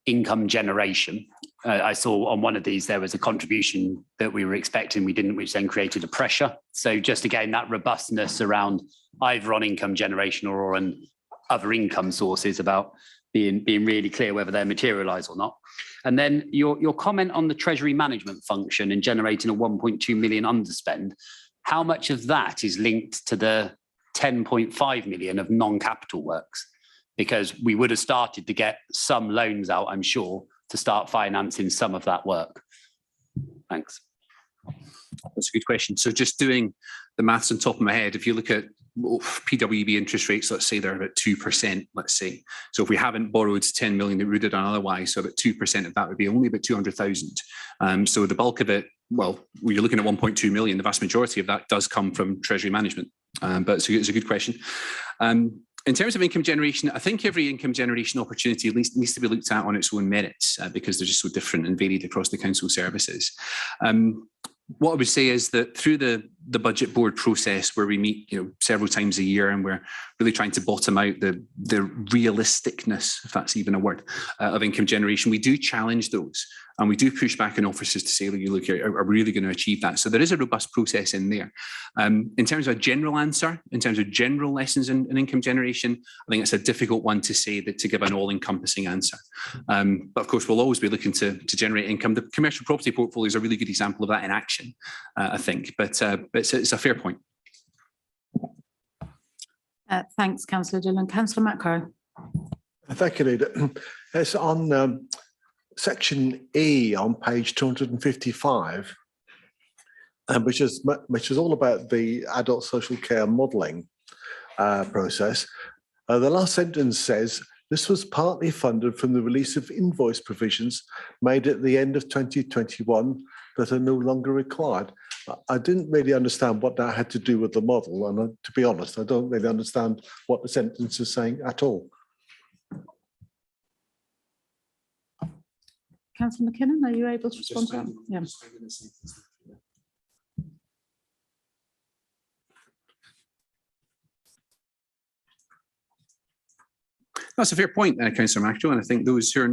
Speaker 5: income generation? I saw on one of these there was a contribution that we were expecting, we didn't, which then created a pressure. So just again, that robustness around either on income generation or on other income sources about being really clear whether they're materialised or not. And then your comment on the Treasury management function and generating a 1.2 million underspend, how much of that is linked to the 10.5 million of non-capital works? Because we would have started to get some loans out, I'm sure, to start financing some of that work. Thanks.
Speaker 6: That's a good question. So just doing the maths on top of my head, if you look at PWB interest rates, let's say they're about 2%, let's say. So if we haven't borrowed 10 million that we would have done otherwise, so about 2% of that would be only about 200,000. So the bulk of it, well, when you're looking at 1.2 million, the vast majority of that does come from Treasury management. But it's a good question. In terms of income generation, I think every income generation opportunity at least needs to be looked at on its own merits because they're just so different and varied across the council services. What I would say is that through the budget board process, where we meet several times a year and we're really trying to bottom out the realisticness, if that's even a word, of income generation, we do challenge those and we do push back on officers to say, are we really going to achieve that? So there is a robust process in there. In terms of a general answer, in terms of general lessons in income generation, I think it's a difficult one to say that to give an all-encompassing answer. But of course, we'll always be looking to generate income. The commercial property portfolio is a really good example of that in action, I think. But it's a fair point.
Speaker 1: Thanks, Councillor Dillon. Councillor Macro.
Speaker 3: Thank you, Leader. It's on section E on page 255, which is all about the adult social care modelling process. The last sentence says, this was partly funded from the release of invoice provisions made at the end of 2021 that are no longer required. I didn't really understand what that had to do with the model. And to be honest, I don't really understand what the sentence is saying at all.
Speaker 1: Councillor McKinnon, are you able to respond to that? Yeah.
Speaker 6: That's a fair point, Councillor Macro, and I think those who are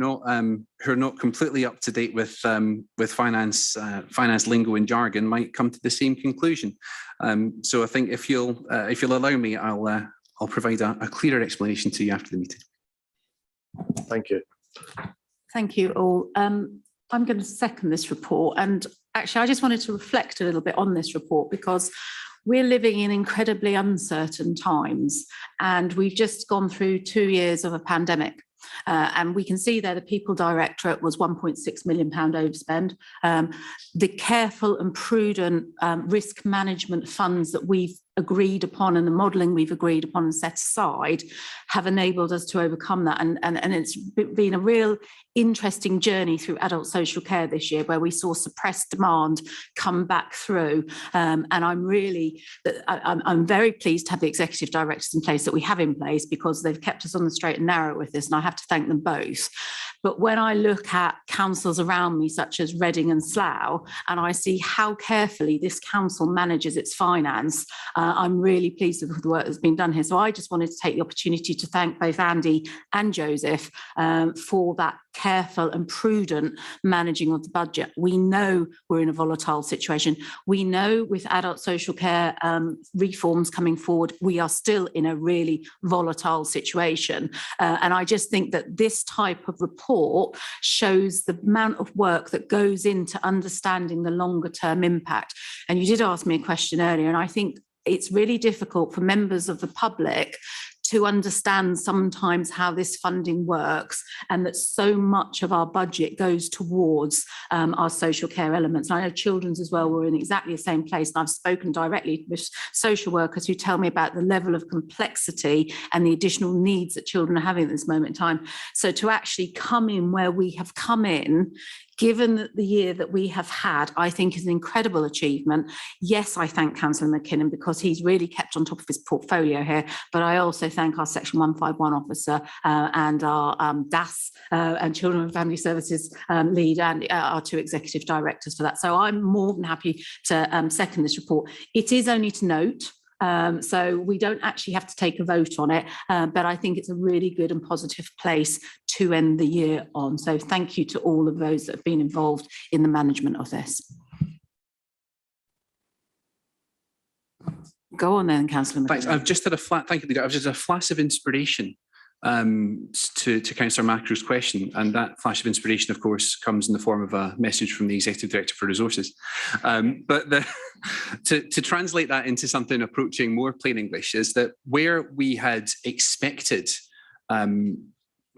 Speaker 6: not completely up to date with finance lingo and jargon might come to the same conclusion. So I think if you'll allow me, I'll provide a clearer explanation to you after the meeting.
Speaker 3: Thank you.
Speaker 1: Thank you all. I'm going to second this report, and actually I just wanted to reflect a little bit on this report because we're living in incredibly uncertain times, and we've just gone through 2 years of a pandemic. And we can see there the People Directorate was £1.6 million overspend. The careful and prudent risk management funds that we've agreed upon and the modelling we've agreed upon and set aside have enabled us to overcome that. And it's been a real interesting journey through adult social care this year, where we saw suppressed demand come back through. And I'm very pleased to have the executive directors in place that we have in place, because they've kept us on the straight and narrow with this, and I have to thank them both. But when I look at councils around me, such as Reading and Slough, and I see how carefully this council manages its finance, I'm really pleased with the work that's been done here. So I just wanted to take the opportunity to thank both Andy and Joseph for that careful and prudent managing of the budget. We know we're in a volatile situation. We know with adult social care reforms coming forward, we are still in a really volatile situation. And I just think that this type of report shows the amount of work that goes into understanding the longer term impact. And you did ask me a question earlier, and I think it's really difficult for members of the public to understand sometimes how this funding works, and that so much of our budget goes towards our social care elements. And I know children's as well, we're in exactly the same place. And I've spoken directly with social workers who tell me about the level of complexity and the additional needs that children are having at this moment in time. So to actually come in where we have come in, given the year that we have had, I think is an incredible achievement. Yes, I thank Councillor McKinnon because he's really kept on top of his portfolio here, but I also thank our Section 151 officer and our DAS and Children and Family Services lead, and our 2 executive directors for that. So I'm more than happy to second this report. It is only to note, so we don't actually have to take a vote on it, but I think it's a really good and positive place to end the year on. So thank you to all of those that have been involved in the management of this. Go on then, Councillor McKinnon.
Speaker 6: Thanks. I've just had a thank you, Leader. I've just had a flash of inspiration to Councillor Macro's question, and that flash of inspiration, of course, comes in the form of a message from the Executive Director for Resources. To translate that into something approaching more plain English is that where we had expected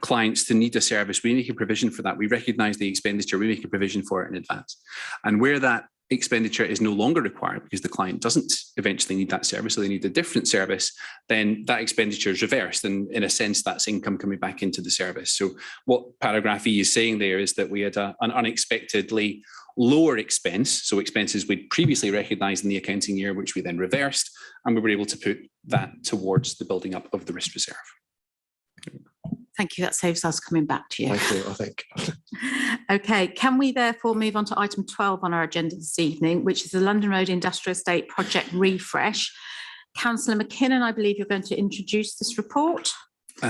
Speaker 6: clients to need a service, we make a provision for that. We recognise the expenditure, we make a provision for it in advance. And where that expenditure is no longer required because the client doesn't eventually need that service, so they need a different service, then that expenditure is reversed, and in a sense that's income coming back into the service. So what paragraph E is saying there is that we had an unexpectedly lower expense, so expenses we'd previously recognised in the accounting year, which we then reversed, and we were able to put that towards the building up of the risk reserve.
Speaker 1: Thank you. That saves us coming back to you.
Speaker 3: Thank you, I think.
Speaker 1: Okay, can we therefore move on to item 12 on our agenda this evening, which is the London Road Industrial Estate Project Refresh. Councillor McKinnon, I believe you're going to introduce this report.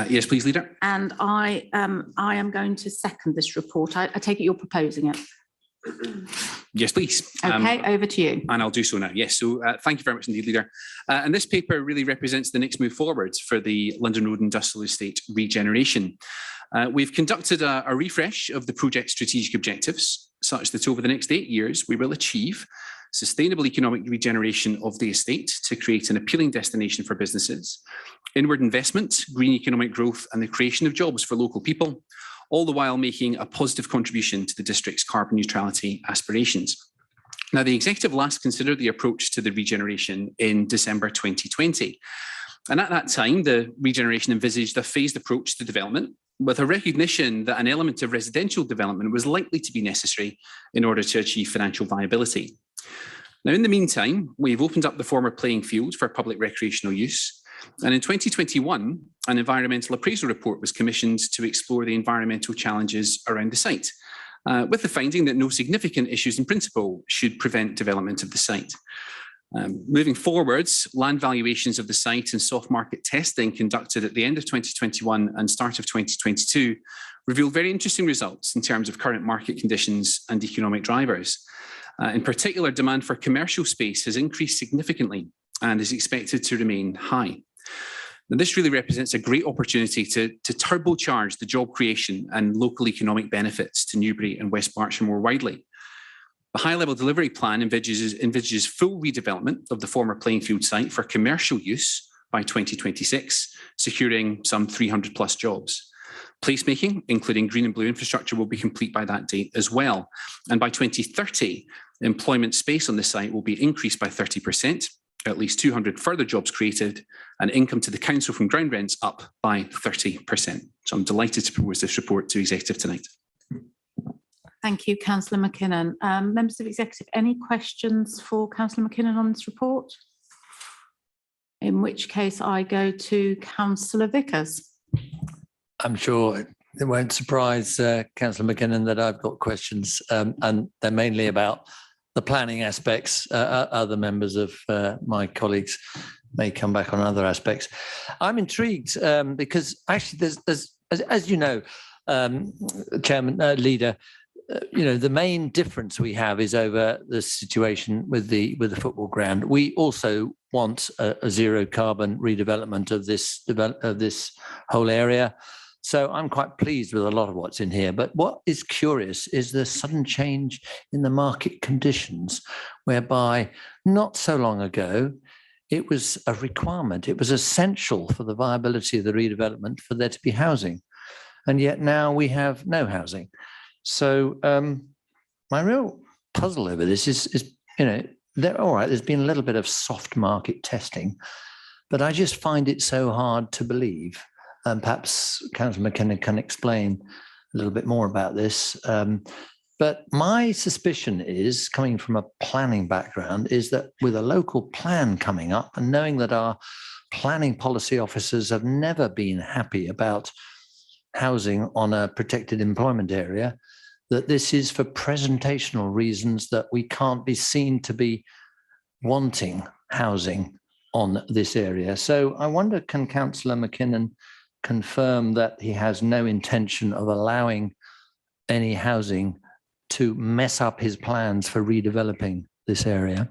Speaker 6: Yes, please, Leader.
Speaker 1: And I am going to second this report. I take it you're proposing it.
Speaker 6: Yes, please.
Speaker 1: Okay, over to you.
Speaker 6: And I'll do so now. Yes, so thank you very much indeed, Leader. And this paper really represents the next move forward for the London Road Industrial Estate regeneration. We've conducted a refresh of the project strategic objectives, such that over the next 8 years, we will achieve sustainable economic regeneration of the estate to create an appealing destination for businesses, inward investment, green economic growth, and the creation of jobs for local people, all the while making a positive contribution to the district's carbon neutrality aspirations. Now, the executive last considered the approach to the regeneration in December 2020. And at that time, the regeneration envisaged a phased approach to development, with a recognition that an element of residential development was likely to be necessary in order to achieve financial viability. Now, in the meantime, we've opened up the former playing field for public recreational use. And in 2021, an environmental appraisal report was commissioned to explore the environmental challenges around the site, with the finding that no significant issues in principle should prevent development of the site. Moving forwards, land valuations of the site and soft market testing conducted at the end of 2021 and start of 2022 revealed very interesting results in terms of current market conditions and economic drivers. In particular, demand for commercial space has increased significantly and is expected to remain high. Now, this really represents a great opportunity to turbocharge the job creation and local economic benefits to Newbury and West Berkshire more widely. The high-level delivery plan envisages full redevelopment of the former playing field site for commercial use by 2026, securing some 300 plus jobs. Placemaking, including green and blue infrastructure, will be complete by that date as well. And by 2030, employment space on the site will be increased by 30%, at least 200 further jobs created, and income to the council from ground rents up by 30%. So I'm delighted to propose this report to Executive tonight.
Speaker 1: Thank you, Councillor McKinnon. Members of Executive, any questions for Councillor McKinnon on this report? In which case I go to Councillor Vickers.
Speaker 15: I'm sure it won't surprise Councillor McKinnon that I've got questions, and they're mainly about the planning aspects. Other members of my colleagues may come back on other aspects. I'm intrigued because actually there's as you know, Chairman, Leader, you know, the main difference we have is over the situation with the football ground. We also want a zero carbon redevelopment of this whole area. So I'm quite pleased with a lot of what's in here. But what is curious is the sudden change in the market conditions, whereby not so long ago, it was a requirement. It was essential for the viability of the redevelopment for there to be housing. And yet now we have no housing. So my real puzzle over this is you know, all right, there's been a little bit of soft market testing, but I just find it so hard to believe. And perhaps Councillor McKinnon can explain a little bit more about this. But my suspicion is, coming from a planning background, is that with a local plan coming up and knowing that our planning policy officers have never been happy about housing on a protected employment area, that this is for presentational reasons that we can't be seen to be wanting housing on this area. So I wonder, can Councillor McKinnon confirm that he has no intention of allowing any housing to mess up his plans for redeveloping this area?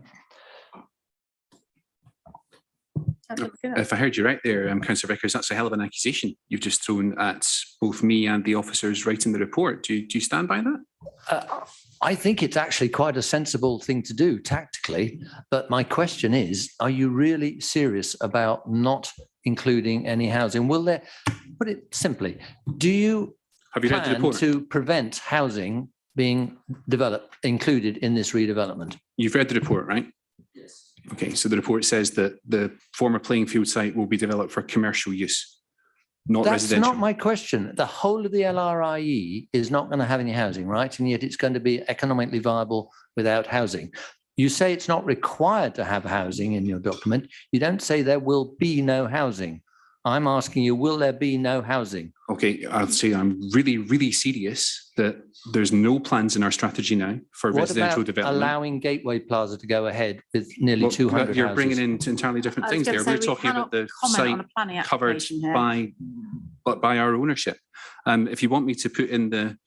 Speaker 6: If I heard you right there, Councillor Vickers, that's a hell of an accusation you've just thrown at both me and the officers writing the report. Do you stand by that?
Speaker 15: I think it's actually quite a sensible thing to do tactically. But my question is, are you really serious about not including any housing? Will there, put it simply, do you
Speaker 6: have you read the report
Speaker 15: to prevent housing being included in this redevelopment?
Speaker 6: You've read the report, right?
Speaker 15: Yes.
Speaker 6: Okay, so the report says that the former playing field site will be developed for commercial use, not residential.
Speaker 15: That's not my question. The whole of the LRIE is not going to have any housing, right? And yet it's going to be economically viable without housing. You say it's not required to have housing in your document. You don't say there will be no housing. I'm asking you, will there be no housing?
Speaker 6: Okay, I'll say I'm really, really serious that there's no plans in our strategy now for residential development.
Speaker 15: Allowing Gateway Plaza to go ahead with nearly 200
Speaker 6: You're
Speaker 15: houses?
Speaker 6: bringing in entirely different things there. We're talking about the site covered by our ownership. If you want me to put in the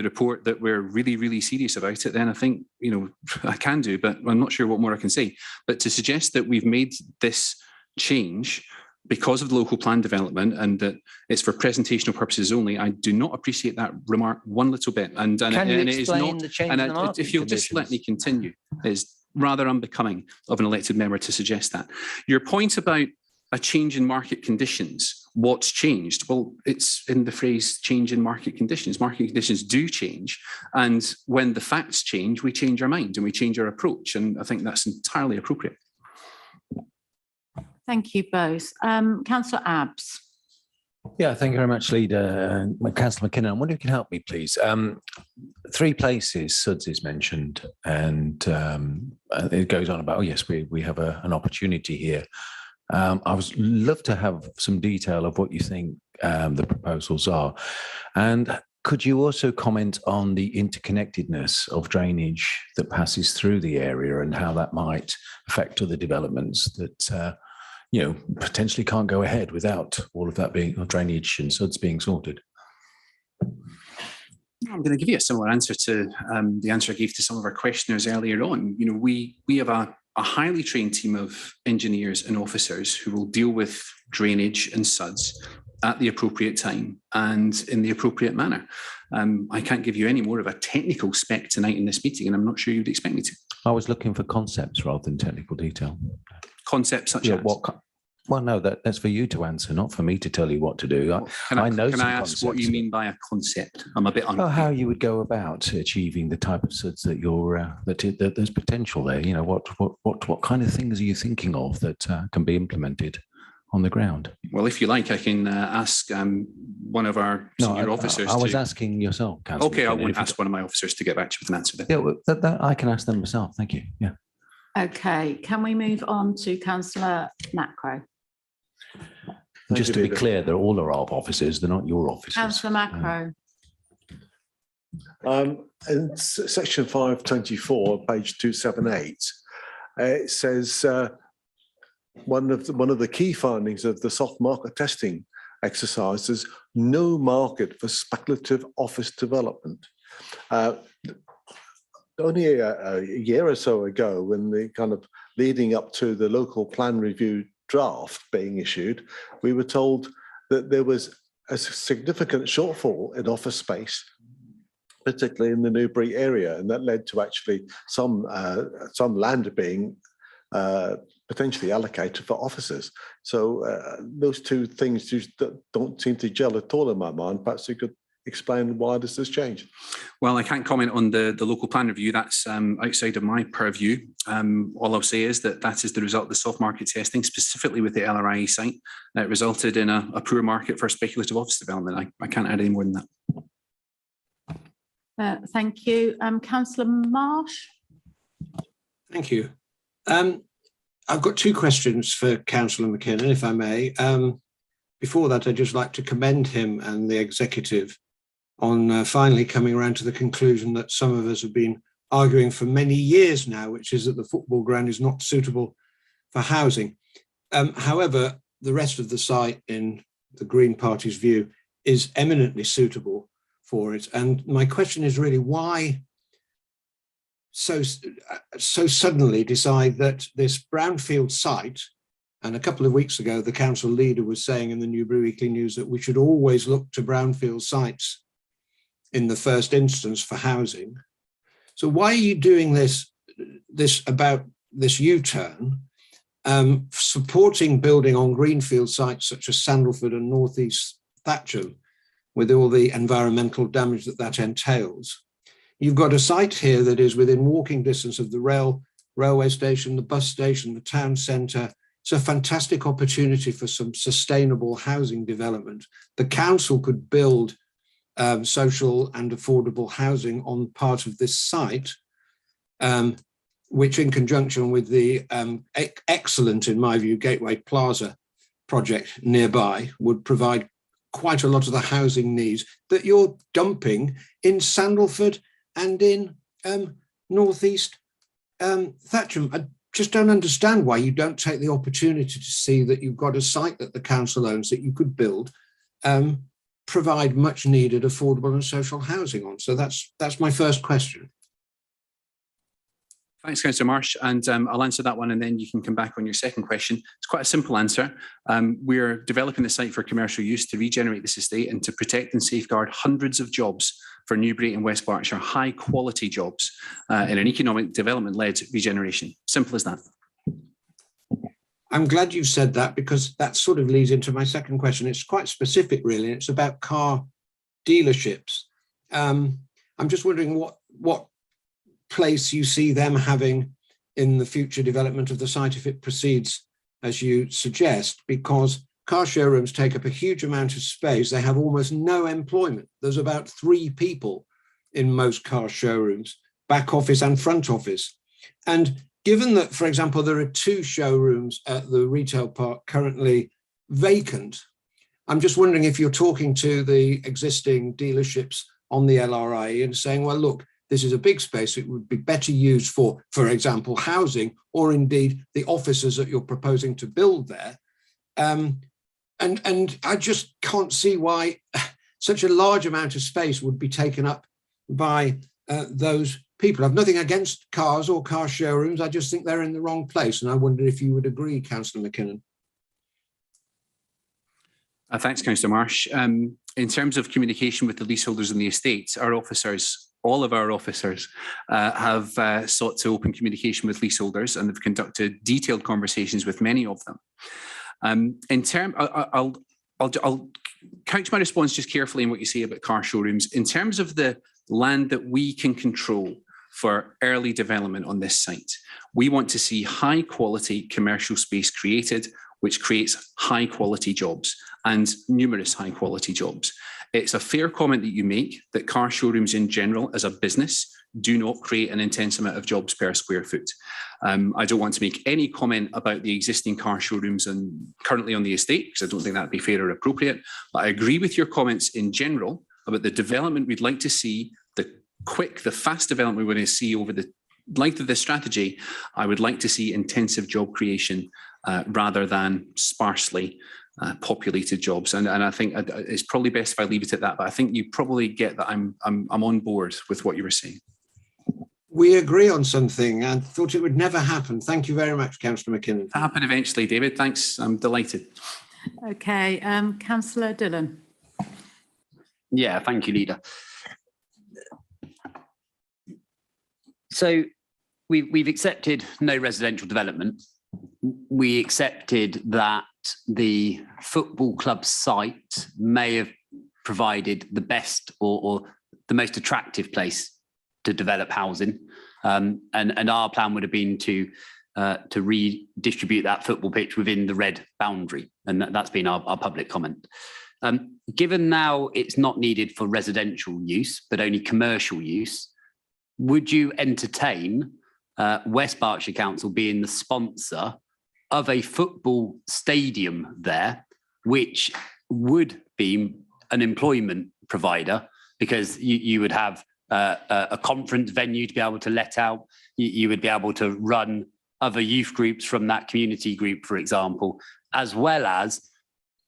Speaker 6: report that we're really, really serious about it, then I think, you know, I can do, but I'm not sure what more I can say. But to suggest that we've made this change because of the local plan development and that it's for presentational purposes only, I do not appreciate that remark one little bit. And it is not. And if you'll just let me continue, it's rather unbecoming of an elected member to suggest that. Your point about a change in market conditions, what's changed? Well, it's in the phrase change in market conditions. Market conditions do change. And when the facts change, we change our mind and we change our approach. And I think that's entirely appropriate.
Speaker 1: Thank you both. Councillor Abbs.
Speaker 16: Yeah, thank you very much, Leader. Councillor McKinnon, I wonder if you can help me, please. 3 places Suds is mentioned, and it goes on about, oh yes, we have an opportunity here. I would love to have some detail of what you think the proposals are. And could you also comment on the interconnectedness of drainage that passes through the area and how that might affect other developments that potentially can't go ahead without all of that being drainage and suds being sorted?
Speaker 6: I'm going to give you a similar answer to the answer I gave to some of our questioners earlier on. We have a highly trained team of engineers and officers who will deal with drainage and suds at the appropriate time and in the appropriate manner. I can't give you any more of a technical spec tonight in this meeting, and I'm not sure you'd expect me to.
Speaker 16: I was looking for concepts rather than technical detail.
Speaker 6: Concepts such as?
Speaker 16: Well, no, that's for you to answer, not for me to tell you what to do.
Speaker 6: Can I
Speaker 16: know.
Speaker 6: Can I ask what you mean by a concept? I'm a bit unclear.
Speaker 16: How you would go about achieving the type of suds that you're that there's potential there. What kind of things are you thinking of that can be implemented on the ground?
Speaker 6: Well, if you like, I can ask one of our senior officers.
Speaker 16: I was asking yourself, Councillor.
Speaker 6: Okay, I won't ask one of my officers to get back to you with an answer then.
Speaker 16: Yeah, well, I can ask them myself. Thank you. Yeah.
Speaker 1: Okay, can we move on to Councillor Macro?
Speaker 16: Just to be clear, they're all our officers. They're not your officers.
Speaker 1: Councillor Macro.
Speaker 3: In section 524, page 278, it says one of the key findings of the soft market testing exercise is no market for speculative office development. Only a year or so ago, when the kind of leading up to the local plan review draft being issued, we were told that there was a significant shortfall in office space, particularly in the Newbury area, and that led to actually some land being potentially allocated for offices. So those two things just don't seem to gel at all in my mind. Perhaps you could explain why this has changed.
Speaker 6: Well, I can't comment on the local plan review. That's outside of my purview. All I'll say is that is the result of the soft market testing, specifically with the LRIE site, that resulted in a poor market for speculative office development. I can't add any more than that.
Speaker 1: Thank you. Councillor Marsh.
Speaker 21: Thank you. I've got 2 questions for Councillor McKinnon, if I may. Before that, I'd just like to commend him and the executive on finally coming around to the conclusion that some of us have been arguing for many years now, which is that the football ground is not suitable for housing. However, the rest of the site, in the Green Party's view, is eminently suitable for it. And my question is really, why so suddenly decide that this brownfield site, and a couple of weeks ago, the council leader was saying in the Newbury Weekly News that we should always look to brownfield sites in the first instance for housing. So why are you doing this U-turn, supporting building on greenfield sites such as Sandalford and North East Thatcham, with all the environmental damage that entails? You've got a site here that is within walking distance of the railway station, the bus station, the town centre. It's a fantastic opportunity for some sustainable housing development. The council could build social and affordable housing on part of this site, which in conjunction with the excellent, in my view, Gateway Plaza project nearby would provide quite a lot of the housing needs that you're dumping in Sandalford and in North East Thatcham. I just don't understand why you don't take the opportunity to see that you've got a site that the council owns that you could build, provide much needed affordable and social housing on. So that's my first question.
Speaker 6: Thanks, Councillor Marsh, and I'll answer that one and then you can come back on your second question. It's quite a simple answer. We're developing the site for commercial use to regenerate this estate and to protect and safeguard hundreds of jobs for Newbury and West Berkshire, high quality jobs in an economic development-led regeneration. Simple as that.
Speaker 21: I'm glad you said that, because that sort of leads into my second question. It's quite specific, really. It's about car dealerships. I'm just wondering what place you see them having in the future development of the site if it proceeds as you suggest, because car showrooms take up a huge amount of space. They have almost no employment. There's about 3 people in most car showrooms, back office and front office. And given that, for example, there are 2 showrooms at the retail park currently vacant, I'm just wondering if you're talking to the existing dealerships on the LRI and saying, well, look, this is a big space. It would be better used for example, housing, or indeed the offices that you're proposing to build there. And I just can't see why such a large amount of space would be taken up by those people. I've nothing against cars or car showrooms. I just think they're in the wrong place. And I wonder if you would agree, Councillor McKinnon.
Speaker 6: Thanks, Councillor Marsh. In terms of communication with the leaseholders and the estates, our officers, all of our officers, have sought to open communication with leaseholders and have conducted detailed conversations with many of them. I'll couch my response just carefully in what you say about car showrooms. In terms of the land that we can control for early development on this site, we want to see high quality commercial space created, which creates high quality jobs and numerous high quality jobs. It's a fair comment that you make that car showrooms in general as a business do not create an intense amount of jobs per square foot. I don't want to make any comment about the existing car showrooms and currently on the estate, because I don't think that'd be fair or appropriate. But I agree with your comments in general about the development we'd like to see, the fast development we want to see over the length of this strategy. I would like to see intensive job creation rather than sparsely populated jobs. And I think it's probably best if I leave it at that, but I think you probably get that I'm on board with what you were saying.
Speaker 21: We agree on something and thought it would never happen. Thank you very much, Councillor McKinnon.
Speaker 6: It'll happen eventually, David. Thanks. I'm delighted.
Speaker 1: Okay, Councillor Dillon.
Speaker 5: Yeah, thank you, Leader. So we've accepted no residential development. We accepted that the football club site may have provided the best or the most attractive place to develop housing, and our plan would have been to redistribute that football pitch within the red boundary, and that's been our public comment. Given now it's not needed for residential use but only commercial use, would you entertain West Berkshire Council being the sponsor of a football stadium there, which would be an employment provider, because you would have a conference venue to be able to let out, you would be able to run other youth groups from that community group, for example, as well as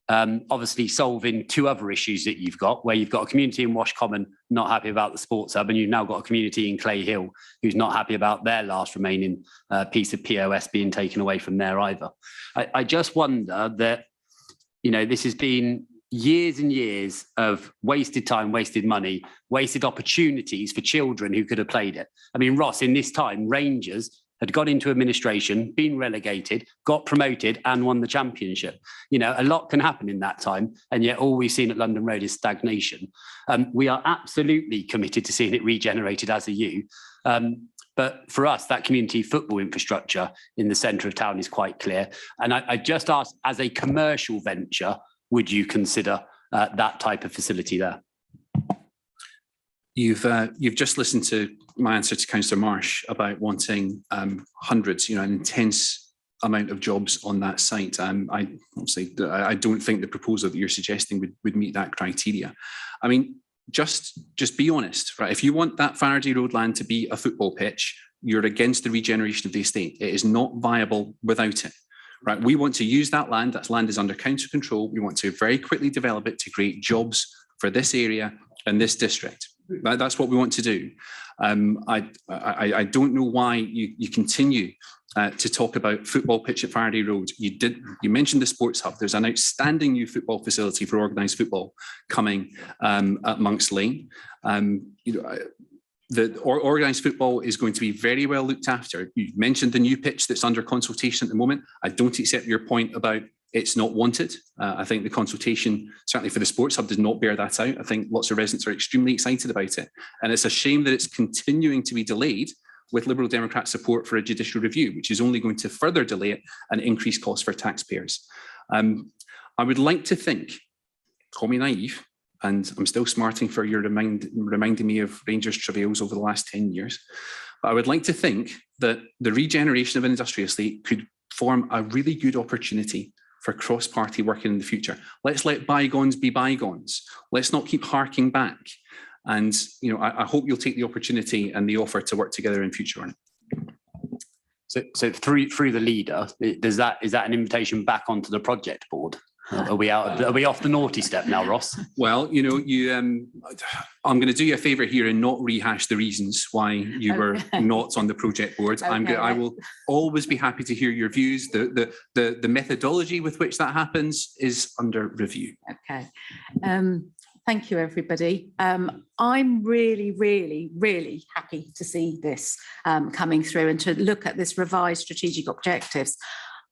Speaker 5: obviously solving 2 other issues that you've got, where you've got a community in Wash Common not happy about the sports hub, and you've now got a community in Clay Hill who's not happy about their last remaining piece of POS being taken away from there either. I just wonder that, this has been years and years of wasted time, wasted money, wasted opportunities for children who could have played it. I mean, Ross, in this time, Rangers had got into administration, been relegated, got promoted and won the championship. A lot can happen in that time, and yet all we've seen at London Road is stagnation. We are absolutely committed to seeing it regenerated as a U. But for us, that community football infrastructure in the centre of town is quite clear. And I just ask, as a commercial venture, would you consider that type of facility there?
Speaker 6: You've just listened to my answer to Councillor Marsh about wanting hundreds, an intense amount of jobs on that site. I don't think the proposal that you're suggesting would meet that criteria. I mean, just be honest, right? If you want that Faraday Road land to be a football pitch, you're against the regeneration of the estate. It is not viable without it. Right, we want to use that land. That land is under council control. We want to very quickly develop it to create jobs for this area and this district. That's what we want to do. I don't know why you continue to talk about football pitch at Faraday Road. You mentioned the sports hub. There's an outstanding new football facility for organised football coming at Monks Lane. The organised football is going to be very well looked after. You mentioned the new pitch that's under consultation at the moment. I don't accept your point about it's not wanted. I think the consultation, certainly for the sports hub, does not bear that out. I think lots of residents are extremely excited about it. And it's a shame that it's continuing to be delayed with Liberal Democrat support for a judicial review, which is only going to further delay it and increase costs for taxpayers. I would like to think, call me naive, and I'm still smarting for your reminding me of Rangers travails over the last 10 years, but I would like to think that the regeneration of an industrial estate could form a really good opportunity for cross-party working in the future. Let's let bygones be bygones. Let's not keep harking back. And I hope you'll take the opportunity and the offer to work together in future on it.
Speaker 5: So through the leader, is that an invitation back onto the project board? Are we off the naughty step now, Ross?
Speaker 6: Well, I'm going to do you a favour here and not rehash the reasons why you were not on the project board.
Speaker 1: Okay,
Speaker 6: I will always be happy to hear your views. The methodology with which that happens is under review.
Speaker 1: Okay. Thank you, everybody. I'm really, really, really happy to see this coming through and to look at this revised strategic objectives.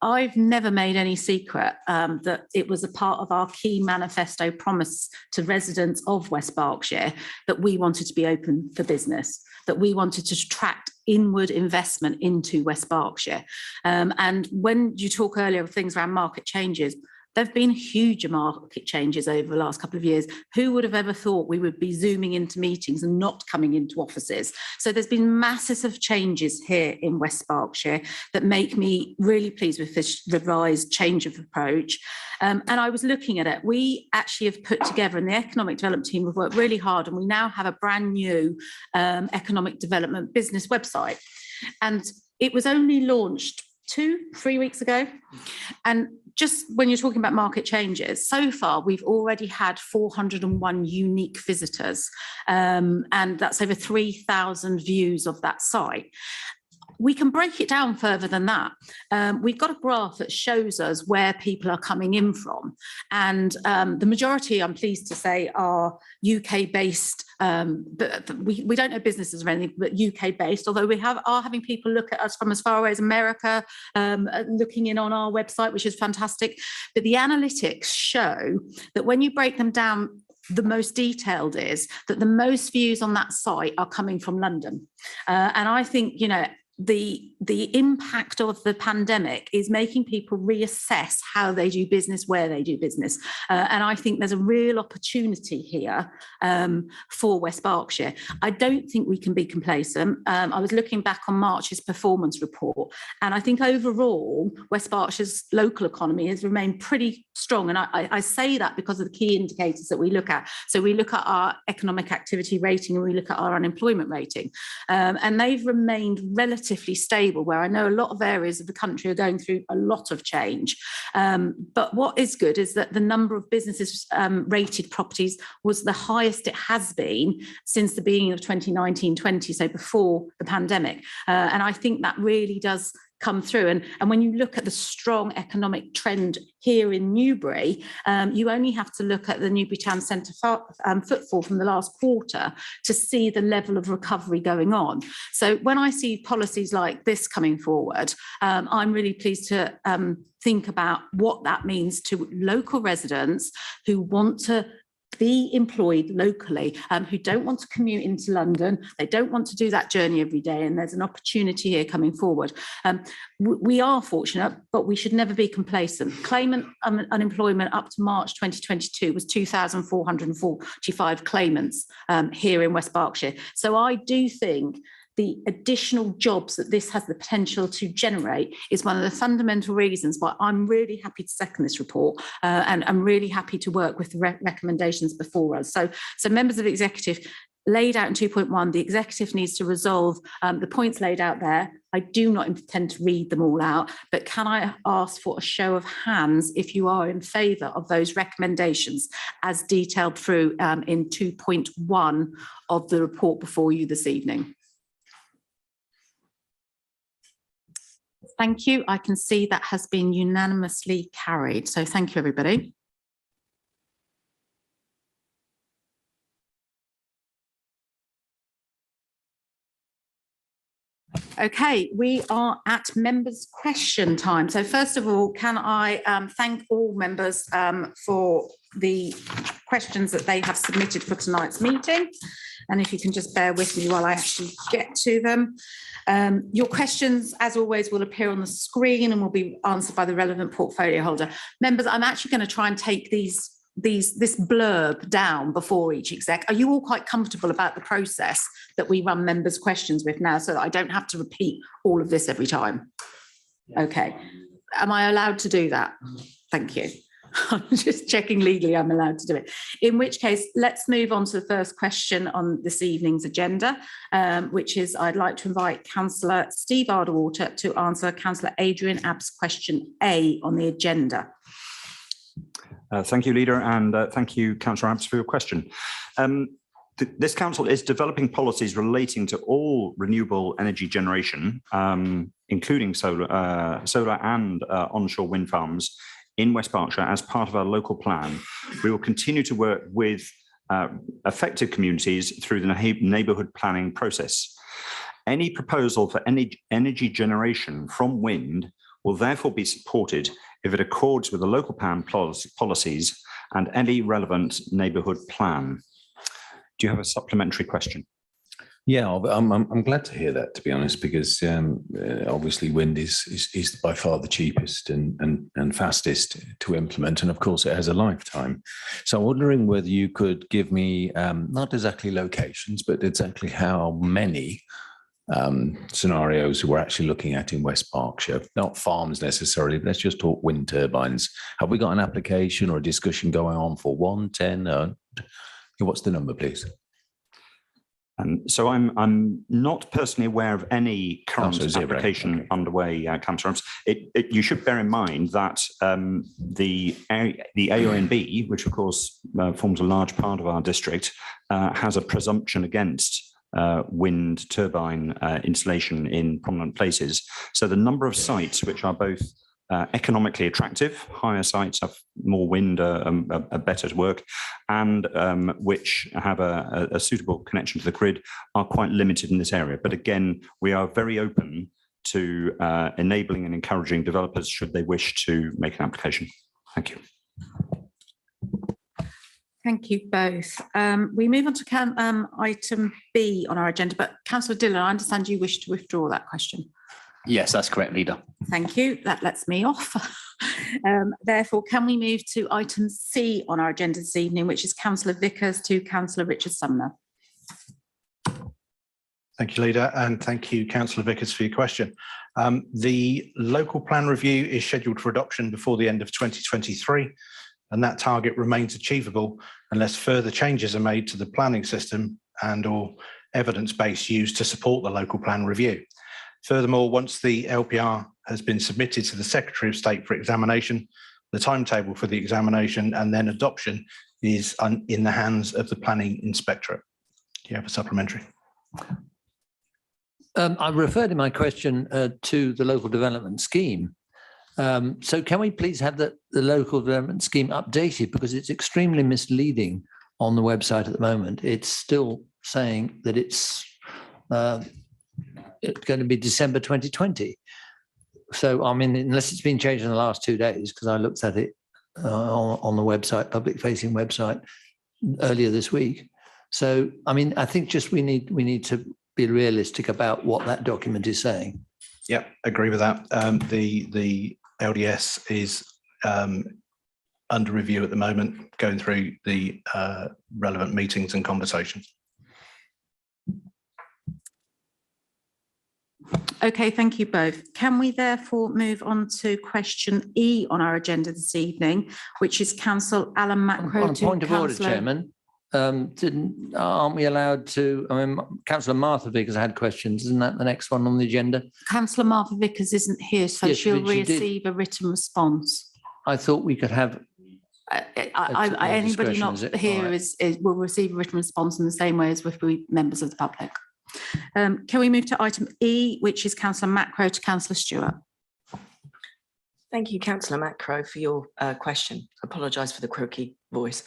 Speaker 1: I've never made any secret that it was a part of our key manifesto promise to residents of West Berkshire that we wanted to be open for business, that we wanted to attract inward investment into West Berkshire. And when you talk earlier of things around market changes, there have been huge market changes over the last couple of years. Who would have ever thought we would be zooming into meetings and not coming into offices? So there's been massive changes here in West Berkshire that make me really pleased with this revised change of approach. And I was looking at it. We actually have put together, and the economic development team have worked really hard, and we now have a brand new economic development business website. And it was only launched 2-3 weeks ago. And just when you're talking about market changes, so far we've already had 401 unique visitors, and that's over 3,000 views of that site. We can break it down further than that. We've got a graph that shows us where people are coming in from. And the majority, I'm pleased to say, are UK-based. But we don't know businesses or anything, but UK-based, although we are having people look at us from as far away as America, looking in on our website, which is fantastic. But the analytics show that when you break them down, the most detailed is that the most views on that site are coming from London. And I think, the impact of the pandemic is making people reassess how they do business, where they do business. And I think there's a real opportunity here for West Berkshire. I don't think we can be complacent. I was looking back on March's performance report, and I think overall, West Berkshire's local economy has remained pretty strong. And I say that because of the key indicators that we look at. So we look at our economic activity rating and we look at our unemployment rating. And they've remained relatively stable, where I know a lot of areas of the country are going through a lot of change. But what is good is that the number of businesses rated properties was the highest it has been since the beginning of 2019-20, so before the pandemic. And I think that really does come through. And when you look at the strong economic trend here in Newbury, you only have to look at the Newbury Town Centre footfall from the last quarter to see the level of recovery going on. So when I see policies like this coming forward, I'm really pleased to think about what that means to local residents who want to be employed locally, who don't want to commute into London. They don't want to do that journey every day. And there's an opportunity here coming forward. We are fortunate, but we should never be complacent. Claimant unemployment up to March 2022 was 2,445 claimants here in West Berkshire. So I do think the additional jobs that this has the potential to generate is one of the fundamental reasons why I'm really happy to second this report, and I'm really happy to work with the recommendations before us. So members of the executive, laid out in 2.1, the executive needs to resolve the points laid out there. I do not intend to read them all out, but can I ask for a show of hands if you are in favour of those recommendations as detailed through in 2.1 of the report before you this evening? Thank you. I can see that has been unanimously carried. So thank you, everybody. Okay, we are at members' question time. So first of all, can I thank all members for the questions that they have submitted for tonight's meeting. And if you can just bear with me while I actually get to them. Your questions, as always, will appear on the screen and will be answered by the relevant portfolio holder. Members, I'm actually going to try and take this blurb down before each exec. Are you all quite comfortable about the process that we run members' questions with now, so that I don't have to repeat all of this every time? Okay. Am I allowed to do that? Thank you. I'm just checking legally I'm allowed to do it. In which case, let's move on to the first question on this evening's agenda, which is I'd like to invite Councillor Steve Arderwater to answer Councillor Adrian Abb's question A on the agenda.
Speaker 8: Thank you, Leader, and thank you, Councillor Abbs, for your question. This council is developing policies relating to all renewable energy generation, including solar and onshore wind farms in West Berkshire as part of our local plan. We will continue to work with affected communities through the neighbourhood planning process. Any proposal for energy generation from wind will therefore be supported if it accords with the local plan policies and any relevant neighbourhood plan. Do you have a supplementary question?
Speaker 16: Yeah, I'm glad to hear that, to be honest, because obviously wind is by far the cheapest and fastest to implement, and of course it has a lifetime. So I'm wondering whether you could give me not exactly locations, but exactly how many scenarios we're actually looking at in West Berkshire, not farms necessarily. Let's just talk wind turbines. Have we got an application or a discussion going on for 1, 10? What's the number, please?
Speaker 8: So I'm not personally aware of any current application underway, Councillor Abbs. You should bear in mind that the AONB, which of course forms a large part of our district, has a presumption against wind turbine installation in prominent places. So the number of sites which are both economically attractive, higher sites have more wind, are better to work, and which have a suitable connection to the grid are quite limited in this area. But again, we are very open to enabling and encouraging developers should they wish to make an application. Thank you.
Speaker 1: Thank you both. We move on to item B on our agenda, but Councillor Dillon, I understand you wish to withdraw that question.
Speaker 5: Yes, that's correct, Leader.
Speaker 1: Thank you. That lets me off. Therefore, can we move to item C on our agenda this evening, which is Councillor Vickers to Councillor Richard Sumner.
Speaker 4: Thank you, Leader, and thank you, Councillor Vickers, for your question. The local plan review is scheduled for adoption before the end of 2023, and that target remains achievable unless further changes are made to the planning system and/or evidence base used to support the local plan review. Furthermore, once the LPR has been submitted to the Secretary of State for examination, the timetable for the examination and then adoption is in the hands of the Planning Inspectorate. Do you have a supplementary?
Speaker 15: I referred in my question to the local development scheme. So can we please have the local development scheme updated, because it's extremely misleading on the website at the moment. It's still saying that it's going to be December 2020. So, I mean, unless it's been changed in the last 2 days, because I looked at it on the website, public-facing website, earlier this week. So, I mean, I think just we need to be realistic about what that document is saying.
Speaker 4: Yeah, agree with that. The LDS is under review at the moment, going through the relevant meetings and conversations.
Speaker 1: Okay, thank you both. Can we therefore move on to question E on our agenda this evening, which is Councillor Alan Macro.
Speaker 15: On a point of order, Chairman, aren't we allowed to? I mean, Councillor Martha Vickers had questions. Isn't that the next one on the agenda?
Speaker 1: Councillor Martha Vickers isn't here, so
Speaker 15: Yes,
Speaker 1: she'll
Speaker 15: but she
Speaker 1: receive a written response.
Speaker 15: I thought we could have.
Speaker 1: Anybody not here
Speaker 15: right.
Speaker 1: will receive a written response in the same way as with members of the public. Can we move to item E, which is Councillor Macro to Councillor Stewart?
Speaker 20: Thank you, Councillor Macro, for your question. I apologise for the croaky voice.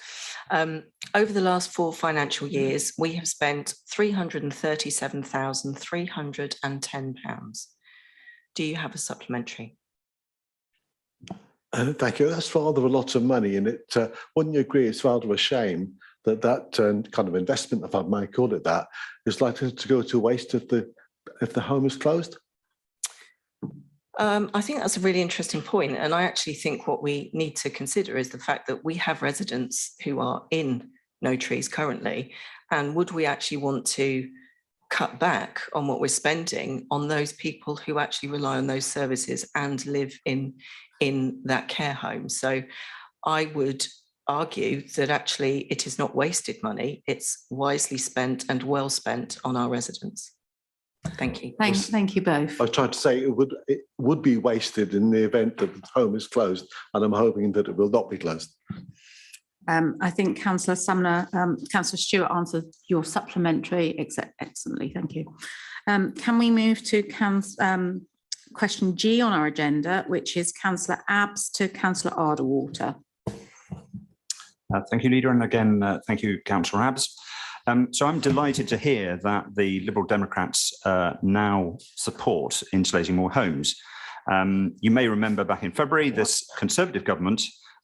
Speaker 20: Over the last 4 financial years, we have spent £337,310. Do you have a supplementary?
Speaker 3: Thank you. That's rather a lot of money, and it wouldn't you agree it's rather a shame that kind of investment, if I may call it that, is likely to go to waste if the home is closed?
Speaker 20: I think that's a really interesting point, and I actually think what we need to consider is the fact that we have residents who are in no trees currently, and would we actually want to cut back on what we're spending on those people who actually rely on those services and live in that care home? So I would argue that actually it is not wasted money, it's wisely spent and well spent on our residents. Thank you.
Speaker 1: Thank you both.
Speaker 3: I was trying to say it would be wasted in the event that the home is closed, and I'm hoping that it will not be closed.
Speaker 1: I think Councillor Sumner, Councillor Stewart answered your supplementary excellently. Thank you. Can we move to question G on our agenda, which is Councillor Abbs to Councillor Arderwater.
Speaker 8: Thank you, Leader, and again, thank you, Councillor Abbs. So I'm delighted to hear that the Liberal Democrats now support insulating more homes. You may remember back in February, this Conservative government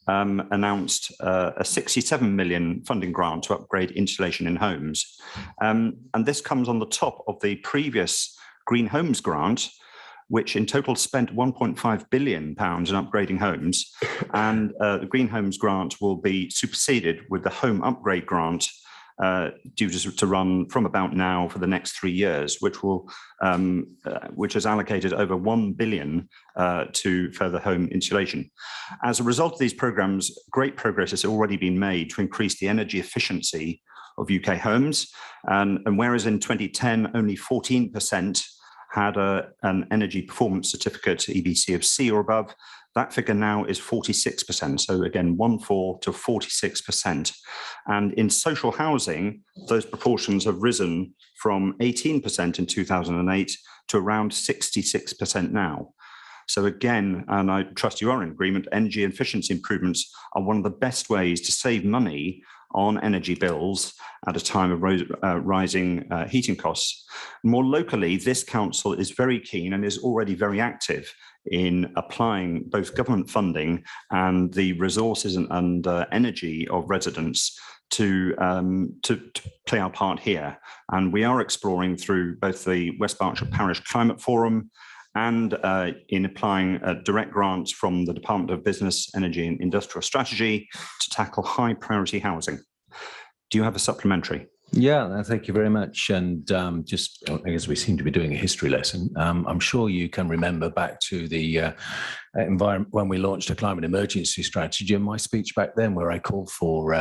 Speaker 8: announced a 67 million funding grant to upgrade insulation in homes. And this comes on the top of the previous Green Homes grant, which in total spent £1.5 billion in upgrading homes. And the Green Homes grant will be superseded with the Home Upgrade grant due to run from about now for the next 3 years, which has allocated over 1 billion to further home insulation. As a result of these programmes, great progress has already been made to increase the energy efficiency of UK homes. And whereas in 2010, only 14% had an energy performance certificate, EBC of C or above, that figure now is 46%. So again, 1/4 to 46%. And in social housing, those proportions have risen from 18% in 2008 to around 66% now. So again, and I trust you are in agreement, energy efficiency improvements are one of the best ways to save money on energy bills at a time of rising heating costs. More locally, this council is very keen and is already very active in applying both government funding and the resources and energy of residents to play our part here. And we are exploring through both the West Berkshire Parish Climate Forum and in applying direct grants from the Department of Business, Energy and Industrial Strategy to tackle high priority housing. Do you have a supplementary?
Speaker 16: Yeah, thank you very much. And just, I guess we seem to be doing a history lesson. I'm sure you can remember back to the environment when we launched a climate emergency strategy and my speech back then where I called for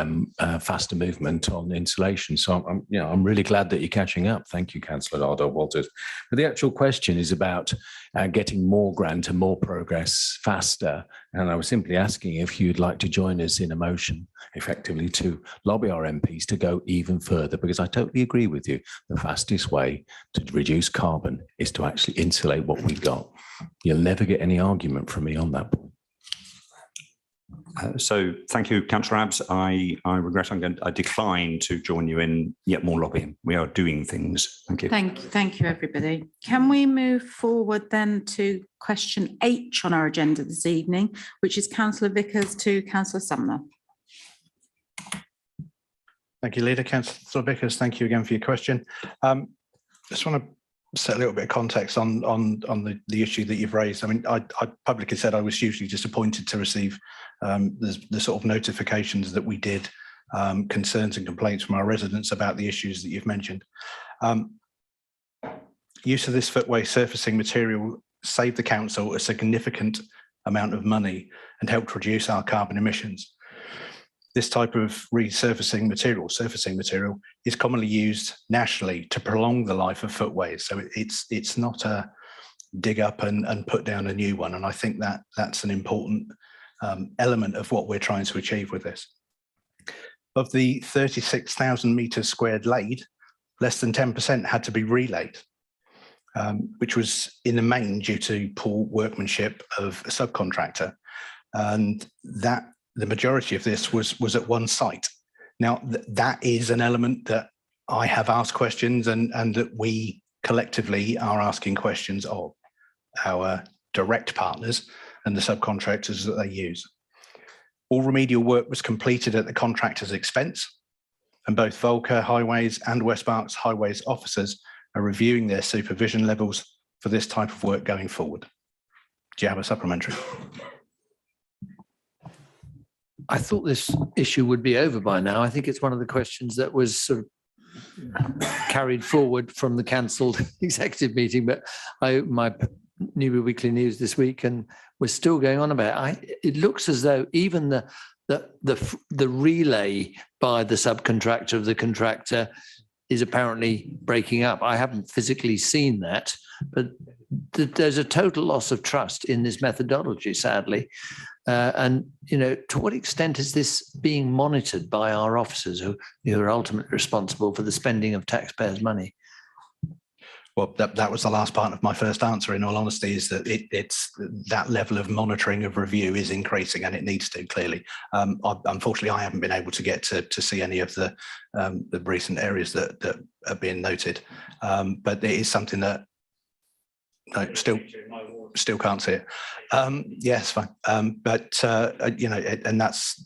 Speaker 16: faster movement on insulation. So I'm really glad that you're catching up. Thank you, Councillor Arder-Walters. But the actual question is about getting more grant and more progress faster. And I was simply asking if you'd like to join us in a motion effectively to lobby our MPs to go even further, because I totally agree with you. The fastest way to reduce carbon is to actually insulate what we've got. You'll never get any argument from me on that point.
Speaker 8: So thank you, Councillor Abbs. I regret I decline to join you in yet more lobbying. We are doing things. Thank you.
Speaker 1: Thank you, everybody. Can we move forward then to question H on our agenda this evening, which is Councillor Vickers to Councillor Sumner.
Speaker 4: Thank you, Leader. Councillor Vickers, thank you again for your question. Just want to set a little bit of context on the issue that you've raised. I mean, I publicly said I was hugely disappointed to receive the sort of notifications that we did, concerns and complaints from our residents about the issues that you've mentioned. Use of this footway surfacing material saved the council a significant amount of money and helped reduce our carbon emissions. This type of resurfacing material, surfacing material, is commonly used nationally to prolong the life of footways. So it's not a dig up and put down a new one. And I think that that's an important element of what we're trying to achieve with this. Of the 36,000 metres squared laid, less than 10% had to be relaid, which was in the main due to poor workmanship of a subcontractor. And that the majority of this was at one site. Now, that is an element that I have asked questions and that we collectively are asking questions of our direct partners and the subcontractors that they use. All remedial work was completed at the contractor's expense. and both Volker Highways and West Berks Highways officers are reviewing their supervision levels for this type of work going forward. Do you have a supplementary?
Speaker 15: I thought this issue would be over by now. I think it's one of the questions that was sort of carried forward from the cancelled executive meeting, but my Newbury Weekly News this week, and we're still going on about it. It looks as though even the relay by the subcontractor of the contractor is apparently breaking up. I haven't physically seen that, but there's a total loss of trust in this methodology, sadly. And, you know, to what extent is this being monitored by our officers who are ultimately responsible for the spending of taxpayers' money?
Speaker 4: Well, that was the last part of my first answer, in all honesty, is that it's that level of monitoring of review is increasing, and it needs to, clearly. Unfortunately, I haven't been able to get to see any of the recent areas that are being noted, but it is something that I still can't see it. Yes, fine. But you know, and that's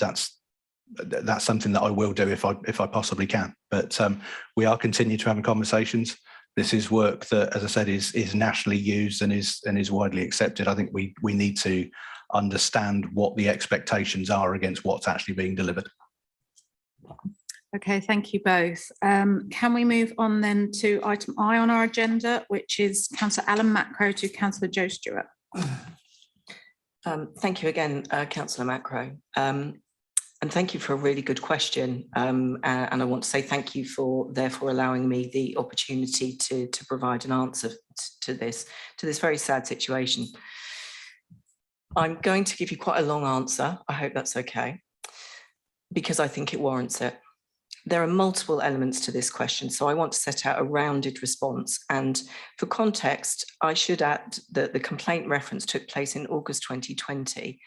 Speaker 4: something that I will do if I possibly can. But we are continuing to having conversations. This is work that, as I said, is nationally used and is widely accepted. I think we need to understand what the expectations are against what's actually being delivered.
Speaker 1: Okay, thank you both. Can we move on then to item I on our agenda, which is Councillor Alan Macro to Councillor Joe Stewart.
Speaker 20: Thank you again, Councillor Macro. And thank you for a really good question. And I want to say thank you for therefore allowing me the opportunity to provide an answer to this very sad situation. I'm going to give you quite a long answer. I hope that's okay, because I think it warrants it. There are multiple elements to this question, so I want to set out a rounded response. And for context, I should add that the complaint reference took place in August 2020.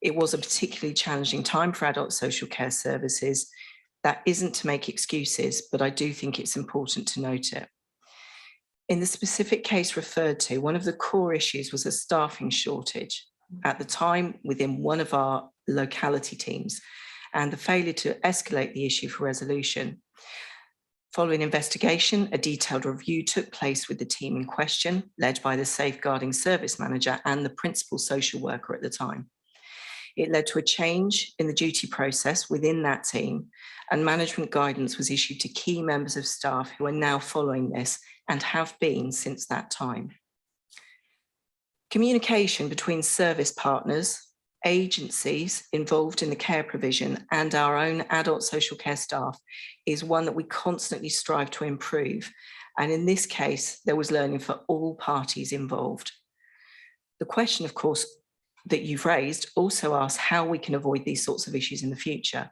Speaker 20: It was a particularly challenging time for adult social care services. That isn't to make excuses, but I do think it's important to note it. In the specific case referred to, one of the core issues was a staffing shortage at the time within one of our locality teams, and the failure to escalate the issue for resolution. Following investigation, a detailed review took place with the team in question, led by the safeguarding service manager and the principal social worker at the time. It led to a change in the duty process within that team, and management guidance was issued to key members of staff who are now following this and have been since that time. Communication between service partners, agencies involved in the care provision, and our own adult social care staff is one that we constantly strive to improve. And in this case, there was learning for all parties involved. The question, of course, that you've raised also asks how we can avoid these sorts of issues in the future.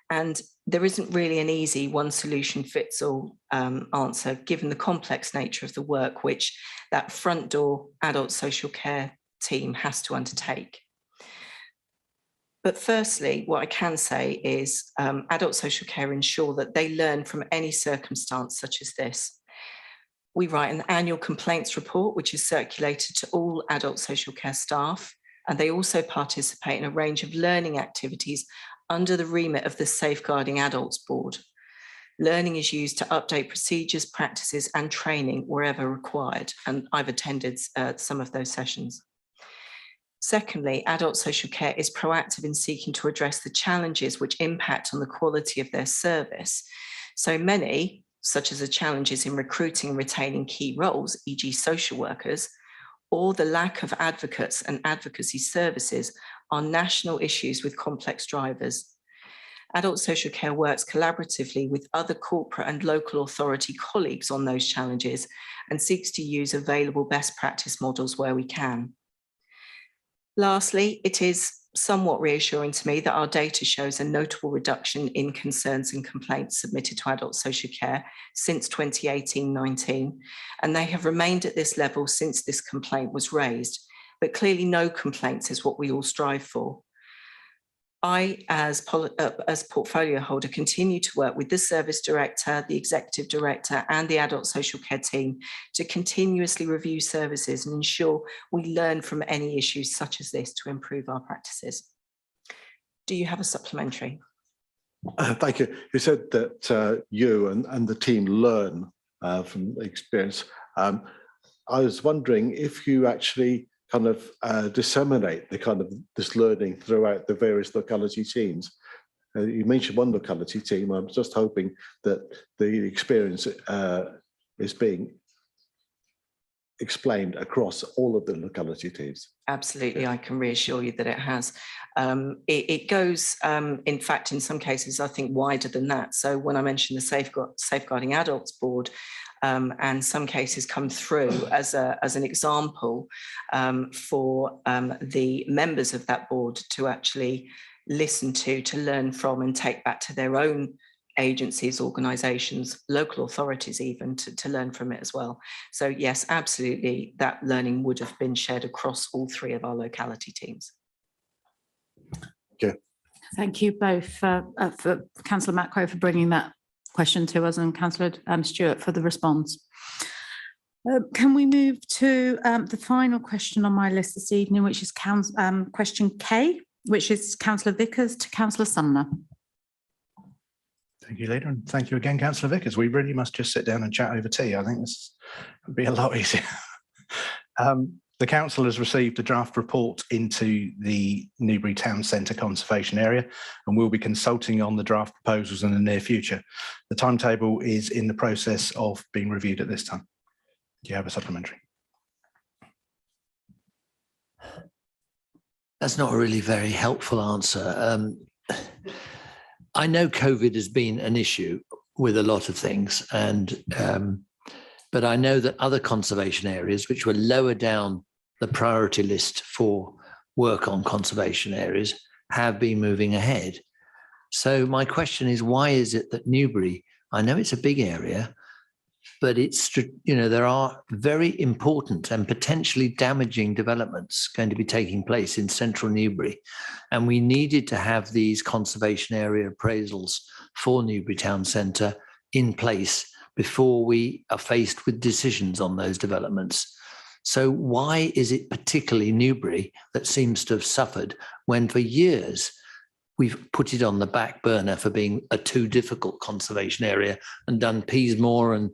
Speaker 20: And there isn't really an easy one solution fits all answer, given the complex nature of the work which that front door adult social care team has to undertake. But firstly, what I can say is adult social care ensure that they learn from any circumstance such as this. We write an annual complaints report, which is circulated to all adult social care staff, and they also participate in a range of learning activities under the remit of the Safeguarding Adults Board. Learning is used to update procedures, practices, and training wherever required, and I've attended some of those sessions. Secondly, adult social care is proactive in seeking to address the challenges which impact on the quality of their service. So many, such as the challenges in recruiting and retaining key roles, e.g. social workers, or the lack of advocates and advocacy services, are national issues with complex drivers. Adult social care works collaboratively with other corporate and local authority colleagues on those challenges and seeks to use available best practice models where we can. Lastly, it is somewhat reassuring to me that our data shows a notable reduction in concerns and complaints submitted to adult social care since 2018-19, and they have remained at this level since this complaint was raised, but clearly no complaints is what we all strive for. I, as portfolio holder, continue to work with the service director, the executive director, and the adult social care team to continuously review services and ensure we learn from any issues such as this to improve our practices. Do you have a supplementary?
Speaker 3: Thank you. You said that you and the team learn from experience. I was wondering if you actually kind of disseminate the kind of this learning throughout the various locality teams. You mentioned one locality team. I'm just hoping that the experience is being explained across all of the locality teams.
Speaker 20: Absolutely, I can reassure you that it has. It goes, in fact, in some cases, I think wider than that. So when I mentioned the Safeguarding Adults Board, and some cases come through as an example for the members of that board to actually listen to learn from and take back to their own agencies, organisations, local authorities even to learn from it as well. So yes, absolutely, that learning would have been shared across all three of our locality teams.
Speaker 3: Okay.
Speaker 1: Thank you both for Councillor Macro for bringing that question to us, and Councillor Stewart for the response. Can we move to the final question on my list this evening, which is question K, which is Councillor Vickers to Councillor Sumner.
Speaker 4: Thank you, Leader, and thank you again, Councillor Vickers. We really must just sit down and chat over tea. I think this would be a lot easier. The council has received a draft report into the Newbury Town Centre Conservation Area, and we'll be consulting on the draft proposals in the near future. The timetable is in the process of being reviewed at this time. Do you have a supplementary?
Speaker 15: That's not a really very helpful answer. I know COVID has been an issue with a lot of things, and but I know that other conservation areas, which were lower down the priority list for work on conservation areas, have been moving ahead. So my question is, why is it that Newbury, I know it's a big area, but it's, you know, there are very important and potentially damaging developments going to be taking place in central Newbury. And we needed to have these conservation area appraisals for Newbury Town Centre in place before we are faced with decisions on those developments. So why is it particularly Newbury that seems to have suffered when for years we've put it on the back burner for being a too difficult conservation area and done Peasmore and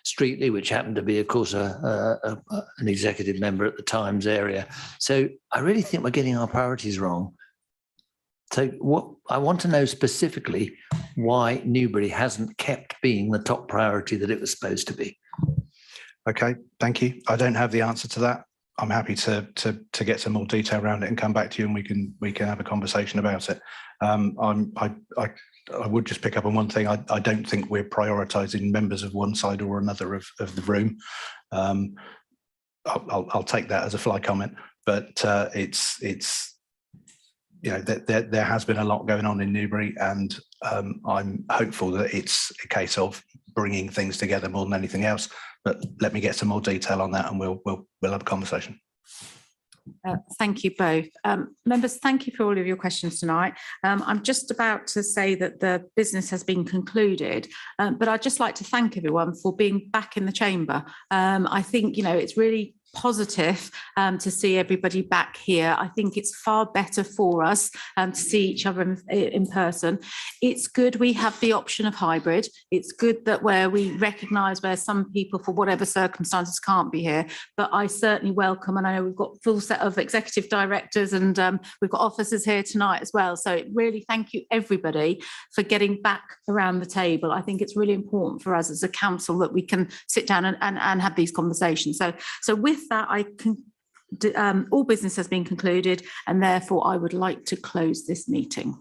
Speaker 15: Streetley, which happened to be, of course, an executive member at the Times area. So I really think we're getting our priorities wrong. So what I want to know specifically why Newbury hasn't kept being the top priority that it was supposed to be.
Speaker 4: Okay, thank you. I don't have the answer to that. I'm happy to get some more detail around it and come back to you, and we can have a conversation about it. I would just pick up on one thing. I don't think we're prioritising members of one side or another of the room. I'll take that as a fly comment, but it's you know, there has been a lot going on in Newbury, and I'm hopeful that it's a case of bringing things together more than anything else. But let me get some more detail on that, and we'll have a conversation.
Speaker 1: Thank you both. Members, thank you for all of your questions tonight. I'm just about to say that the business has been concluded, but I'd just like to thank everyone for being back in the chamber. I think, you know, it's really positive to see everybody back here. I think it's far better for us to see each other in person. It's good we have the option of hybrid. It's good that where we recognise where some people, for whatever circumstances, can't be here, but I certainly welcome, and I know we've got a full set of executive directors and we've got officers here tonight as well. So really thank you everybody for getting back around the table. I think it's really important for us as a council that we can sit down and have these conversations. So with that, all business has been concluded, and therefore I would like to close this meeting.